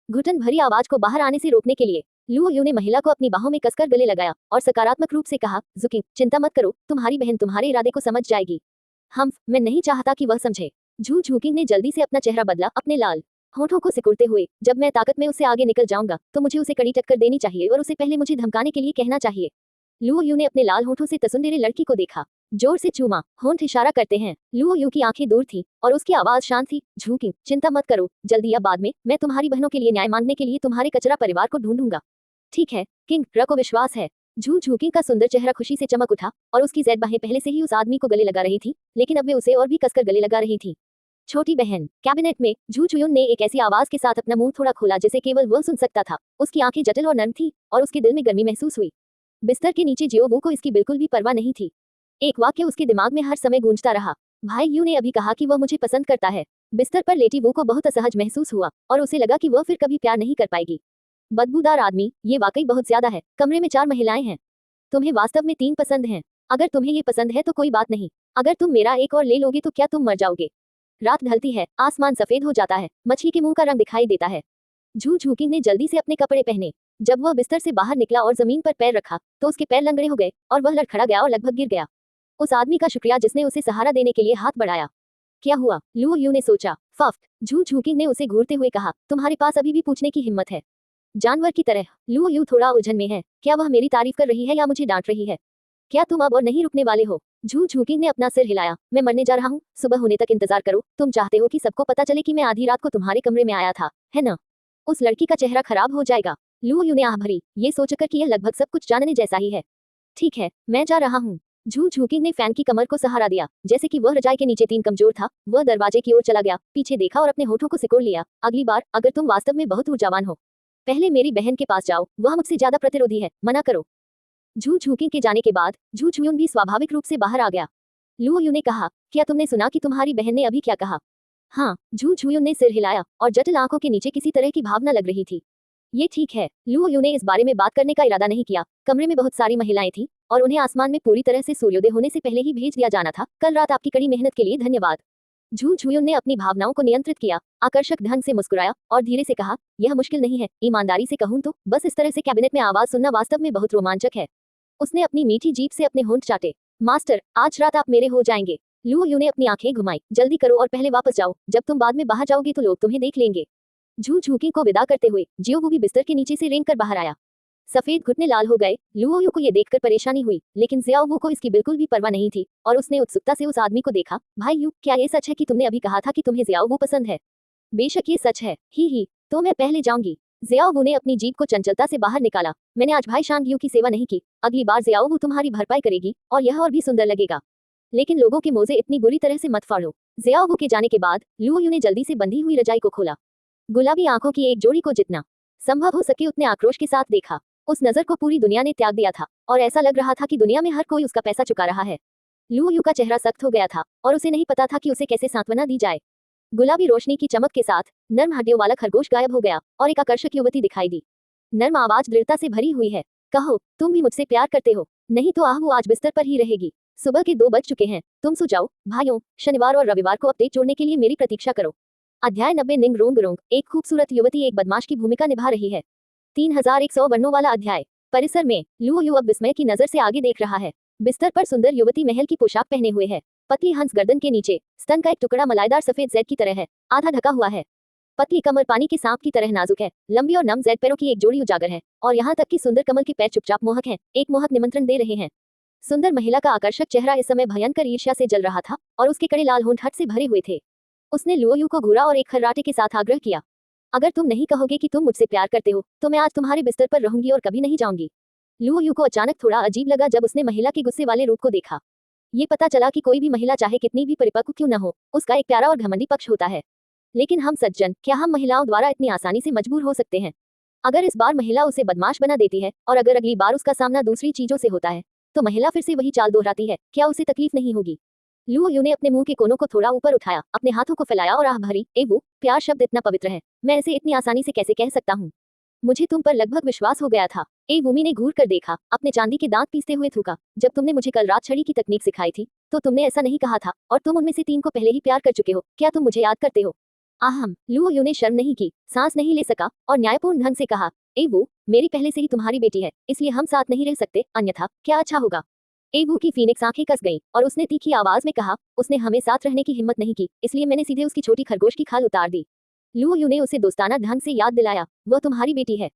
घुटन भरी आवाज को बाहर आने से रोकने के लिए लुओ यू ने महिला को अपनी बाहों में कसकर गले लगाया और सकारात्मक रूप से कहा, जुकिंग, चिंता मत करो, तुम्हारी बहन तुम्हारे इरादे को समझ जाएगी। मैं नहीं चाहता कि वह समझे। झू झुकिंग ने जल्दी से अपना चेहरा बदला, अपने लाल होठों को सिकुड़ते हुए, जब मैं ताकत में उससे आगे निकल जाऊंगा तो मुझे उसे कड़ी टक्कर देनी चाहिए और उसे पहले मुझे धमकाने के लिए कहना चाहिए। लुओ यू ने अपने लाल होठों से तसुंदेरे लड़की को देखा, जोर से चूमा, होंठ इशारा करते हैं। लुओ यू की आंखें दूर थी और उसकी आवाज शांत थी, झुकिंग, चिंता मत करो, जल्दी या बाद में मैं तुम्हारी बहनों के लिए न्याय मांगने के लिए तुम्हारे कचरा परिवार को ढूंढूंगा। ठीक है किंग, र को विश्वास है। झू झुकिंग का सुंदर चेहरा खुशी से चमक उठा और उसकी ज़ैद बाहें पहले से ही उस आदमी को गले लगा रही थी, लेकिन अब वे उसे और भी कसकर गले लगा रही थी। छोटी बहन। कैबिनेट में झू झुयुन ने एक ऐसी आवाज के साथ अपना मुंह थोड़ा खोला जिसे केवल वह सुन सकता था। उसकी आंखें जटिल और नर्म थी और उसके दिल में गर्मी महसूस हुई। बिस्तर के नीचे जियो वो को इसकी बिल्कुल भी परवाह नहीं थी। एक वाक्य उसके दिमाग में हर समय गूंजता रहा, भाई यू ने अभी कहा कि वह मुझे पसंद करता है। बिस्तर पर लेटी वो को बहुत असहज महसूस हुआ और उसे लगा कि वह फिर कभी प्यार नहीं कर पाएगी। बदबूदार आदमी, ये वाकई बहुत ज्यादा है। कमरे में 4 महिलाएं हैं, तुम्हें वास्तव में 3 पसंद हैं। अगर तुम्हें ये पसंद है तो कोई बात नहीं, अगर तुम मेरा एक और ले लोगे तो क्या तुम मर जाओगे? रात ढलती है, आसमान सफेद हो जाता है, मछली के मुंह का रंग दिखाई देता है। झू झुकिंग ने जल्दी से अपने कपड़े पहने। जब वह बिस्तर से बाहर निकला और जमीन पर पैर रखा तो उसके पैर लंगड़े हो गए और वह लड़खड़ा गया और लगभग गिर गया। उस आदमी का शुक्रिया जिसने उसे सहारा देने के लिए हाथ बढ़ाया। क्या हुआ? लुओ यू ने सोचा। फफ्त, झू झुकिंग ने उसे घूरते हुए कहा, तुम्हारे पास अभी भी पूछने की हिम्मत है? जानवर की तरह। लुओ यू थोड़ा उलझन में है, क्या वह मेरी तारीफ कर रही है या मुझे डांट रही है? क्या तुम अब और नहीं रुकने वाले हो? झू झुकिंग ने अपना सिर हिलाया। मैं मरने जा रहा हूँ, सुबह होने तक इंतजार करो। तुम चाहते हो कि सबको पता चले कि मैं आधी रात को तुम्हारे कमरे में आया था, है ना? उस लड़की का चेहरा खराब हो जाएगा। लुओ यू ने आह भरी, ये सोचकर कि यह लगभग सब कुछ जानने जैसा ही है। ठीक है, मैं जा रहा हूँ। झू झुकिंग ने फैन की कमर को सहारा दिया, जैसे कि वह रजाई के नीचे 3 कमजोर था। वह दरवाजे की ओर चला गया, पीछे देखा और अपने होठों को सिकोड़ लिया। अगली बार अगर तुम वास्तव में बहुत ऊर्जावान हो, पहले मेरी बहन के पास जाओ, वह मुझसे ज्यादा प्रतिरोधी है, मना करो। झू झुकिंग के जाने के बाद झू झुयुन भी स्वाभाविक रूप से बाहर आ गया। लुओ यू ने कहा, क्या तुमने सुना कि तुम्हारी बहन ने अभी क्या कहा? हाँ, झू झुयुन ने सिर हिलाया और जटिल आंखों के नीचे किसी तरह की भावना लग रही थी। ये ठीक है। लुओ यू ने इस बारे में बात करने का इरादा नहीं किया। कमरे में बहुत सारी महिलाएं थीं और उन्हें आसमान में पूरी तरह से सूर्योदय होने से पहले ही भेज दिया जाना था। कल रात आपकी कड़ी मेहनत के लिए धन्यवाद। झू झुयुन ने अपनी भावनाओं को नियंत्रित किया, आकर्षक ढंग से मुस्कुराया और धीरे से कहा, यह मुश्किल नहीं है। ईमानदारी से कहूँ तो बस इस तरह से कैबिनेट में आवाज सुनना वास्तव में बहुत रोमांचक है। उसने अपनी मीठी जीभ से अपने होंठ चाटे। मास्टर, आज रात आप मेरे हो जाएंगे। लुओ यू ने अपनी आंखें घुमाई। जल्दी करो और पहले वापस जाओ, जब तुम बाद में बाहर जाओगे तो लोग तुम्हें देख लेंगे। झू झुकिंग को विदा करते हुए जियो वो भी बिस्तर के नीचे से रेंग कर बाहर आया। सफेद घुटने लाल हो गए। लुओ यू को ये देखकर परेशानी हुई, लेकिन जियाओ वो को इसकी बिल्कुल भी परवाह नहीं थी और उसने उत्सुकता से उस आदमी को देखा। भाई यू, क्या ये सच है कि तुमने अभी कहा था कि तुम्हें जियाओ वो पसंद है? बेशक ये सच है। ही, तो मैं पहले जाऊंगी। जियाओ वो ने अपनी जीभ को चंचलता से बाहर निकाला। मैंने आज भाई शांग यू की सेवा नहीं की। अगली बार जियाओ वो तुम्हारी भरपाई करेगी और यह और भी सुंदर लगेगा। लेकिन लोगों के मोजे इतनी बुरी तरह से मत फाड़ो। जियाओ वो के जाने के बाद लुओ यू ने जल्दी से बंधी हुई रजाई को खोला। गुलाबी आंखों की एक जोड़ी को जितना संभव हो सके उतने आक्रोश के साथ देखा। उस नजर को पूरी दुनिया ने त्याग दिया था और ऐसा लग रहा था कि दुनिया में हर कोई उसका पैसा चुका रहा है। लुओ यू का चेहरा सख्त हो गया था और उसे नहीं पता था कि उसे कैसे सांत्वना दी जाए। गुलाबी रोशनी की चमक के साथ नर्म हड्डियों वाला खरगोश गायब हो गया और एक आकर्षक युवती दिखाई दी। नर्म आवाज दृढ़ता से भरी हुई है, कहो, तुम भी मुझसे प्यार करते हो? नहीं तो आहू आज बिस्तर पर ही रहेगी। सुबह के 2 बज चुके हैं, तुम सो जाओ। भाइयों, शनिवार और रविवार को अपडेट जोड़ने के लिए मेरी प्रतीक्षा करो। अध्याय 90 निंग रोंग रोंग। एक खूबसूरत युवती एक बदमाश की भूमिका निभा रही है। 3100 वर्णों वाला अध्याय। परिसर में लुओ यू अब विस्मय की नजर से आगे देख रहा है। बिस्तर पर सुंदर युवती महल की पोशाक पहने हुए है। पतली हंस गर्दन के नीचे, स्तन का एक टुकड़ा मलाईदार सफेद जैद की तरह है, आधा ढका हुआ है। पतली कमर पानी के सांप की तरह नाजुक है। लंबी और नम जैद पैरों की एक जोड़ी उजागर है, और यहाँ तक कि सुंदर कमल के पैर चुपचाप मोहक हैं, एक मोहक निमंत्रण दे रहे हैं। सुंदर महिला का आकर्षक चेहरा इस समय भयंकर ईर्ष्या से जल रहा था, और उसके कड़े लाल होंठ हट से भरे हुए थे। उसने लुओ यू को घूरा और एक खर्राटे के साथ आग्रह किया, अगर तुम नहीं कहोगे कि तुम मुझसे प्यार करते हो, तो मैं आज तुम्हारे बिस्तर पर रहूंगी और कभी नहीं जाऊंगी। लुओ यू को अचानक थोड़ा अजीब लगा जब उसने महिला के गुस्से वाले रूप को देखा। ये पता चला कि कोई भी महिला चाहे कितनी भी परिपक्व क्यों न हो, उसका एक प्यारा और घमंडी पक्ष होता है। लेकिन हम सज्जन, क्या हम महिलाओं द्वारा इतनी आसानी से मजबूर हो सकते हैं? अगर इस बार महिला उसे बदमाश बना देती है, और अगर अगली बार उसका सामना दूसरी चीजों से होता है, तो महिला फिर से वही चाल दोहराती है, क्या उसे तकलीफ नहीं होगी? लुओ यू ने अपने मुंह के कोनों को थोड़ा ऊपर उठाया, अपने हाथों को फैलाया और आह भरी, ए वो, प्यार शब्द इतना पवित्र है, मैं इसे इतनी आसानी से कैसे कह सकता हूँ? मुझे तुम पर लगभग विश्वास हो गया था। ए वूमी ने घूर कर देखा, अपने चांदी के दांत पीसते हुए थूका, जब तुमने मुझे कल रात छड़ी की तकनीक सिखाई थी, तो तुमने ऐसा नहीं कहा था, और तुम उनमें से 3 को पहले ही प्यार कर चुके हो, क्या तुम मुझे याद करते हो? आहम। लुओ यू ने शर्म नहीं की, सांस नहीं ले सका, और न्यायपूर्ण ढंग से कहा, ए वो, मेरी पहले से ही तुम्हारी बेटी है, इसलिए हम साथ नहीं रह सकते, अन्यथा क्या अच्छा होगा? एवू की फीनिक्स आंखें कस गईं, और उसने तीखी आवाज में कहा, उसने हमें साथ रहने की हिम्मत नहीं की, इसलिए मैंने सीधे उसकी छोटी खरगोश की खाल उतार दी। लुओ यू ने उसे दोस्ताना ढंग से याद दिलाया, वह तुम्हारी बेटी है।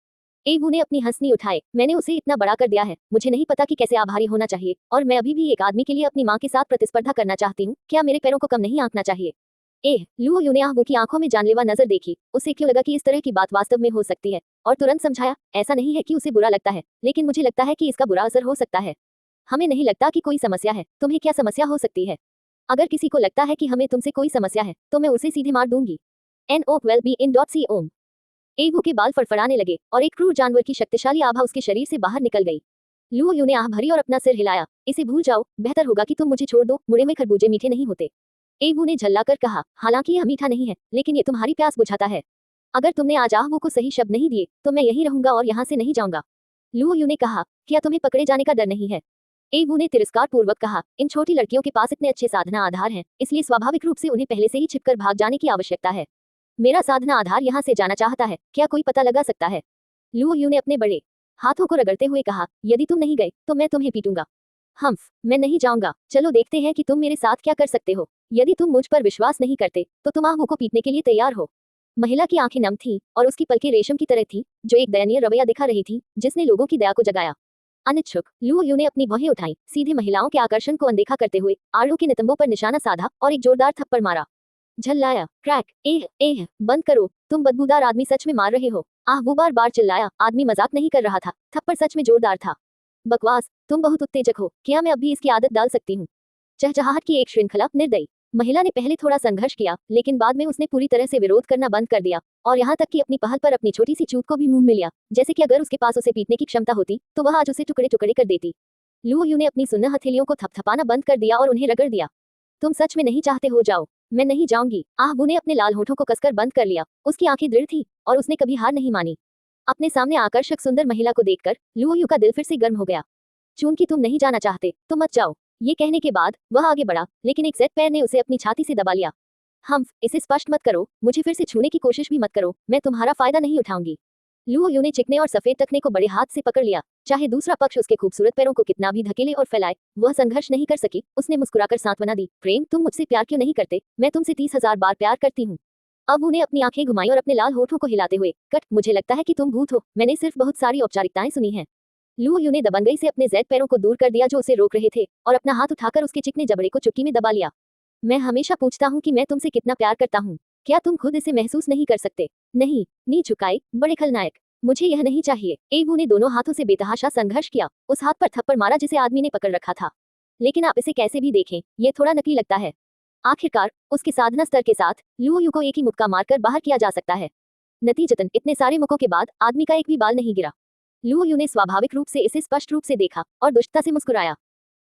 एवू ने अपनी हंसनी उठाए, मैंने उसे इतना बड़ा कर दिया है, मुझे नहीं पता कि कैसे आभारी होना चाहिए, और मैं अभी भी एक आदमी के लिए अपनी माँ के साथ प्रतिस्पर्धा करना चाहती हूँ, क्या मेरे पैरों को कम नहीं आंकना चाहिए? लुओ यू ने आहू की आंखों में जानलेवा नजर देखी, उसे क्यों लगा कि इस तरह की बात वास्तव में हो सकती है, और तुरंत समझाया, ऐसा नहीं है कि उसे बुरा लगता है, लेकिन मुझे लगता है कि इसका बुरा असर हो सकता है। हमें नहीं लगता कि कोई समस्या है, तुम्हें क्या समस्या हो सकती है? अगर किसी को लगता है कि हमें तुमसे कोई समस्या है, तो मैं उसे सीधे मार दूंगी। NO12BN.com। एवू के बाल फड़फड़ाने लगे, और एक क्रूर जानवर की शक्तिशाली आभा उसके शरीर से बाहर निकल गई। लुओ यू ने आह भरी और अपना सिर हिलाया, इसे भूल जाओ, बेहतर होगा कि तुम मुझे छोड़ दो, मुड़े हुए खरबूजे मीठे नहीं होते। एवू ने झल्लाकर कहा, हालांकि यह मीठा नहीं है, लेकिन ये तुम्हारी प्यास बुझाता है। अगर तुमने आज आहू को सही शब्द नहीं दिए, तो मैं यहीं रहूंगा और यहाँ से नहीं जाऊंगा। लुओ यू ने कहा, क्या तुम्हें पकड़े जाने का डर नहीं है? एवू ने तिरस्कार पूर्वक कहा, इन छोटी लड़कियों के पास इतने अच्छे साधना आधार हैं, इसलिए स्वाभाविक रूप से उन्हें पहले से ही छिपकर भाग जाने की आवश्यकता है। मेरा साधना आधार यहाँ से जाना चाहता है, क्या कोई पता लगा सकता है? लुओ यू ने अपने बड़े हाथों को रगड़ते हुए कहा, यदि तुम नहीं गए, तो मैं तुम्हें पीटूंगा। हम्फ, मैं नहीं जाऊंगा, चलो देखते हैं कि तुम मेरे साथ क्या कर सकते हो। यदि तुम मुझ पर विश्वास नहीं करते, तो तुम आहू को पीटने के लिए तैयार हो। महिला की आंखें नम थीं, और उसकी पलकें रेशम की तरह थीं, जो एक दयनीय रवैया दिखा रही थी, जिसने लोगों की दया को जगाया। अनिच्छुक, लुओ यू ने अपनी भौहें उठाई, सीधे महिलाओं के आकर्षण को अनदेखा करते हुए आड़ू के नितंबों पर निशाना साधा और एक जोरदार थप्पड़ मारा। झल्लाया, क्रैक, एह, बंद करो, तुम बदबूदार आदमी सच में मार रहे हो। वो बार बार चिल्लाया, आदमी मजाक नहीं कर रहा था, थप्पड़ सच में जोरदार था। बकवास, तुम बहुत उत्तेजक हो, क्या मैं अब भी इसकी आदत डाल सकती हूँ? चहचहाहट की एक श्रृंखला, निर्दयी। महिला ने पहले थोड़ा संघर्ष किया, लेकिन बाद में उसने पूरी तरह से विरोध करना बंद कर दिया, और यहाँ तक कि अपनी पहल पर अपनी छोटी सी चूक को भी मुंह में लिया, जैसे कि अगर उसके पास उसे पीटने की क्षमता होती, तो वह आज उसे टुकड़े टुकड़े कर देती। लुओ यू ने अपनी सुन्न हथेलियों को थपथपाना बंद कर दिया और उन्हें रगड़ दिया। तुम सच में नहीं चाहते हो, जाओ। मैं नहीं जाऊंगी। आहू ने अपने लाल होठों को कसकर बंद कर लिया, उसकी आंखें दृढ़ थी, और उसने कभी हार नहीं मानी। अपने सामने आकर्षक सुंदर महिला को देखकर लुओ यू का दिल फिर से गर्म हो गया। चूंकि तुम नहीं जाना चाहते, तो मत जाओ। ये कहने के बाद वह आगे बढ़ा, लेकिन एक जेड पैर ने उसे अपनी छाती से दबा लिया। हम्फ, इसे स्पष्ट मत करो, मुझे फिर से छूने की कोशिश भी मत करो, मैं तुम्हारा फायदा नहीं उठाऊंगी। लुओ यू ने चिकने और सफेद टखने को बड़े हाथ से पकड़ लिया, चाहे दूसरा पक्ष उसके खूबसूरत पैरों को कितना भी धकेले और फैलाए, वह संघर्ष नहीं कर सकी। उसने मुस्कुराकर सांत्वना दी, प्रेम, तुम मुझसे प्यार क्यों नहीं करते? मैं तुमसे 30,000 बार प्यार करती हूँ। अब उन्हें अपनी आंखें घुमाई और अपने लाल होठों को हिलाते हुए, कट, मुझे लगता है कि तुम भूत हो, मैंने सिर्फ बहुत सारी औपचारिकताएं सुनी हैं। लुओ यू ने दबंगई से अपने जेड पैरों को दूर कर दिया जो उसे रोक रहे थे, और अपना हाथ उठाकर उसके चिकने जबड़े को चुटकी में दबा लिया। मैं हमेशा पूछता हूँ कि मैं तुमसे कितना प्यार करता हूँ, क्या तुम खुद इसे महसूस नहीं कर सकते? नहीं, नी झुकाए, बड़े खलनायक, मुझे यह नहीं चाहिए। एवू ने दोनों हाथों से बेतहाशा संघर्ष किया, उस हाथ पर थप्पड़ मारा जिसे आदमी ने पकड़ रखा था। लेकिन आप इसे कैसे भी देखें, ये थोड़ा नकली लगता है। आखिरकार उसके साधना स्तर के साथ लुओ यू को एक ही मुक्का मारकर बाहर किया जा सकता है। नतीजतन इतने सारे मुक्कों के बाद आदमी का एक भी बाल नहीं गिरा। लुओ यू ने स्वाभाविक रूप से इसे स्पष्ट रूप से देखा और दुष्टता से मुस्कुराया।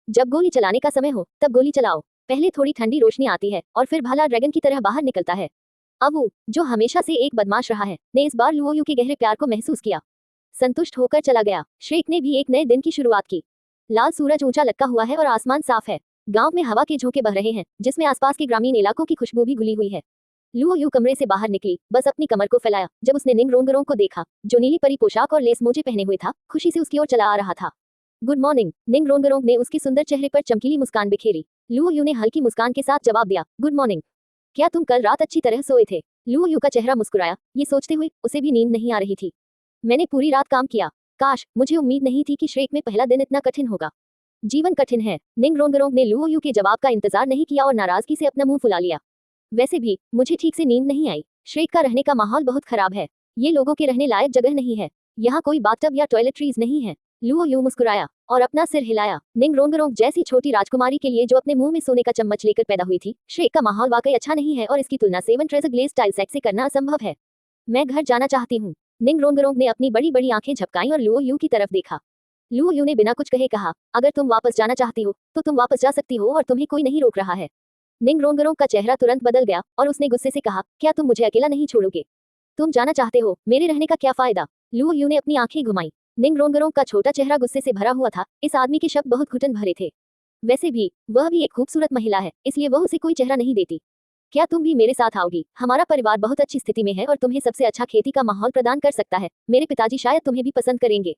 जब गोली चलाने का समय हो, तब गोली चलाओ। पहले थोड़ी ठंडी रोशनी आती है, और फिर भाला ड्रैगन की तरह बाहर निकलता है। अवू, जो हमेशा से एक बदमाश रहा है, ने इस बार लुओ यू के गहरे प्यार को महसूस किया। संतुष्ट होकर चला गया। श्रेक ने भी एक नए दिन की शुरुआत की। लाल सूरज ऊंचा लटका हुआ है और आसमान साफ है। गांव में हवा के झोंके बह रहे हैं, जिसमें आसपास के ग्रामीण इलाकों की खुशबू भी घुली हुई है। लुओ यू कमरे से बाहर निकली, बस अपनी कमर को फैलाया जब उसने निंग रोंगरोंग को देखा, जो नीली परी पोशाक और लेस मोजे पहने हुए था, खुशी से उसकी ओर चला आ रहा था। गुड मॉर्निंग, निंग रोंगरोंग ने उसके सुंदर चेहरे पर चमकीली मुस्कान बिखेरी। लुओ यू ने हल्की मुस्कान के साथ जवाब दिया, गुड मॉर्निंग। क्या तुम कल रात अच्छी तरह सोए थे? लुओ यू का चेहरा मुस्कुराया, ये सोचते हुए उसे भी नींद नहीं आ रही थी। मैंने पूरी रात काम किया। काश, मुझे उम्मीद नहीं थी कि श्रेक में पहला दिन इतना कठिन होगा। जीवन कठिन है। निंग रोंगरोंग ने लुओ यू के जवाब का इंतजार नहीं किया और नाराजगी से अपना मुंह फुला लिया। वैसे भी मुझे ठीक से नींद नहीं आई। श्रेक का रहने का माहौल बहुत खराब है। ये लोगों के रहने लायक जगह नहीं है। यहाँ कोई बाथटब या टॉयलेटरीज नहीं है। लुओ यू मुस्कुराया और अपना सिर हिलाया। निंग रोंगरोंग जैसी छोटी राजकुमारी के लिए जो अपने मुंह में सोने का चम्मच लेकर पैदा हुई थी, श्रेक का माहौल वाकई अच्छा नहीं है और इसकी तुलना seven treasure glaze style sect से करना असंभव है। मैं घर जाना चाहती हूँ। निंग रोंगरोंग ने अपनी बड़ी बड़ी आंखें झपकाईं और लुओ यू की तरफ देखा। लुओ यू ने बिना कुछ कहे कहा, अगर तुम वापस जाना चाहती हो तो तुम वापस जा सकती हो और तुम्हें कोई नहीं रोक रहा है। निंग रोंगरोंग का चेहरा तुरंत बदल गया और उसने गुस्से से कहा, क्या तुम मुझे अकेला नहीं छोड़ोगे? तुम जाना चाहते हो, मेरे रहने का क्या फायदा? लुओ यू ने अपनी आंखें घुमाई। निंग रोंगरोंग का छोटा चेहरा गुस्से से भरा हुआ था। इस आदमी के शब्द बहुत घुटन भरे थे। वैसे भी वह भी एक खूबसूरत महिला है, इसलिए वह उसे कोई चेहरा नहीं देती। क्या तुम भी मेरे साथ आओगी? हमारा परिवार बहुत अच्छी स्थिति में है और तुम्हें सबसे अच्छा खेती का माहौल प्रदान कर सकता है। मेरे पिताजी शायद तुम्हें भी पसंद करेंगे।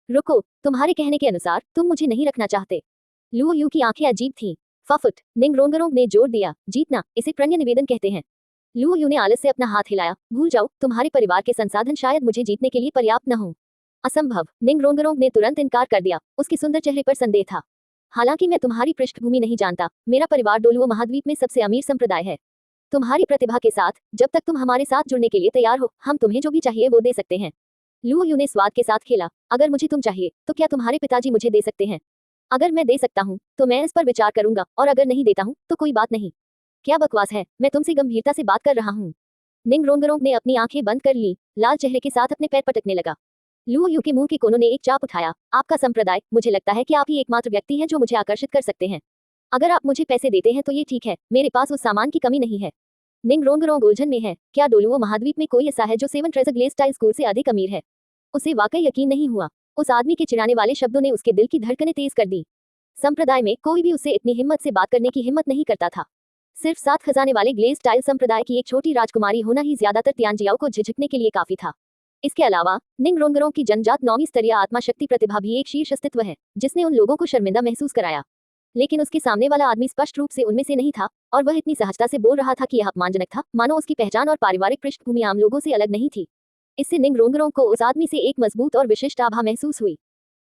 रुको, तुम्हारे कहने के अनुसार तुम मुझे नहीं रखना चाहते? लुओ यू की आंखें अजीब थीं। फफुट, निंग रोंगरोंग ने जोर दिया, जीतना, इसे प्रणय निवेदन कहते हैं। लुओ यू ने आलस से अपना हाथ हिलाया, भूल जाओ, तुम्हारे परिवार के संसाधन शायद मुझे जीतने के लिए पर्याप्त न हो। असंभव, निंग रोंगरोंग ने तुरंत इनकार कर दिया। उसके सुंदर चेहरे पर संदेह था। हालांकि मैं तुम्हारी पृष्ठभूमि नहीं जानता, मेरा परिवार डोलुओ महाद्वीप में सबसे अमीर संप्रदाय है। तुम्हारी प्रतिभा के साथ, जब तक तुम हमारे साथ जुड़ने के लिए तैयार हो, हम तुम्हें जो भी चाहिए वो दे सकते हैं। लुओ यू ने स्वाद के साथ खेला, अगर मुझे तुम चाहिए तो क्या तुम्हारे पिताजी मुझे दे सकते हैं? अगर मैं दे सकता हूँ तो मैं इस पर विचार करूंगा, और अगर नहीं देता हूँ तो कोई बात नहीं। क्या बकवास है, मैं तुमसे गंभीरता से बात कर रहा हूँ। निंग रोंगरोंग ने अपनी आंखें बंद कर ली, लाल चेहरे के साथ अपने पैर पटकने लगा। लुओ यू के मुंह के कोनों ने एक चाप उठाया, आपका संप्रदाय, मुझे लगता है कि आप ही एकमात्र व्यक्ति हैं जो मुझे आकर्षित कर सकते हैं। अगर आप मुझे पैसे देते हैं तो ये ठीक है, मेरे पास उस सामान की कमी नहीं है। निंग रोंगरोंग उलझन में है। क्या डोलुओ महाद्वीप में कोई ऐसा है जो seven treasure glaze style school से अधिक अमीर है? उसे वाकई यकीन नहीं हुआ। उस आदमी के चिढ़ाने वाले शब्दों ने उसके दिल की धड़कनें तेज कर दी। संप्रदाय में कोई भी उससे इतनी हिम्मत से बात करने की हिम्मत नहीं करता था। सिर्फ 7 खजाने वाले ग्लेज स्टाइल संप्रदाय की एक छोटी राजकुमारी होना ही ज्यादातर तियानजियाओं को झिझकने के लिए काफी था। इसके अलावा निंग रोंगरोंग की जनजात 9वीं स्तरीय आत्मा शक्ति प्रतिभा भी एक शीर्ष अस्तित्व है, जिसने उन लोगों को शर्मिंदा महसूस कराया। लेकिन उसके सामने वाला आदमी स्पष्ट रूप से उनमें से नहीं था, और वह इतनी सहजता से बोल रहा था कि यह अपमानजनक था, मानो उसकी पहचान और पारिवारिक पृष्ठभूमि आम लोगों से अलग नहीं थी। इससे निंग रोंगरोंग को उस आदमी से एक मजबूत और विशिष्ट आभा महसूस हुई।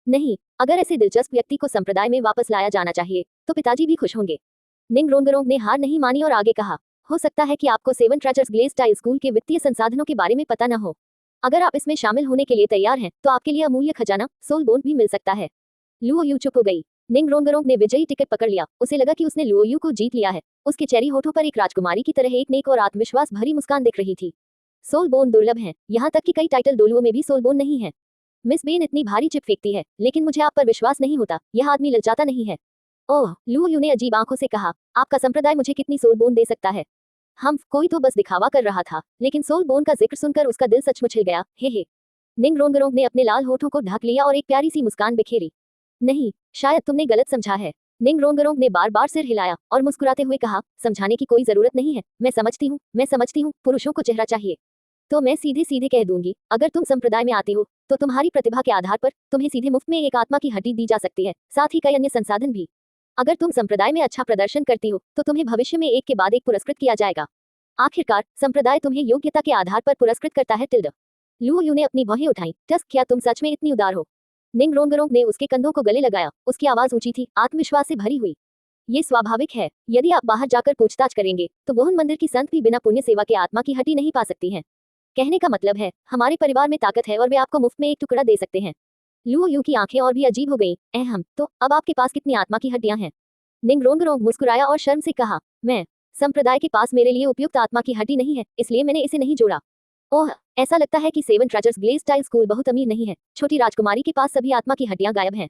नहीं, अगर ऐसे दिलचस्प व्यक्ति को संप्रदाय में वापस लाया जाना चाहिए तो पिताजी भी खुश होंगे। निंग रोंगरोंग ने हार नहीं मानी और आगे कहा, हो सकता है कि आपको seven treasures glaze style school के वित्तीय संसाधनों के बारे में पता न हो। अगर आप इसमें शामिल होने के लिए तैयार हैं तो आपके लिए अमूल्य खजाना, सोल बोन भी मिल सकता है। लुओ यू चुप हो गई। निंग रोंगरोंग ने विजयी टिकट पकड़ लिया। उसे लगा कि उसने लुओ यू को जीत लिया है। उसके चेहरी होठों पर एक राजकुमारी की तरह एक नेक और आत्मविश्वास भरी मुस्कान दिख रही थी। सोल बोन दुर्लभ हैं, यहाँ तक कि कई टाइटल डोलुओं में भी सोल बोन नहीं है। मिस बेन इतनी भारी चिप फेंकती है, लेकिन मुझे आप पर विश्वास नहीं होता, यह आदमी ललचाता नहीं है। ओह, लुओ यू ने अजीब आंखों से कहा, आपका संप्रदाय मुझे कितनी सोल बोन दे सकता है? हम कोई तो बस दिखावा कर रहा था, लेकिन सोल बोन का जिक्र सुनकर उसका दिल सचमुच हिल गया। हे। निंग रोंगरोंग ने अपने लाल होठों को ढक लिया और एक प्यारी सी मुस्कान बिखेरी। नहीं, शायद तुमने गलत समझा है। निंग रोंगरोंग ने बार बार सिर हिलाया और मुस्कुराते हुए कहा, समझाने की कोई जरूरत नहीं है, मैं समझती हूँ, पुरुषों को चेहरा चाहिए। तो मैं सीधे सीधे कह दूंगी, अगर तुम संप्रदाय में आती हो तो तुम्हारी प्रतिभा के आधार पर तुम्हें सीधे मुफ्त में एक आत्मा की हड्डी दी जा सकती है, साथ ही कई अन्य संसाधन भी। अगर तुम संप्रदाय में अच्छा प्रदर्शन करती हो तो तुम्हें भविष्य में एक के बाद एक पुरस्कृत किया जाएगा। आखिरकार संप्रदाय तुम्हें योग्यता के आधार पर पुरस्कृत करता है। टिल्ड। लुओ यू ने अपनी भौहें उठाई। टस्क, क्या तुम सच में इतनी उदार हो? निंग रोंगरोंग ने उसके कंधों को गले लगाया। उसकी आवाज ऊंची थी, आत्मविश्वास से भरी हुई। ये स्वाभाविक है, यदि आप बाहर जाकर पूछताछ करेंगे तो वोहन मंदिर की संत भी बिना पुण्य सेवा के आत्मा की हड्डी नहीं पा सकती हैं। कहने का मतलब है, हमारे परिवार में ताकत है और वे आपको मुफ्त में एक टुकड़ा दे सकते हैं। लुओ यू की आंखें और भी अजीब हो गईं। अहम, तो अब आपके पास कितनी आत्मा की हड्डियां हैं? निंग रोंगरोंग मुस्कुराया और शर्म से कहा, मैं संप्रदाय के पास मेरे लिए उपयुक्त आत्मा की हड्डी नहीं है, इसलिए मैंने इसे नहीं जोड़ा। ओह, ऐसा लगता है कि seven treasures glaze style school बहुत अमीर नहीं है। छोटी राजकुमारी के पास सभी आत्मा की हड्डियां गायब हैं।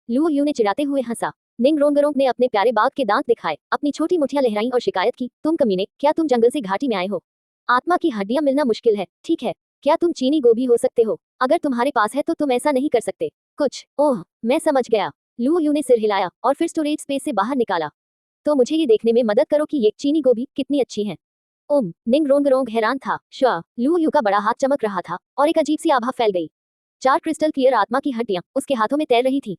लुओ यू ने चिढ़ाते हुए हंसा। निंग रोंगरोंग ने अपने प्यारे बाघ के दांत दिखाए, अपनी छोटी मुठियां लहराई और शिकायत की, तुम कमीने, क्या तुम जंगल से घाटी में आए हो? आत्मा की हड्डियां मिलना मुश्किल है, ठीक है। क्या तुम चीनी गोभी हो सकते हो? अगर तुम्हारे पास है तो तुम ऐसा नहीं कर सकते। कुछ, ओह, मैं समझ गया। लुओ यू ने सिर हिलाया और फिर स्टोरेज स्पेस से बाहर निकाला। तो मुझे ये देखने में मदद करो कि ये चीनी गोभी कितनी अच्छी है। ओम निंग रोंग रोंग हैरान था। श्वा लू यू का बड़ा हाथ चमक रहा था और एक अजीब सी आभा फैल गई। 4 क्रिस्टल क्लियर आत्मा की हड्डियां उसके हाथों में तैर रही थी।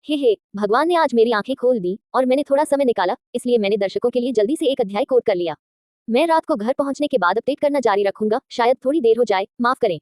हे भगवान ने आज मेरी आंखें खोल दी और मैंने थोड़ा समय निकाला, इसलिए मैंने दर्शकों के लिए जल्दी से एक अध्याय कोड कर लिया। मैं रात को घर पहुंचने के बाद अपडेट करना जारी रखूंगा, शायद थोड़ी देर हो जाए, माफ करें।